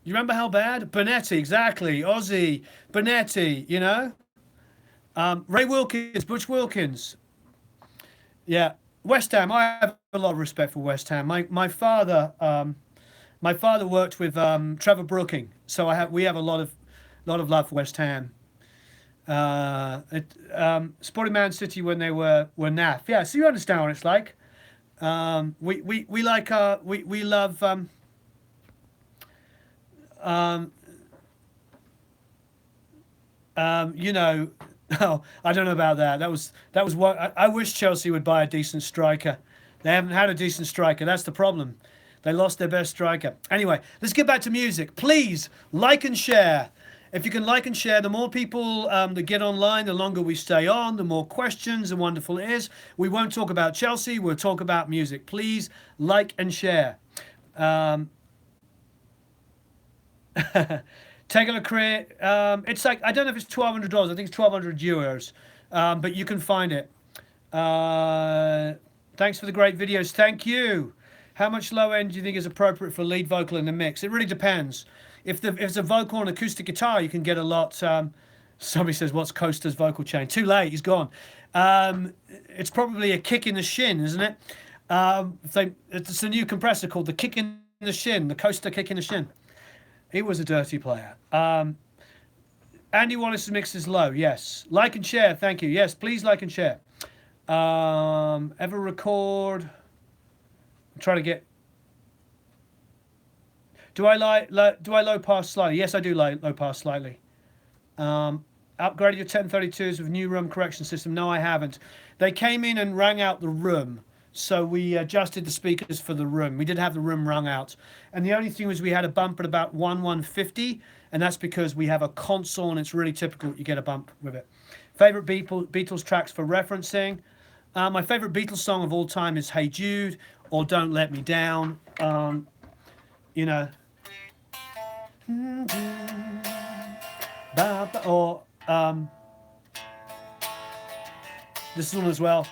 You remember how bad? Bonetti, exactly. Ozzy, Bonetti, you know? Ray Wilkins, Butch Wilkins. Yeah. West Ham, I have a lot of respect for West Ham. My father worked with Trevor Brooking, so we have a lot of love for West Ham. Sporting Man City when they were naff. Yeah, so you understand what it's like. We love you know, oh, I don't know about that. That was what I wish Chelsea would buy a decent striker. They haven't had a decent striker. That's the problem. They lost their best striker. Anyway, let's get back to music. Please like and share. If you can like and share, the more people that get online, the longer we stay on, the more questions, the wonderful it is. We won't talk about Chelsea. We'll talk about music. Please like and share. Taking a career, it's like, I don't know if it's $1,200. I think it's 1,200 euros, but you can find it. Thanks for the great videos. Thank you. How much low end do you think is appropriate for lead vocal in the mix? It really depends. If it's a vocal on acoustic guitar, you can get a lot. Somebody says, what's Coaster's vocal chain? Too late, he's gone. It's probably a kick in the shin, isn't it? It's a new compressor called the kick in the shin, the Coaster kick in the shin. He was a dirty player. Andy Wallace's mix is low, yes. Like and share, thank you. Yes, please like and share. Ever record? I'm trying to get... Do I low pass slightly? Yes, I do low pass slightly. Upgraded your 1032s with new room correction system? No, I haven't. They came in and rang out the room, so we adjusted the speakers for the room. We did have the room rung out, and the only thing was we had a bump at about 150, and that's because we have a console, and it's really typical you get a bump with it. Favorite Beatles tracks for referencing? My favorite Beatles song of all time is "Hey Jude" or "Don't Let Me Down." You know. Or this one as well.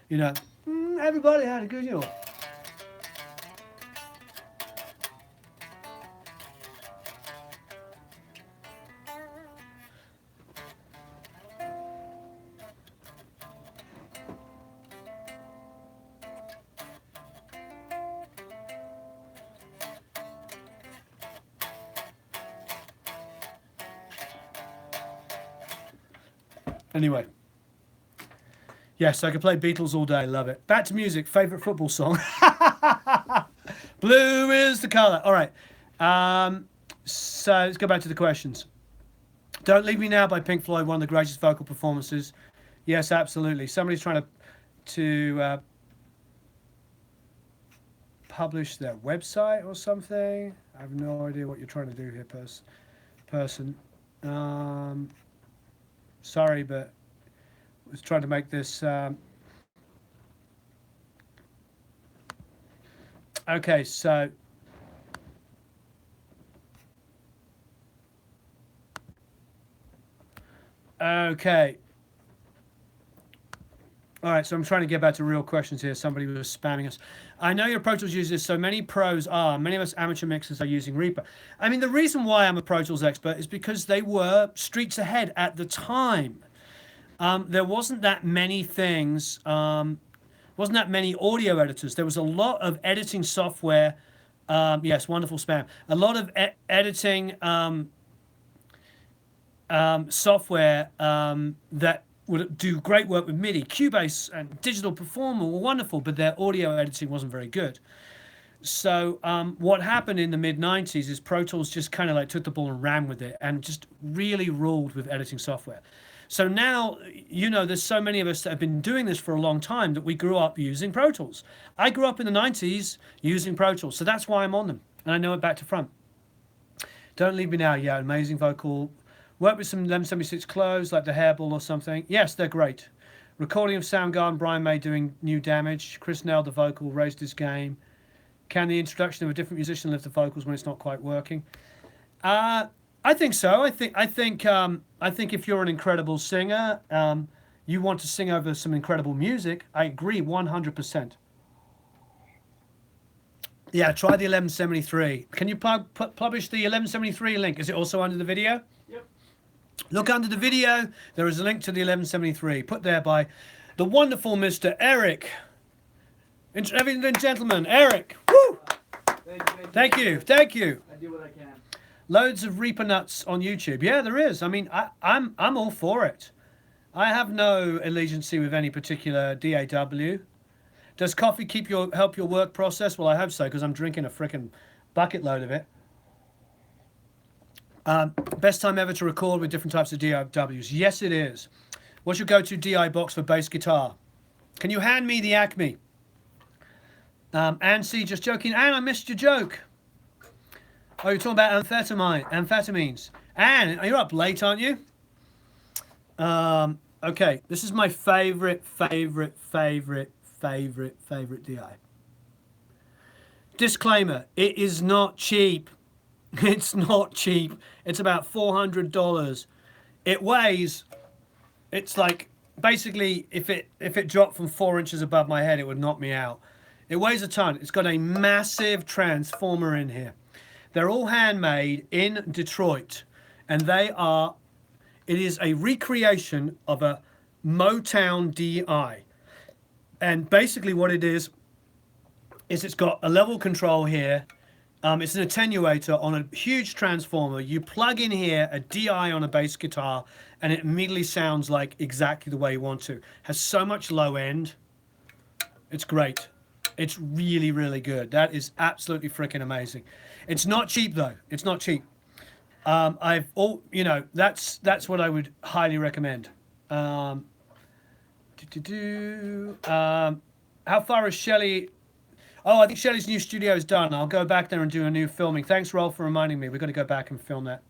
You know, everybody had a good year. Anyway. Yes, I could play Beatles all day. Love it. Back to music. Favorite football song? Blue is the color. All right. So let's go back to the questions. Don't Leave Me Now by Pink Floyd, one of the greatest vocal performances. Yes, absolutely. Somebody's trying to publish their website or something. I have no idea what you're trying to do here, person. Sorry, but I was trying to make this. Okay, so Okay. All right, so I'm trying to get back to real questions here. Somebody was spamming us. I know your Pro Tools users, so many pros are. Many of us amateur mixers are using Reaper. I mean, the reason why I'm a Pro Tools expert is because they were streets ahead at the time. There wasn't that many things, wasn't that many audio editors. There was a lot of editing software. Yes, wonderful spam. A lot of editing software that would do great work with MIDI. Cubase and Digital Performer were wonderful, but their audio editing wasn't very good. So what happened in the mid-90s is Pro Tools just kind of like took the ball and ran with it and just really ruled with editing software. So now, you know, there's so many of us that have been doing this for a long time that we grew up using Pro Tools. I grew up in the 90s using Pro Tools, so that's why I'm on them, and I know it back to front. Don't Leave Me Now, yeah, amazing vocal. Work with some 1176 clones like the Hairball or something. Yes, they're great. Recording of Soundgarden, Brian May doing New Damage. Chris nailed the vocal, raised his game. Can the introduction of a different musician lift the vocals when it's not quite working? I think so. I think if you're an incredible singer, you want to sing over some incredible music. I agree 100%. Yeah, try the 1173. Can you publish the 1173 link? Is it also under the video? Yep. Look under the video. There is a link to the 1173 put there by the wonderful Mr. Eric. Ladies and gentlemen, Eric. Woo! Thank you. Thank you. I do what I can. Loads of Reaper nuts on YouTube. Yeah, there is. I mean, I'm all for it. I have no allegiance with any particular DAW. Does coffee help your work process? Well, I hope so, because I'm drinking a frickin' bucket load of it. Best time ever to record with different types of DAWs. Yes, it is. What's your go-to DI box for bass guitar? Can you hand me the Acme? Ann C, just joking. Ann, I missed your joke. Oh, you're talking about amphetamines. Ann, you're up late, aren't you? Okay, this is my favorite DI. Disclaimer, it is not cheap. It's not cheap. It's about $400. It weighs, it's like, basically, if it dropped from 4 inches above my head, it would knock me out. It weighs a ton. It's got a massive transformer in here. They're all handmade in Detroit, and it is a recreation of a Motown DI. And basically what it is it's got a level control here. It's an attenuator on a huge transformer. You plug in here a DI on a bass guitar, and it immediately sounds like exactly the way you want to. Has so much low end. It's great. It's really, really good. That is absolutely freaking amazing. It's not cheap though. It's not cheap. That's what I would highly recommend. How far is Shelley? Oh, I think Shelley's new studio is done. I'll go back there and do a new filming. Thanks, Rolf, for reminding me. We're going to go back and film that.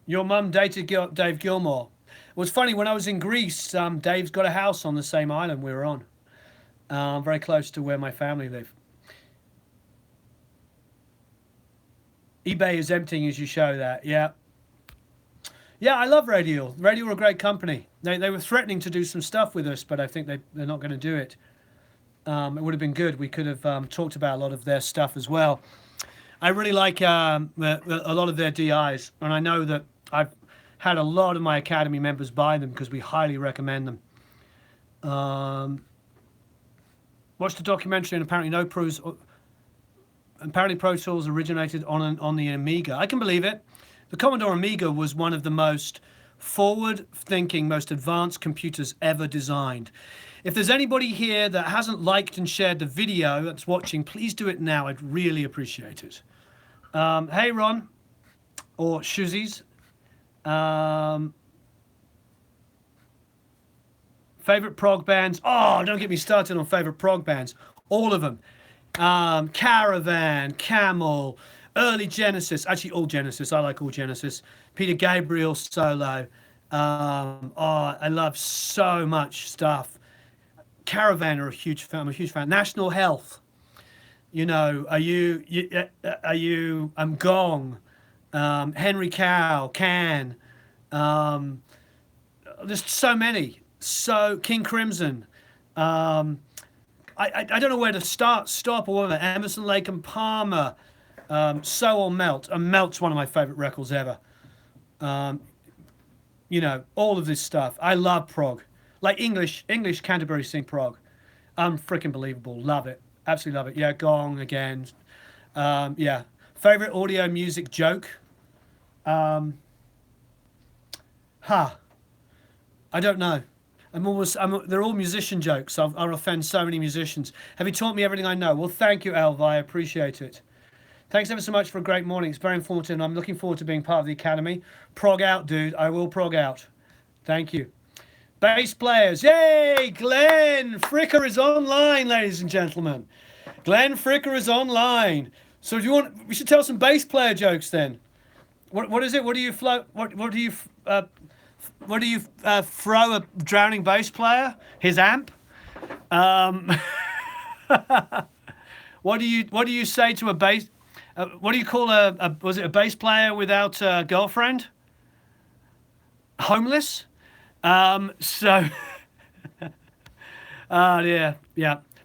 Your mum dated Dave Gilmour. It was funny, when I was in Greece, Dave's got a house on the same island we were on. Very close to where my family live. eBay is emptying as you show that, yeah. Yeah, I love Radial. Radial are a great company. They were threatening to do some stuff with us, but I think they're not going to do it. It would have been good. We could have talked about a lot of their stuff as well. I really like a lot of their DIs, and I know that I've had a lot of my Academy members buy them because we highly recommend them. Watched the documentary, and apparently Pro Tools originated on the Amiga. I can believe it. The Commodore Amiga was one of the most forward-thinking, most advanced computers ever designed. If there's anybody here that hasn't liked and shared the video that's watching, please do it now. I'd really appreciate it. Hey, Ron, or Shuzzies. Favorite prog bands? Oh, don't get me started on favorite prog bands. All of them. Caravan, Camel, early Genesis. Actually, all Genesis. I like all Genesis. Peter Gabriel solo. I love so much stuff. Caravan are a huge fan. I'm a huge fan. National Health. You know, Gong. Henry Cow, Can. Um, there's so many. So King Crimson. Um, I don't know where to stop, or whatever. Emerson, Lake and Palmer. So or Melt. And Melt's one of my favorite records ever. Um, you know, all of this stuff. I love prog. Like English Canterbury sing prog. Freaking believable. Love it. Absolutely love it. Yeah, Gong again. Yeah. Favorite audio music joke? I don't know. They're all musician jokes. I'll offend so many musicians. Have you taught me everything I know? Well, thank you, Elva. I appreciate it. Thanks ever so much for a great morning. It's very informative, and I'm looking forward to being part of the academy. Prog out, dude. I will prog out. Thank you. Bass players. Yay! Glenn Fricker is online, ladies and gentlemen. Glenn Fricker is online. So do you want? We should tell some bass player jokes then. What is it? What do you float? What do you throw a drowning bass player? His amp. What do you say to a bass? What do you call was it a bass player without a girlfriend? Homeless. So. Yeah.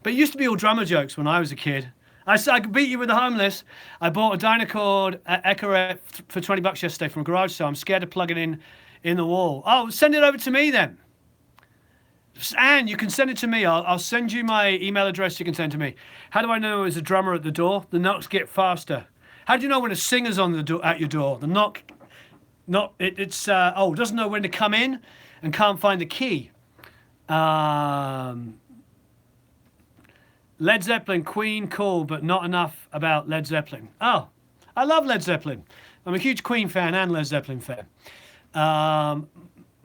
But it used to be all drummer jokes when I was a kid. I could beat you with the homeless. I bought a Dynacord Echo for $20 yesterday from a garage sale. I'm scared to plug it in the wall. Oh, send it over to me then. And you can send it to me. I'll send you my email address. You can send to me. How do I know there's a drummer at the door? The knocks get faster. How do you know when a singer's on the door at your door? The knock, doesn't know when to come in and can't find the key. Led Zeppelin, Queen, cool, but not enough about Led Zeppelin. Oh, I love Led Zeppelin. I'm a huge Queen fan and Led Zeppelin fan.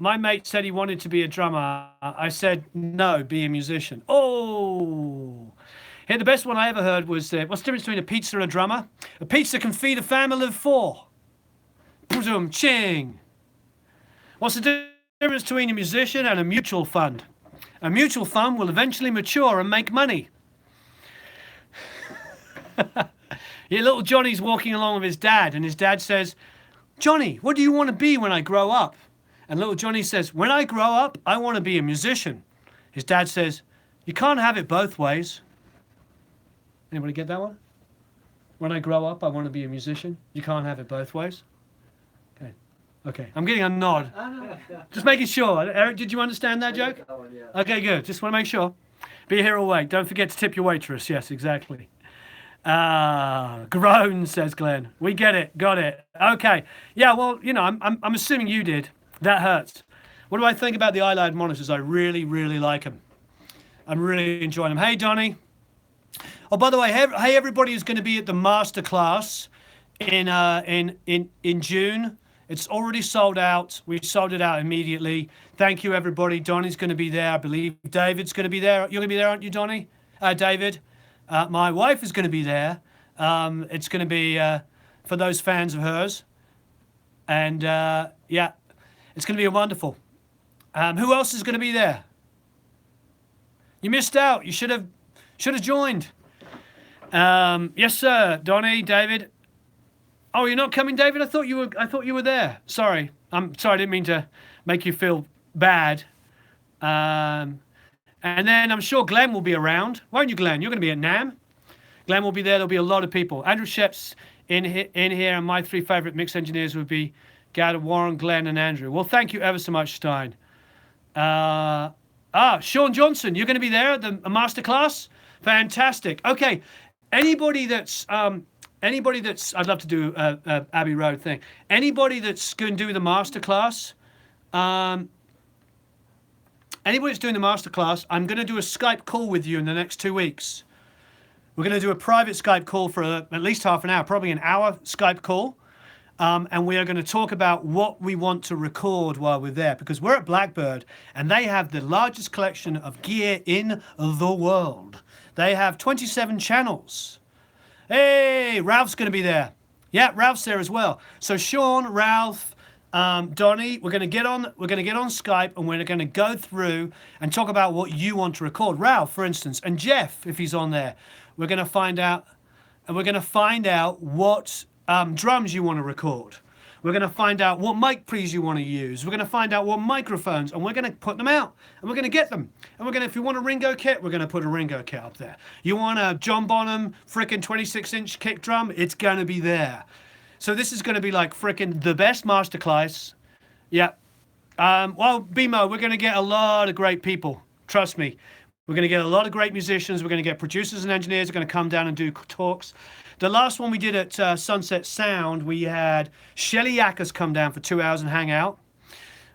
My mate said he wanted to be a drummer. I said, no, be a musician. Oh, here, the best one I ever heard was, what's the difference between a pizza and a drummer? A pizza can feed a family of 4. Boom, ching. What's the difference between a musician and a mutual fund? A mutual fund will eventually mature and make money. Yeah, little Johnny's walking along with his dad, and his dad says, Johnny, what do you want to be when I grow up? And little Johnny says, when I grow up, I want to be a musician. His dad says, you can't have it both ways. Anybody get that one? When I grow up, I want to be a musician. You can't have it both ways. Okay. I'm getting a nod. Just making sure. Eric, did you understand that joke? Okay, good. Just want to make sure. Be here all week. Don't forget to tip your waitress. Yes, exactly. Groan, says Glenn. We get it. Got it. Okay. Yeah, well, you know, I'm assuming you did. That hurts. What do I think about the iLive monitors? I really, really like them. I'm really enjoying them. Hey, Donnie. Oh, by the way, hey everybody who's going to be at the masterclass in June. It's already sold out. We sold it out immediately. Thank you, everybody. Donnie's going to be there. I believe David's going to be there. You're going to be there, aren't you, Donnie? David. My wife is going to be there. It's going to be for those fans of hers. And yeah, it's going to be wonderful. Who else is going to be there? You missed out. You should have joined. Yes, sir. Donnie, David. Oh, you're not coming, David? I thought you were there. Sorry. I'm sorry. I didn't mean to make you feel bad. And then I'm sure Glenn will be around. Won't you, Glenn? You're going to be at NAMM. Glenn will be there. There'll be a lot of people. Andrew Shep's in here, and my 3 favorite mix engineers would be Gad, Warren, Glenn, and Andrew. Well, thank you ever so much, Stein. Sean Johnson, you're going to be there at the masterclass? Fantastic. Okay. Anybody that's I'd love to do a Abbey Road thing. Anybody that's going to do the masterclass, anybody that's doing the masterclass, I'm going to do a Skype call with you in the next 2 weeks. We're going to do a private Skype call for at least half an hour, probably an hour Skype call. And we are going to talk about what we want to record while we're there, because we're at Blackbird and they have the largest collection of gear in the world. They have 27 channels. Hey, Ralph's going to be there. Yeah, Ralph's there as well. So Sean, Ralph, Donnie, we're going to get on Skype and we're going to go through and talk about what you want to record. Ralph, for instance, and Jeff, if he's on there. We're going to find out what drums you want to record. We're going to find out what mic pre's you want to use. We're going to find out what microphones, and we're going to put them out, and we're going to get them. And we're going to, if you want a Ringo kit, we're going to put a Ringo kit up there. You want a John Bonham frickin' 26-inch kick drum, it's going to be there. So this is going to be like frickin' the best masterclass. Yeah. Well, BMO, we're going to get a lot of great people. Trust me. We're going to get a lot of great musicians. We're going to get producers and engineers who are going to come down and do talks. The last one we did at Sunset Sound, we had Shelly Yackers come down for 2 hours and hang out.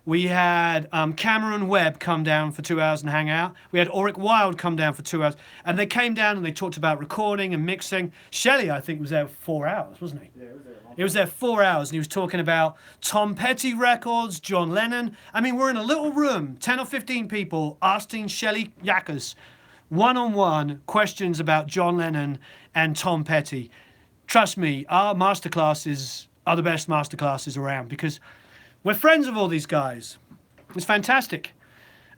We had Cameron Webb come down for 2 hours and hang out. We had Auric Wild come down for 2 hours. And they came down and they talked about recording and mixing. Shelly, I think, was there for 4 hours, wasn't he? Yeah, it was there. He was there 4 hours, and he was talking about Tom Petty records, John Lennon. I mean, we're in a little room, 10 or 15 people, asking Shelly Yackers one-on-one questions about John Lennon and Tom Petty. Trust me, our masterclasses are the best masterclasses around because we're friends of all these guys. It's fantastic.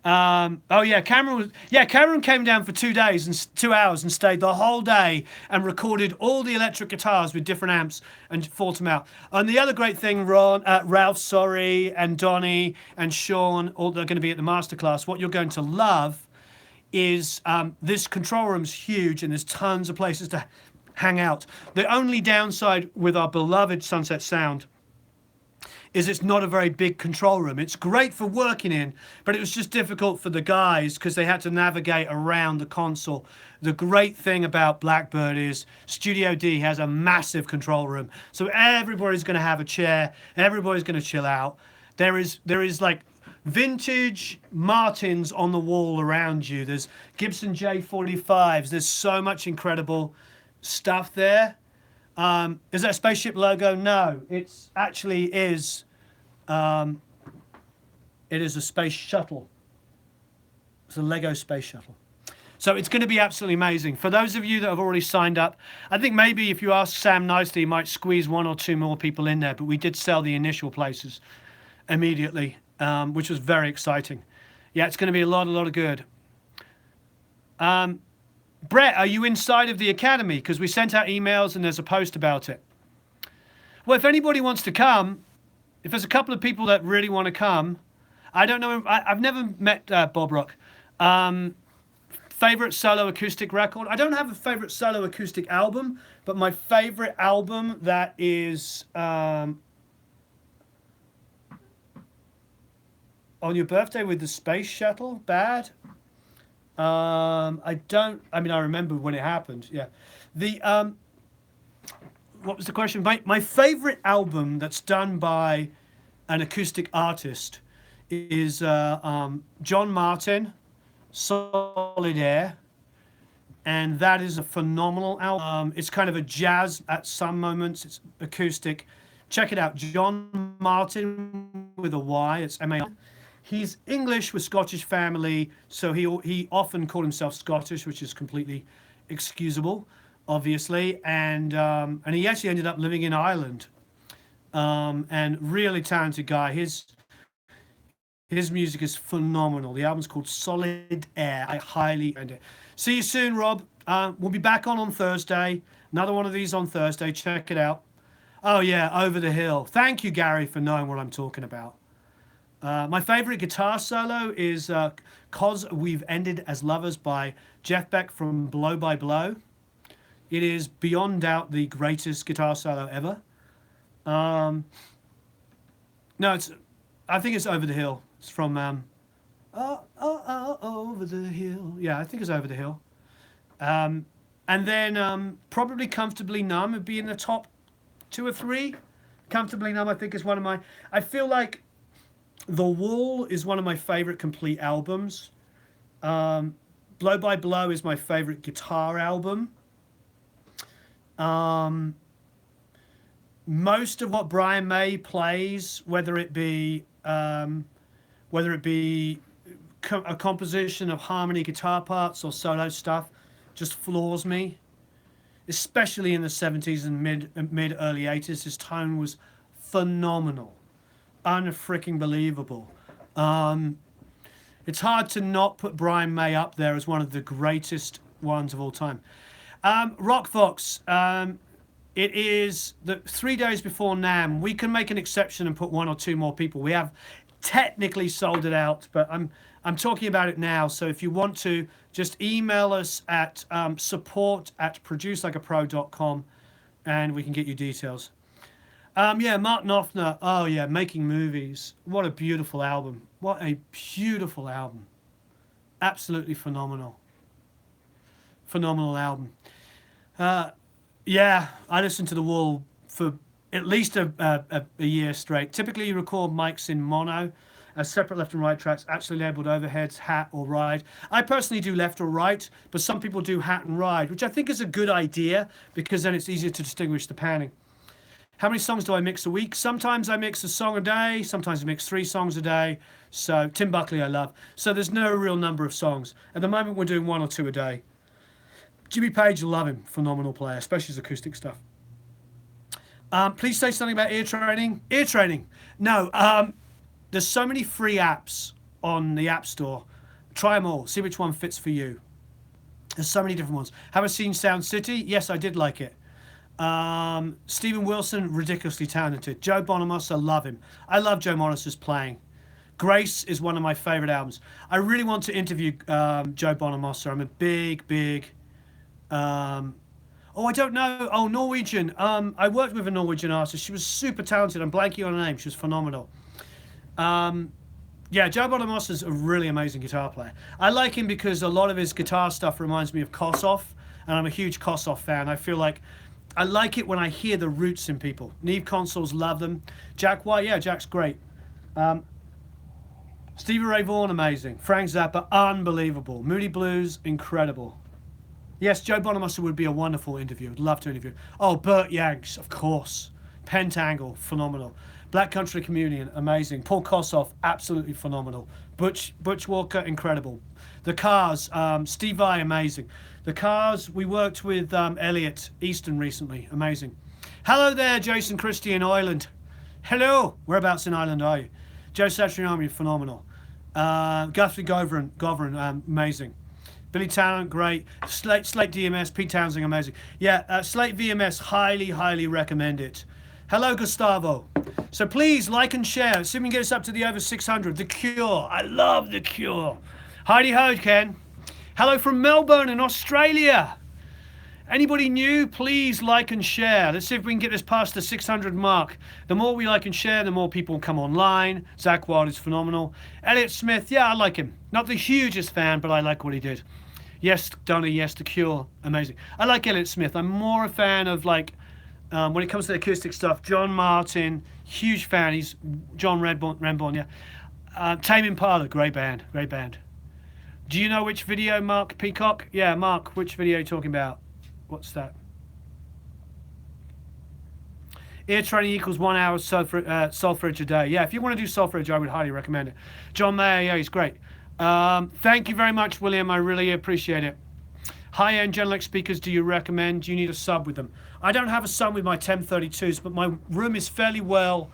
Oh yeah, Cameron came down for 2 days and 2 hours and stayed the whole day and recorded all the electric guitars with different amps and fought them out. And the other great thing, Ralph, sorry, and Donnie and Sean, all they're going to be at the masterclass. What you're going to love is this control room's huge and there's tons of places to hang out. The only downside with our beloved Sunset Sound is it's not a very big control room. It's great for working in, but it was just difficult for the guys because they had to navigate around the console. The great thing about Blackbird is Studio D has a massive control room. So everybody's going to have a chair, everybody's going to chill out. There is like vintage Martins on the wall around you. There's Gibson J45s. There's so much incredible stuff there. Is that a spaceship logo? No, it's actually is. It is a space shuttle. It's a Lego space shuttle. So it's going to be absolutely amazing. For those of you that have already signed up, I think maybe if you ask Sam nicely, he might squeeze 1 or 2 more people in there. But we did sell the initial places immediately, which was very exciting. Yeah, it's going to be a lot of good. Brett, are you inside of the Academy? Because we sent out emails and there's a post about it. Well, if anybody wants to come, if there's a couple of people that really want to come, I don't know, I've never met Bob Rock. Favorite solo acoustic record? I don't have a favorite solo acoustic album, but my favorite album that is On Your Birthday with the Space Shuttle, Bad. I remember when it happened. Yeah. What was the question? My favorite album that's done by an acoustic artist is John Martin, Solid Air. And that is a phenomenal album. It's kind of a jazz at some moments. It's acoustic. Check it out. John Martin with a Y. It's M-A-R. He's English with Scottish family, so he often called himself Scottish, which is completely excusable, obviously. And he actually ended up living in Ireland. And really talented guy. His music is phenomenal. The album's called Solid Air. I highly recommend it. See you soon, Rob. We'll be back on Thursday. Another one of these on Thursday. Check it out. Oh yeah, Over the Hill. Thank you, Gary, for knowing what I'm talking about. My favorite guitar solo is "'Cause We've Ended as Lovers" by Jeff Beck from Blow by Blow. It is beyond doubt the greatest guitar solo ever. No, I think it's Over the Hill. It's from Over the Hill. Yeah, I think it's Over the Hill. And then probably Comfortably Numb would be in the top 2 or 3. Comfortably Numb, I think, is one of my. I feel like The Wall is one of my favorite complete albums. Blow by Blow is my favorite guitar album. Most of what Brian May plays, whether it be a composition of harmony guitar parts or solo stuff, just floors me. Especially in the 70s and mid early 80s, his tone was phenomenal. Unfreaking believable. It's hard to not put Brian May up there as one of the greatest ones of all time. Rock Fox, It is the 3 days before NAMM. We can make an exception and put 1 or 2 more people. We have technically sold it out, but I'm talking about it now. So if you want to, just email us at support@producelikeapro.com and we can get you details. Yeah, Mark Knopfler. Oh yeah, Making Movies. What a beautiful album. What a beautiful album. Absolutely phenomenal. Phenomenal album. Yeah, I listened to The Wall for at least a year straight. Typically, you record mics in mono, as separate left and right tracks, actually labeled overheads, hat or ride. I personally do left or right, but some people do hat and ride, which I think is a good idea because then it's easier to distinguish the panning. How many songs do I mix a week? Sometimes I mix a song a day, sometimes I mix 3 songs a day. So Tim Buckley I love. So there's no real number of songs. At the moment we're doing 1 or 2 a day. Jimmy Page, love him, phenomenal player, especially his acoustic stuff. Please say something about ear training. Ear training. No, there's so many free apps on the App Store. Try them all, see which one fits for you. There's so many different ones. Have I seen Sound City? Yes, I did like it. Stephen Wilson, ridiculously talented. Joe Bonamassa, love him. I love Joe Bonamasa's playing. Grace is one of my favorite albums. I really want to interview Joe Bonamassa. I'm a big oh, I don't know. Oh, Norwegian. I worked with a Norwegian artist. She was super talented. I'm blanking on her name. She was phenomenal. Yeah, Joe Bonamassa's a really amazing guitar player. I like him because a lot of his guitar stuff reminds me of Kossoff, and I'm a huge Kossoff fan. I feel like I like it when I hear the roots in people. Neve Consols, love them. Jack White, yeah, Jack's great. Stevie Ray Vaughan, amazing. Frank Zappa, unbelievable. Moody Blues, incredible. Yes, Joe Bonamassa would be a wonderful interview. I'd love to interview. Oh, Burt Yanks, of course. Pentangle, phenomenal. Black Country Communion, amazing. Paul Kossoff, absolutely phenomenal. Butch Walker, incredible. The Cars, Steve Vai, amazing. The Cars, we worked with Elliot Easton recently, amazing. Hello there, Jason Christie in Ireland. Hello, whereabouts in Ireland are you? Joe Satriani, phenomenal. Guthrie Govern, amazing. Billy Talent, great. Slate DMS, Pete Townsend, amazing. Yeah, Slate VMS, highly recommend it. Hello, Gustavo. So please like and share. See if we can get us up to the over 600. The Cure, I love The Cure. Heidi ho, Ken. Hello from Melbourne in Australia. Anybody new, please like and share. Let's see if we can get this past the 600 mark. The more we like and share, the more people come online. Zach Wild is phenomenal. Elliot Smith, yeah, I like him. Not the hugest fan, but I like what he did. Yes, Donna, yes, The Cure, amazing. I like Elliot Smith. I'm more a fan of, like, when it comes to the acoustic stuff, John Martin, huge fan. He's John Renborn, yeah. Tame Impala, great band. Do you know which video, Mark Peacock? Yeah, Mark, which video are you talking about? What's that? Ear training equals 1 hour solfege a day. Yeah, if you want to do solfege, I would highly recommend it. John Mayer, yeah, he's great. Thank you very much, William. I really appreciate it. High-end Genelec speakers, do you recommend? Do you need a sub with them? I don't have a sub with my 1032s, but my room is fairly well,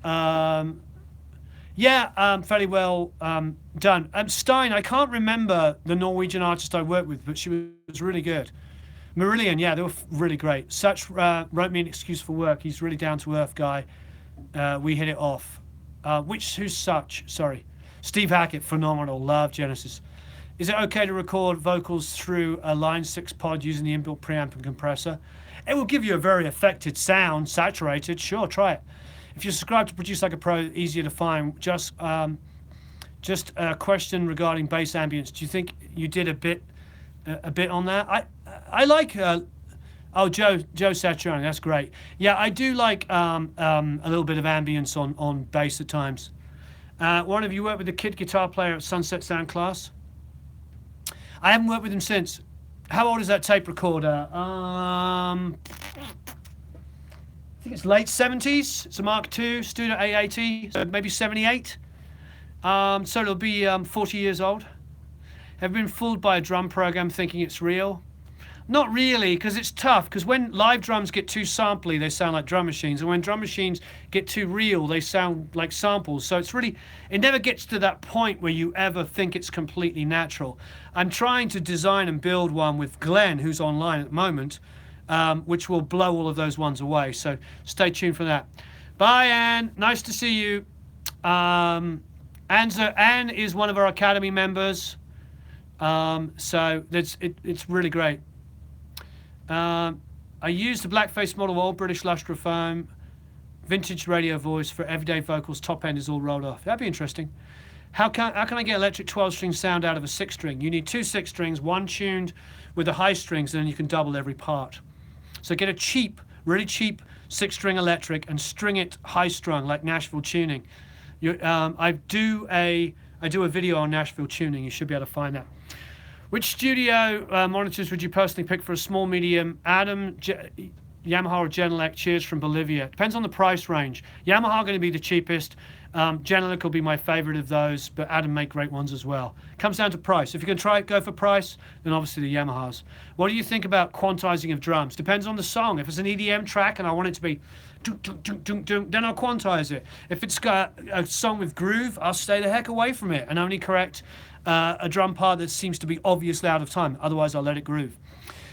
fairly well done. Stein, I can't remember the Norwegian artist I worked with, but she was really good. Marillion, yeah, they were really great. Such wrote me an excuse for work. He's really down-to-earth guy. We hit it off. Who's Such? Sorry. Steve Hackett, phenomenal. Love Genesis. Is it okay to record vocals through a Line 6 pod using the inbuilt preamp and compressor? It will give you a very affected sound, saturated. Sure, try it. If you're subscribed to Produce Like a Pro, easier to find. Just a question regarding bass ambience. Do you think you did a bit on that? I like Joe Satriani, that's great. Yeah, I do like a little bit of ambience on bass at times. One of you worked with the kid guitar player at Sunset Sound class? I haven't worked with him since. How old is that tape recorder? I think it's late 70s. It's a Mark II Studio A80, so maybe 78. So it'll be 40 years old. Have you been fooled by a drum program thinking it's real? Not really, because it's tough. Because when live drums get too sampley, they sound like drum machines. And when drum machines get too real, they sound like samples. So it never gets to that point where you ever think it's completely natural. I'm trying to design and build one with Glenn, who's online at the moment, which will blow all of those ones away. So stay tuned for that. Bye, Anne. Nice to see you. Anne is one of our Academy members. So it's really great. I used the blackface model Old British Lustrophone, vintage radio voice for everyday vocals. Top end is all rolled off. That'd be interesting. How can I get electric 12-string sound out of a 6-string? You need 2 6-strings, one tuned with the high strings, and then you can double every part. So get a cheap, really cheap 6-string electric and string it high-strung like Nashville tuning. I do a video on Nashville tuning. You should be able to find that. Which studio monitors would you personally pick for a small, medium? Adam, Yamaha or Genelec? Cheers from Bolivia. Depends on the price range. Yamaha going to be the cheapest. Genelec will be my favorite of those, but Adam make great ones as well. Comes down to price. If you can go for price, then obviously the Yamahas. What do you think about quantizing of drums? Depends on the song. If it's an EDM track and I want it to be then I'll quantize it. If it's got a song with groove, I'll stay the heck away from it and only correct a drum part that seems to be obviously out of time. Otherwise, I'll let it groove.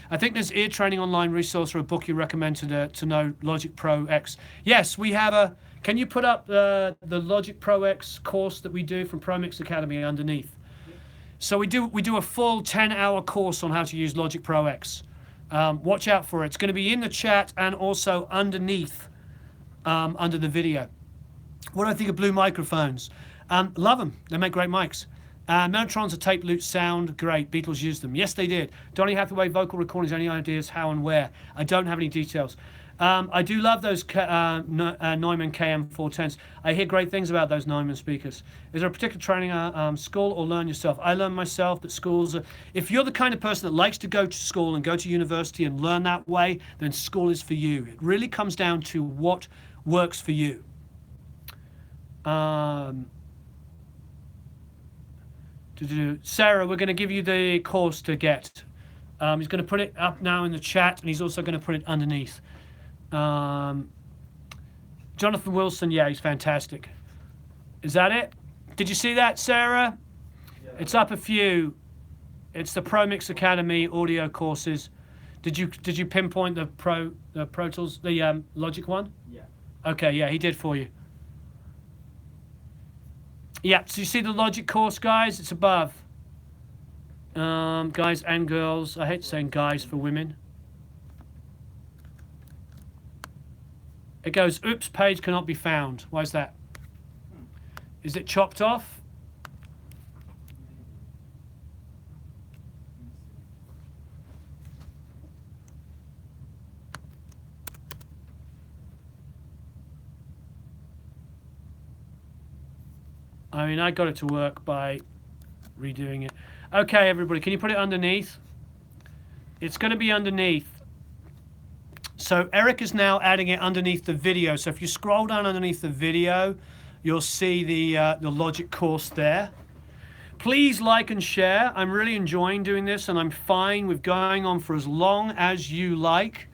I think there's ear training online resource or a book you recommend to know Logic Pro X. Yes, we have a. Can you put up the Logic Pro X course that we do from Pro Mix Academy underneath? So we do a full 10-hour course on how to use Logic Pro X. Watch out for it. It's going to be in the chat and also underneath, under the video. What do I think of Blue microphones? Love them. They make great mics. Mellotrons are tape loop sound great. Beatles used them. Yes, they did. Donny Hathaway vocal recordings. Any ideas how and where? I don't have any details. I do love those Neumann KM410s. I hear great things about those Neumann speakers. Is there a particular training school or learn yourself? I learn myself, but schools are, if you're the kind of person that likes to go to school and go to university and learn that way, then school is for you. It really comes down to what works for you. Sarah, we're going to give you the course to get. He's going to put it up now in the chat, and he's also going to put it underneath. Jonathan Wilson, yeah, he's fantastic. Is that it? Did you see that, Sarah? Yeah. It's up a few. It's the Pro Mix Academy audio courses. Did you pinpoint the Pro Tools, the Logic one? Yeah. Okay, yeah, he did for you. Yeah, so you see the Logic course, guys? It's above. Guys and girls. I hate saying guys for women. It goes, oops, page cannot be found. Why is that? Is it chopped off? I mean, I got it to work by redoing it. Okay, everybody, can you put it underneath? It's going to be underneath. So Eric is now adding it underneath the video. So if you scroll down underneath the video, you'll see the Logic course there. Please like and share. I'm really enjoying doing this, and I'm fine with going on for as long as you like.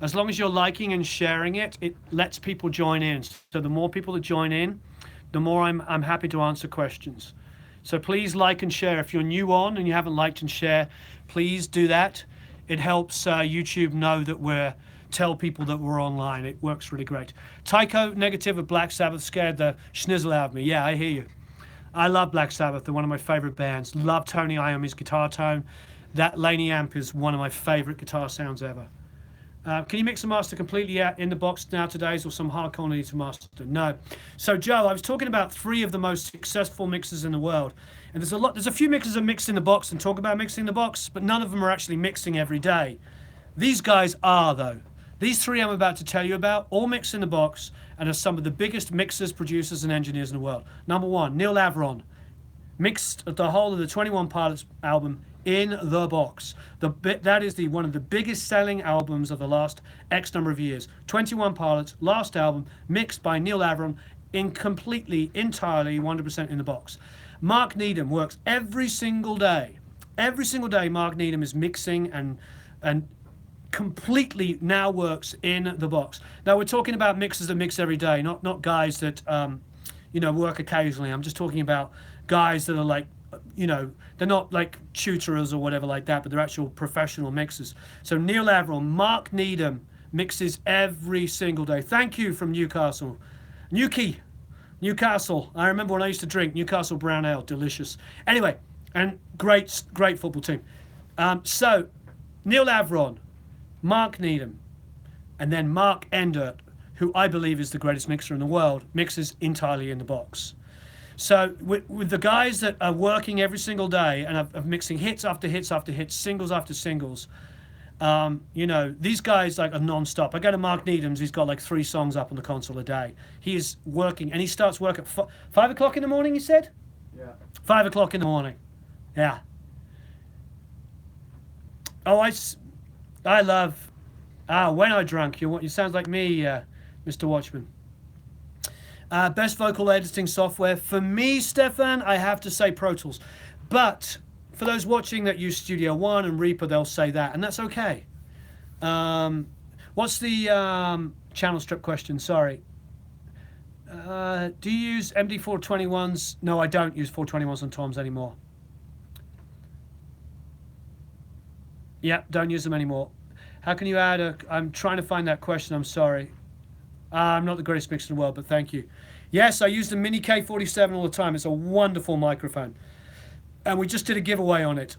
As long as you're liking and sharing it, it lets people join in. So the more people that join in, the more I'm happy to answer questions. So please like and share. If you're new on and you haven't liked and share, please do that. It helps YouTube know that tell people that we're online. It works really great. Tycho Negative of Black Sabbath scared the schnizzle out of me. Yeah, I hear you. I love Black Sabbath. They're one of my favorite bands. Love Tony Iommi's guitar tone. That Laney amp is one of my favorite guitar sounds ever. Can you mix and master completely out in the box nowadays, or some hardcore need to master? No. So Joe, I was talking about 3 of the most successful mixers in the world, and there's a few mixers that mix in the box and talk about mixing the box, but none of them are actually mixing every day. These guys are, though. These 3 I'm about to tell you about all mix in the box and are some of the biggest mixers, producers, and engineers in the world. Number 1, Neil Avron mixed the whole of the 21 Pilots album in the box. That is one of the biggest selling albums of the last X number of years. 21 Pilots, last album, mixed by Neil Avron, entirely 100% in the box. Mark Needham works every single day. Every single day Mark Needham is mixing and completely now works in the box. Now we're talking about mixers that mix every day, not guys that work occasionally. I'm just talking about guys that are like you know, they're not like tutorers or whatever like that, but they're actual professional mixers. So Neil Avron, Mark Needham mixes every single day. Thank you from Newcastle. Newcastle. I remember when I used to drink Newcastle Brown Ale, delicious. Anyway, and great football team. So Neil Avron, Mark Needham, and then Mark Endert, who I believe is the greatest mixer in the world, mixes entirely in the box. So with the guys that are working every single day and are mixing hits after hits after hits, singles after singles, you know, these guys like are non-stop. I go to Mark Needham's, he's got like 3 songs up on the console a day. He is working, and he starts work at 5 o'clock in the morning, he said? Yeah. 5 o'clock in the morning. Yeah. Oh, I love, When I Drunk, you sound like me, Mr. Watchman. Best vocal editing software. For me, Stefan, I have to say Pro Tools. But for those watching that use Studio One and Reaper, they'll say that, and that's okay. What's the channel strip question? Sorry. Do you use MD421s? No, I don't use 421s on toms anymore. Yeah, don't use them anymore. How can you add a... I'm trying to find that question, I'm sorry. I'm not the greatest mixer in the world, but thank you. Yes, I use the Mini K47 all the time. It's a wonderful microphone. And we just did a giveaway on it.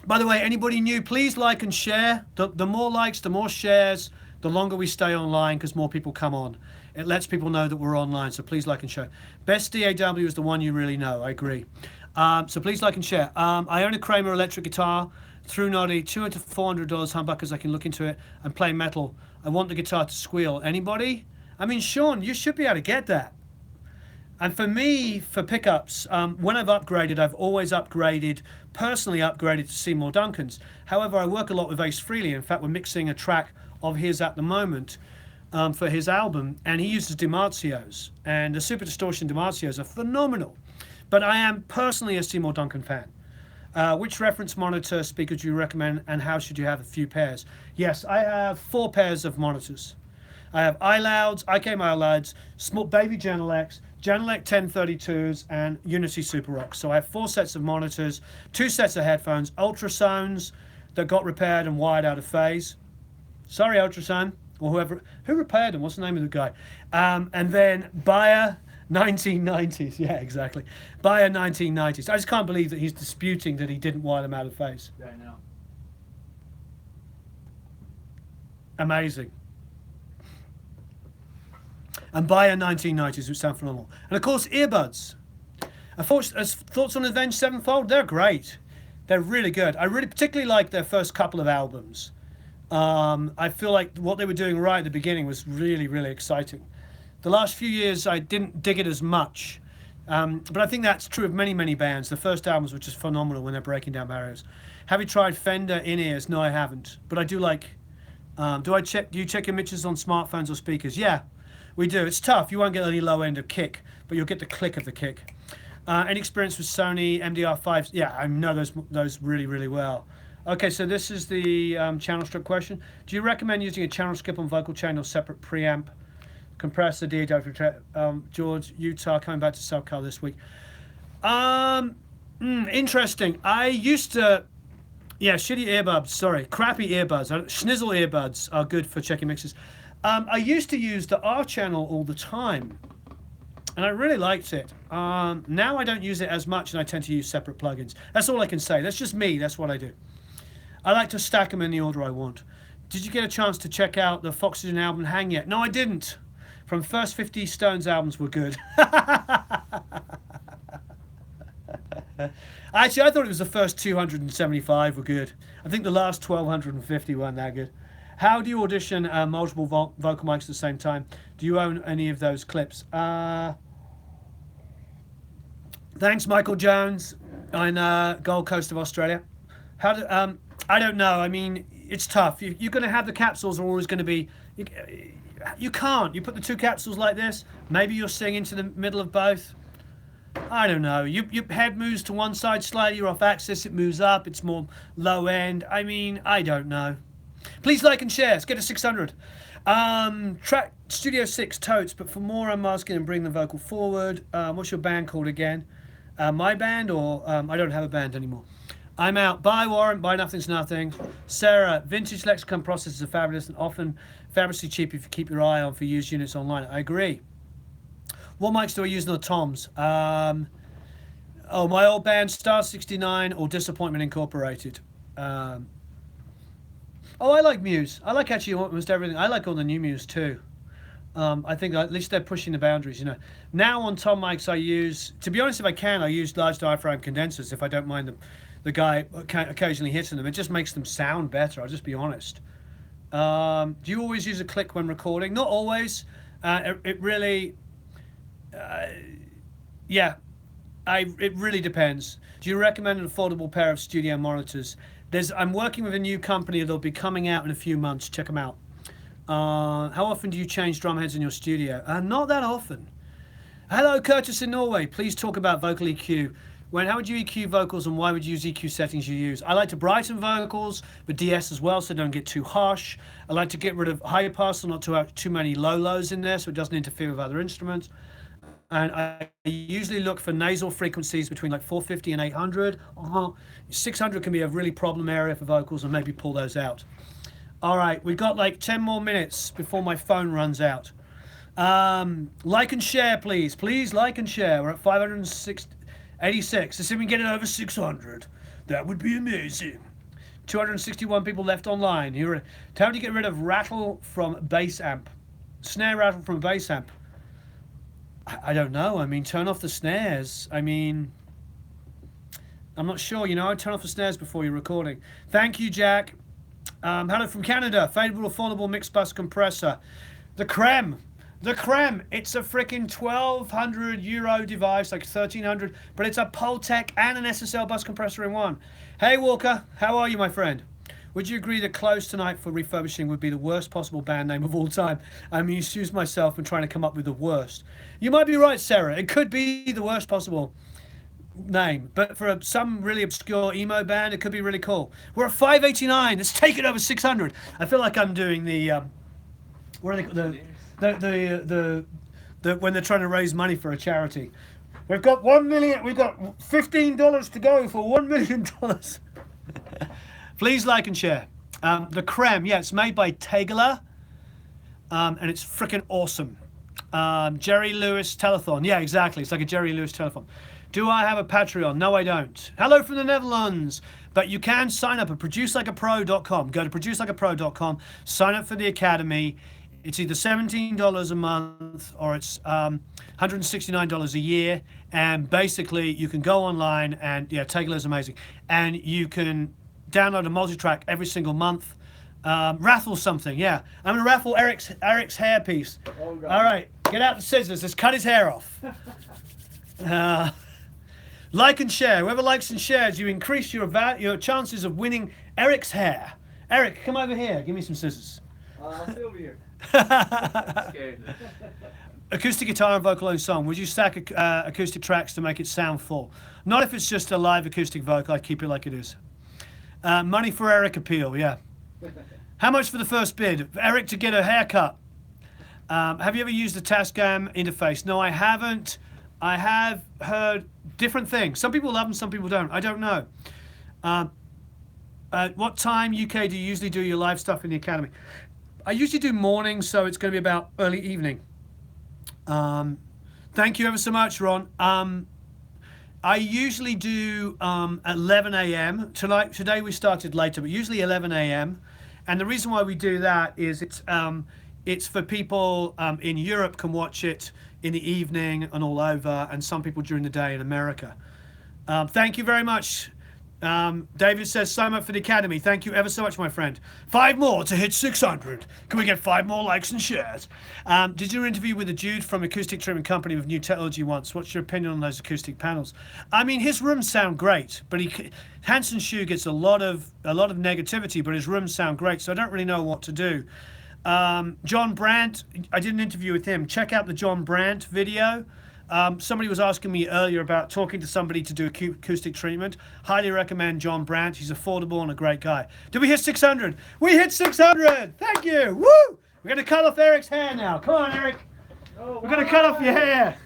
By the way, anybody new, please like and share. The more likes, the more shares, the longer we stay online because more people come on. It lets people know that we're online, so please like and share. Best DAW is the one you really know, I agree. So please like and share. I own a Kramer electric guitar through Noddy, $200 to $400 humbuckers. I can look into it and play metal. I want the guitar to squeal. Anybody? I mean, Sean, you should be able to get that. And for me, for pickups, when I've upgraded, I've always personally upgraded to Seymour Duncan's. However, I work a lot with Ace Frehley. In fact, we're mixing a track of his at the moment for his album, and he uses DiMarzios. And the Super Distortion DiMarzios are phenomenal. But I am personally a Seymour Duncan fan. Which reference monitor speaker do you recommend, and how should you have a few pairs? Yes, I have 4 pairs of monitors. I have iLouds, IK iLouds, small baby Genelec 1032s, and Unity Super Rocks. So I have 4 sets of monitors, 2 sets of headphones, Ultrasounds that got repaired and wired out of phase. Sorry, Ultrasound, or who repaired them? What's the name of the guy? And then Bayer 1990s. Yeah, exactly. Bayer 1990s. I just can't believe that he's disputing that he didn't wire them out of phase. Yeah, I know. Amazing. And Bayer 1990s, which sound phenomenal. And of course, earbuds. Thoughts on Avenged Sevenfold? They're great. They're really good. I really particularly like their first couple of albums. I feel like what they were doing right at the beginning was really, really exciting. The last few years, I didn't dig it as much. But I think that's true of many, many bands. The first albums were just phenomenal when they're breaking down barriers. Have you tried Fender in-ears? No, I haven't. But I do like... do you check your mixes on smartphones or speakers? Yeah, we do. It's tough. You won't get any low end of kick, but you'll get the click of the kick. Any experience with Sony MDR5s? Yeah, I know those really, really well. Okay, so this is the channel strip question. Do you recommend using a channel skip on vocal chain or separate preamp? Compressor, DAW, George, Utah, coming back to SoCal this week. Interesting. I used to... Yeah, shitty earbuds, sorry. Crappy earbuds. Schnizzle earbuds are good for checking mixes. I used to use the R channel all the time, and I really liked it. Now I don't use it as much, and I tend to use separate plugins. That's all I can say. That's just me. That's what I do. I like to stack them in the order I want. Did you get a chance to check out the Foxygen album Hang yet? No, I didn't. From first 50 Stones albums were good. Actually, I thought it was the first 275 were good. I think the last 1250 weren't that good. How do you audition multiple vocal mics at the same time? Do you own any of those clips? Thanks, Michael Jones, in Gold Coast of Australia. I don't know. I mean, it's tough. You're going to have the capsules are always going to be... You can't. You put the 2 capsules like this. Maybe you're singing to the middle of both. I don't know. Your head moves to one side slightly. You're off axis. It moves up. It's more low end. I mean, I don't know. Please like and share. Let's get to 600. Track Studio 6 totes, but for more, I'm asking and bring the vocal forward. What's your band called again? My band, or I don't have a band anymore. I'm out. Bye, Warren. Bye, Nothing's Nothing. Sarah, vintage Lexicon processors are fabulous and often fabulously cheap if you keep your eye on for used units online. I agree. What mics do I use in the toms? Oh, my old band, Star 69 or Disappointment Incorporated. Oh, I like Muse. I like actually almost everything. I like all the new Muse too. I think at least they're pushing the boundaries, you know. Now on tom mics I use, to be honest, if I can, I use large diaphragm condensers if I don't mind the guy occasionally hitting them. It just makes them sound better, I'll just be honest. Do you always use a click when recording? Not always. It really, yeah, it really depends. Do you recommend an affordable pair of studio monitors? I'm working with a new company that'll be coming out in a few months. Check them out. How often do you change drum heads in your studio? Not that often. Hello, Curtis in Norway. Please talk about vocal EQ. How would you EQ vocals and why would you use EQ settings you use? I like to brighten vocals, but DS as well, so don't get too harsh. I like to get rid of high pass, so not to have too many low lows in there, so it doesn't interfere with other instruments. And I usually look for nasal frequencies between like 450 and 800. 600 can be a really problem area for vocals, and maybe pull those out. All right, we've got like 10 more minutes before my phone runs out. Like and share, please. Please like and share. We're at 586. Let's see if we can get it over 600. That would be amazing. 261 people left online. How do you get rid of rattle from bass amp? Snare rattle from a bass amp? I don't know. I mean, turn off the snares. I mean, I'm not sure. You know, I'd turn off the snares before you're recording. Thank you, Jack. Hello from Canada. Favorable, affordable mixed bus compressor. The Creme. The Creme. It's a freaking €1,200 device, like 1,300, but it's a Pultec and an SSL bus compressor in one. Hey, Walker. How are you, my friend? Would you agree that Close Tonight for Refurbishing would be the worst possible band name of all time? I mean, excuse myself in trying to come up with the worst. You might be right, Sarah. It could be the worst possible name, but for some really obscure emo band, it could be really cool. We're at 589. Let's take it over 600. I feel like I'm doing the what are they, the when they're trying to raise money for a charity. We've got 1 million. We've got $15 to go for $1 million. Please like and share. The Creme, yeah, it's made by Tegeler, and it's freaking awesome. Jerry Lewis Telethon, yeah, exactly. It's like a Jerry Lewis Telethon. Do I have a Patreon? No, I don't. Hello from the Netherlands. But you can sign up at producelikeapro.com. Go to producelikeapro.com, sign up for the Academy. It's either $17 a month or it's $169 a year. And basically, you can go online and, yeah, Tegeler's amazing. And you can download a multi-track every single month. Raffle something, yeah. I'm going to raffle Eric's hairpiece. Oh, God. All right, get out the scissors. Let's cut his hair off. Like and share. Whoever likes and shares, you increase your chances of winning Eric's hair. Eric, come over here. Give me some scissors. I'll stay over here. Acoustic guitar and vocal only song. Would you stack acoustic tracks to make it sound full? Not if it's just a live acoustic vocal. I'd keep it like it is. Money for Eric appeal, yeah. How much for the first bid? Eric to get a haircut. Have you ever used the Tascam interface? No, I haven't. I have heard different things. Some people love them, some people don't. I don't know. What time, UK, do you usually do your live stuff in the Academy? I usually do morning, so it's going to be about early evening. Thank you ever so much, Ron. I usually do 11 a.m. Today we started later, but usually 11 a.m. And the reason why we do that is it's for people in Europe can watch it in the evening and all over, and some people during the day in America. Thank you very much. David says, sign up for the Academy. Thank you ever so much, my friend. 5 more to hit 600. Can we get 5 more likes and shares? Did you interview with a dude from Acoustic Treatment Company with new technology once? What's your opinion on those acoustic panels? I mean, his rooms sound great, but Hanson Shure gets a lot of negativity, but his rooms sound great, so I don't really know what to do. John Brandt, I did an interview with him. Check out the John Brandt video. Somebody was asking me earlier about talking to somebody to do acoustic treatment. Highly recommend John Brandt. He's affordable and a great guy. Did we hit 600? We hit 600! Thank you! Woo! We're going to cut off Eric's hair now. Come on, Eric. Oh, we're going to cut off your hair.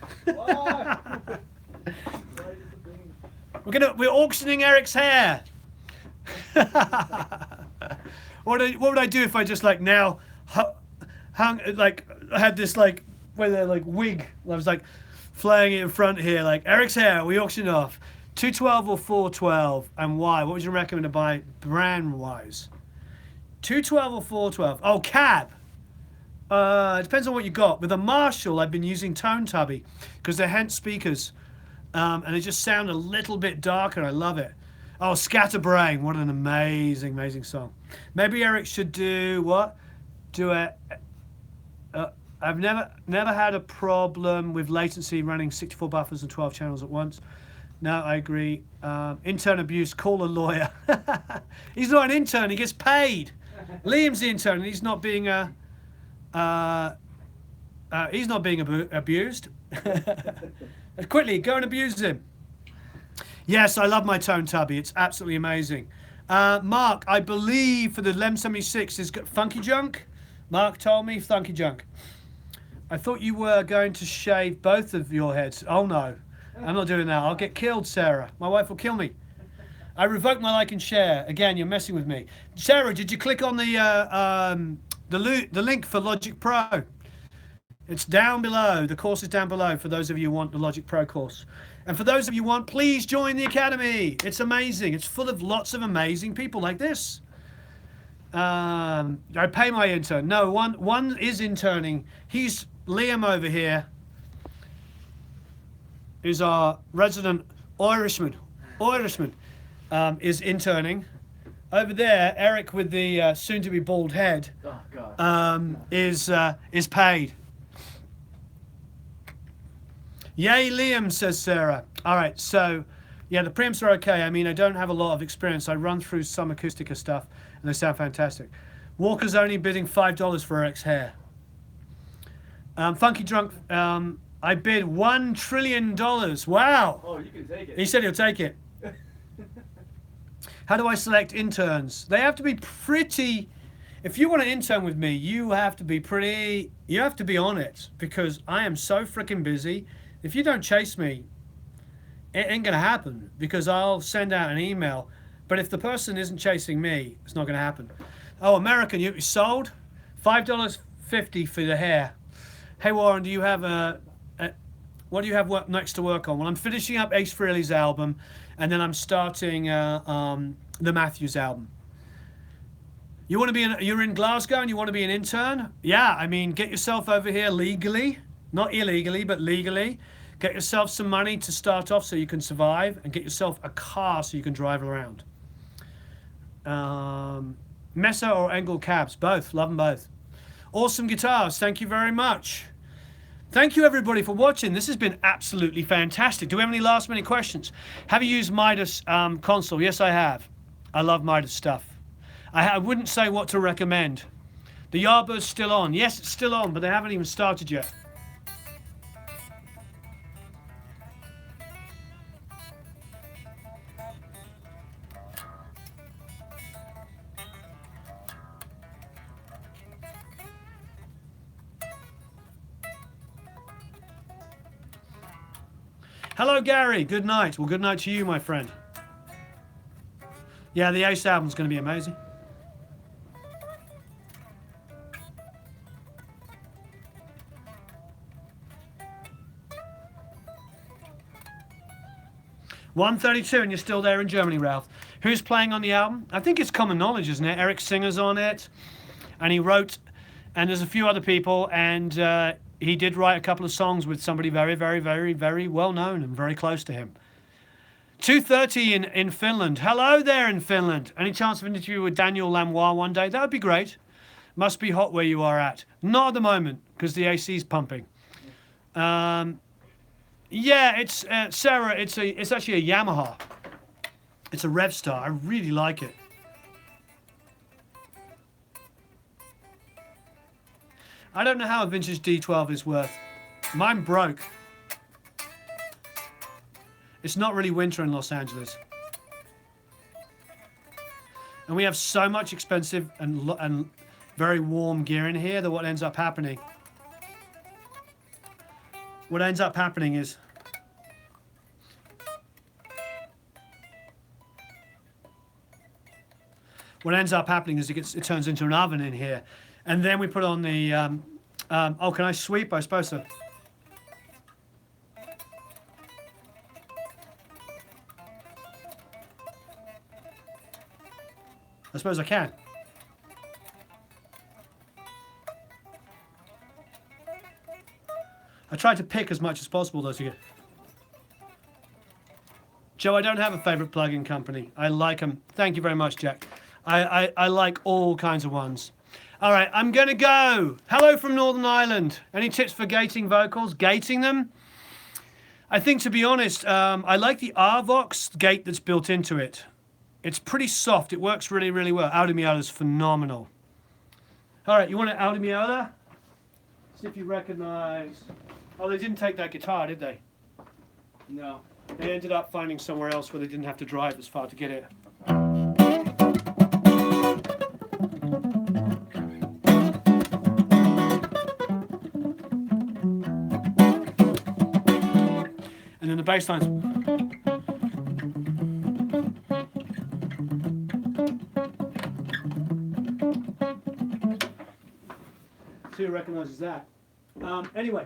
We're auctioning Eric's hair. What would I do if I just like now hung like I had this like wig? I was like flying it in front here like Eric's hair. We auction off 212 or 412, and why? What would you recommend to buy brand wise? 212 or 412? Oh, cab. It depends on what you got. With a Marshall, I've been using Tone Tubby because they're Hent speakers, and they just sound a little bit darker. I love it. Oh, Scatterbrain, what an amazing, amazing song. Maybe Eric should do what? I've never had a problem with latency running 64 buffers and 12 channels at once. No, I agree. Intern abuse, call a lawyer. He's not an intern, he gets paid. Liam's the intern, and he's not being abused. Quickly, go and abuse him. Yes, I love my Tone Tubby. It's absolutely amazing. Mark, I believe for the LEM 76 is Funky Junk. Mark told me Funky Junk. I thought you were going to shave both of your heads. Oh no, I'm not doing that. I'll get killed, Sarah. My wife will kill me. I revoke my like and share. Again, you're messing with me. Sarah, did you click on the link for Logic Pro? It's down below. The course is down below for those of you who want the Logic Pro course. And for those of you who want, please join the Academy. It's amazing. It's full of lots of amazing people like this. I pay my intern. No, one is interning. He's Liam over here. Is our resident Irishman. Is interning. Over there, Eric with the soon-to-be bald head is paid. Yay, Liam, says Sarah. All right, so, yeah, the preamps are okay. I mean, I don't have a lot of experience. I run through some Acoustica stuff, and they sound fantastic. Walker's only bidding $5 for Eric's hair. Funky Drunk, I bid $1 trillion. Wow. Oh, you can take it. He said he'll take it. How do I select interns? They have to be pretty... If you want to intern with me, you have to be on it, because I am so freaking busy. If you don't chase me, it ain't gonna happen, because I'll send out an email. But if the person isn't chasing me, it's not gonna happen. Oh, American, you sold? $5.50 for the hair. Hey Warren, do you have what do you have next to work on? Well, I'm finishing up Ace Frehley's album, and then I'm starting the Matthews album. You want to be you're in Glasgow and you want to be an intern? Yeah, I mean, get yourself over here legally, not illegally, but legally. Get yourself some money to start off so you can survive, and get yourself a car so you can drive around. Mesa or Engel cabs, both, love them both. Awesome guitars, thank you very much. Thank you everybody for watching. This has been absolutely fantastic. Do we have any last minute questions? Have you used Midas console? Yes, I have. I love Midas stuff. I wouldn't say what to recommend. The Yardbird's still on. Yes, it's still on, but they haven't even started yet. Hello, Gary. Good night. Well, good night to you, my friend. Yeah, the Ace album's going to be amazing. $132, and you're still there in Germany, Ralph. Who's playing on the album? I think it's common knowledge, isn't it? Eric Singer's on it, and he wrote, and there's a few other people, and he did write a couple of songs with somebody very, very, very, very well known and very close to him. 2:30 in Finland. Hello there in Finland. Any chance of an interview with Daniel Lanois one day? That would be great. Must be hot where you are at. Not at the moment, because the AC is pumping. Yeah, it's Sarah. It's actually a Yamaha. It's a Revstar. I really like it. I don't know how a vintage D12 is worth. Mine broke. It's not really winter in Los Angeles. And we have so much expensive and very warm gear in here that what ends up happening is what ends up happening is it turns into an oven in here. And then we put on the, oh, can I sweep? I suppose so. I suppose I can. I tried to pick as much as possible though to get. Joe, I don't have a favorite plugin company. I like them. Thank you very much, Jack. I like all kinds of ones. All right, I'm going to go. Hello from Northern Ireland. Any tips for gating vocals? Gating them? I think, to be honest, I like the Arvox gate that's built into it. It's pretty soft. It works really, really well. Audient is phenomenal. All right, you want an Audient? See if you recognize. Oh, they didn't take that guitar, did they? No. They ended up finding somewhere else where they didn't have to drive as far to get it. And then the bass lines. See who recognizes that. Anyway.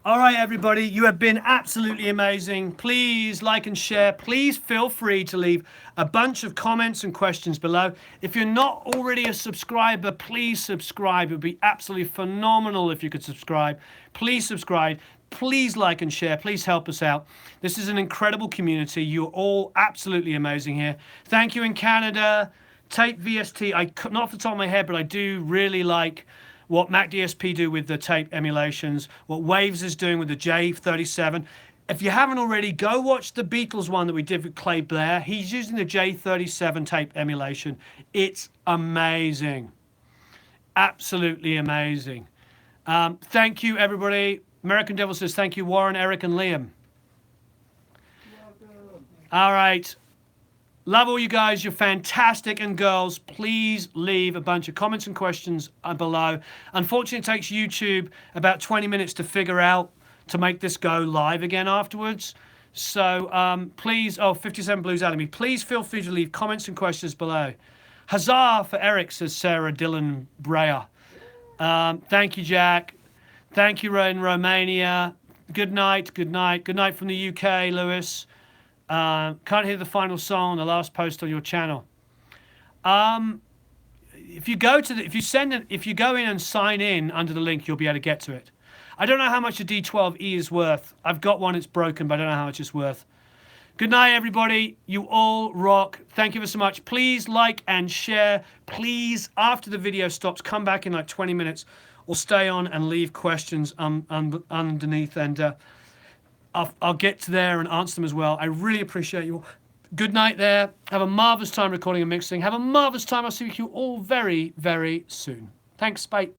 All right, everybody, you have been absolutely amazing. Please like and share. Please feel free to leave a bunch of comments and questions below. If you're not already a subscriber, please subscribe. It would be absolutely phenomenal if you could subscribe. Please subscribe. Please like and share. Please help us out. This is an incredible community. You're all absolutely amazing here. Thank you in Canada. Tape VST, not off the top of my head, but I do really like what Mac DSP do with the tape emulations, what Waves is doing with the J37. If you haven't already, go watch the Beatles one that we did with Clay Blair. He's using the J37 tape emulation. It's amazing. Absolutely amazing. Thank you, everybody. American Devil says thank you, Warren, Eric, and Liam. All right. Love all you guys. You're fantastic. And girls, please leave a bunch of comments and questions below. Unfortunately, it takes YouTube about 20 minutes to figure out to make this go live again afterwards. So please, 57 Blues out of me. Please feel free to leave comments and questions below. Huzzah for Eric, says Sarah Dillon Breyer. Thank you, Jack. Thank you, in Romania. Good night. Good night. Good night from the UK, Lewis. Can't hear the final song, the last post on your channel. If you go in and sign in under the link, you'll be able to get to it. I don't know how much a D12E is worth. I've got one, it's broken, but I don't know how much it's worth. Good night, everybody. You all rock. Thank you so much. Please like and share. Please, after the video stops, come back in like 20 minutes or stay on and leave questions underneath, and I'll get to there and answer them as well. I really appreciate you all. Good night there. Have a marvelous time recording and mixing. Have a marvelous time. I'll see you all very, very soon. Thanks. Bye.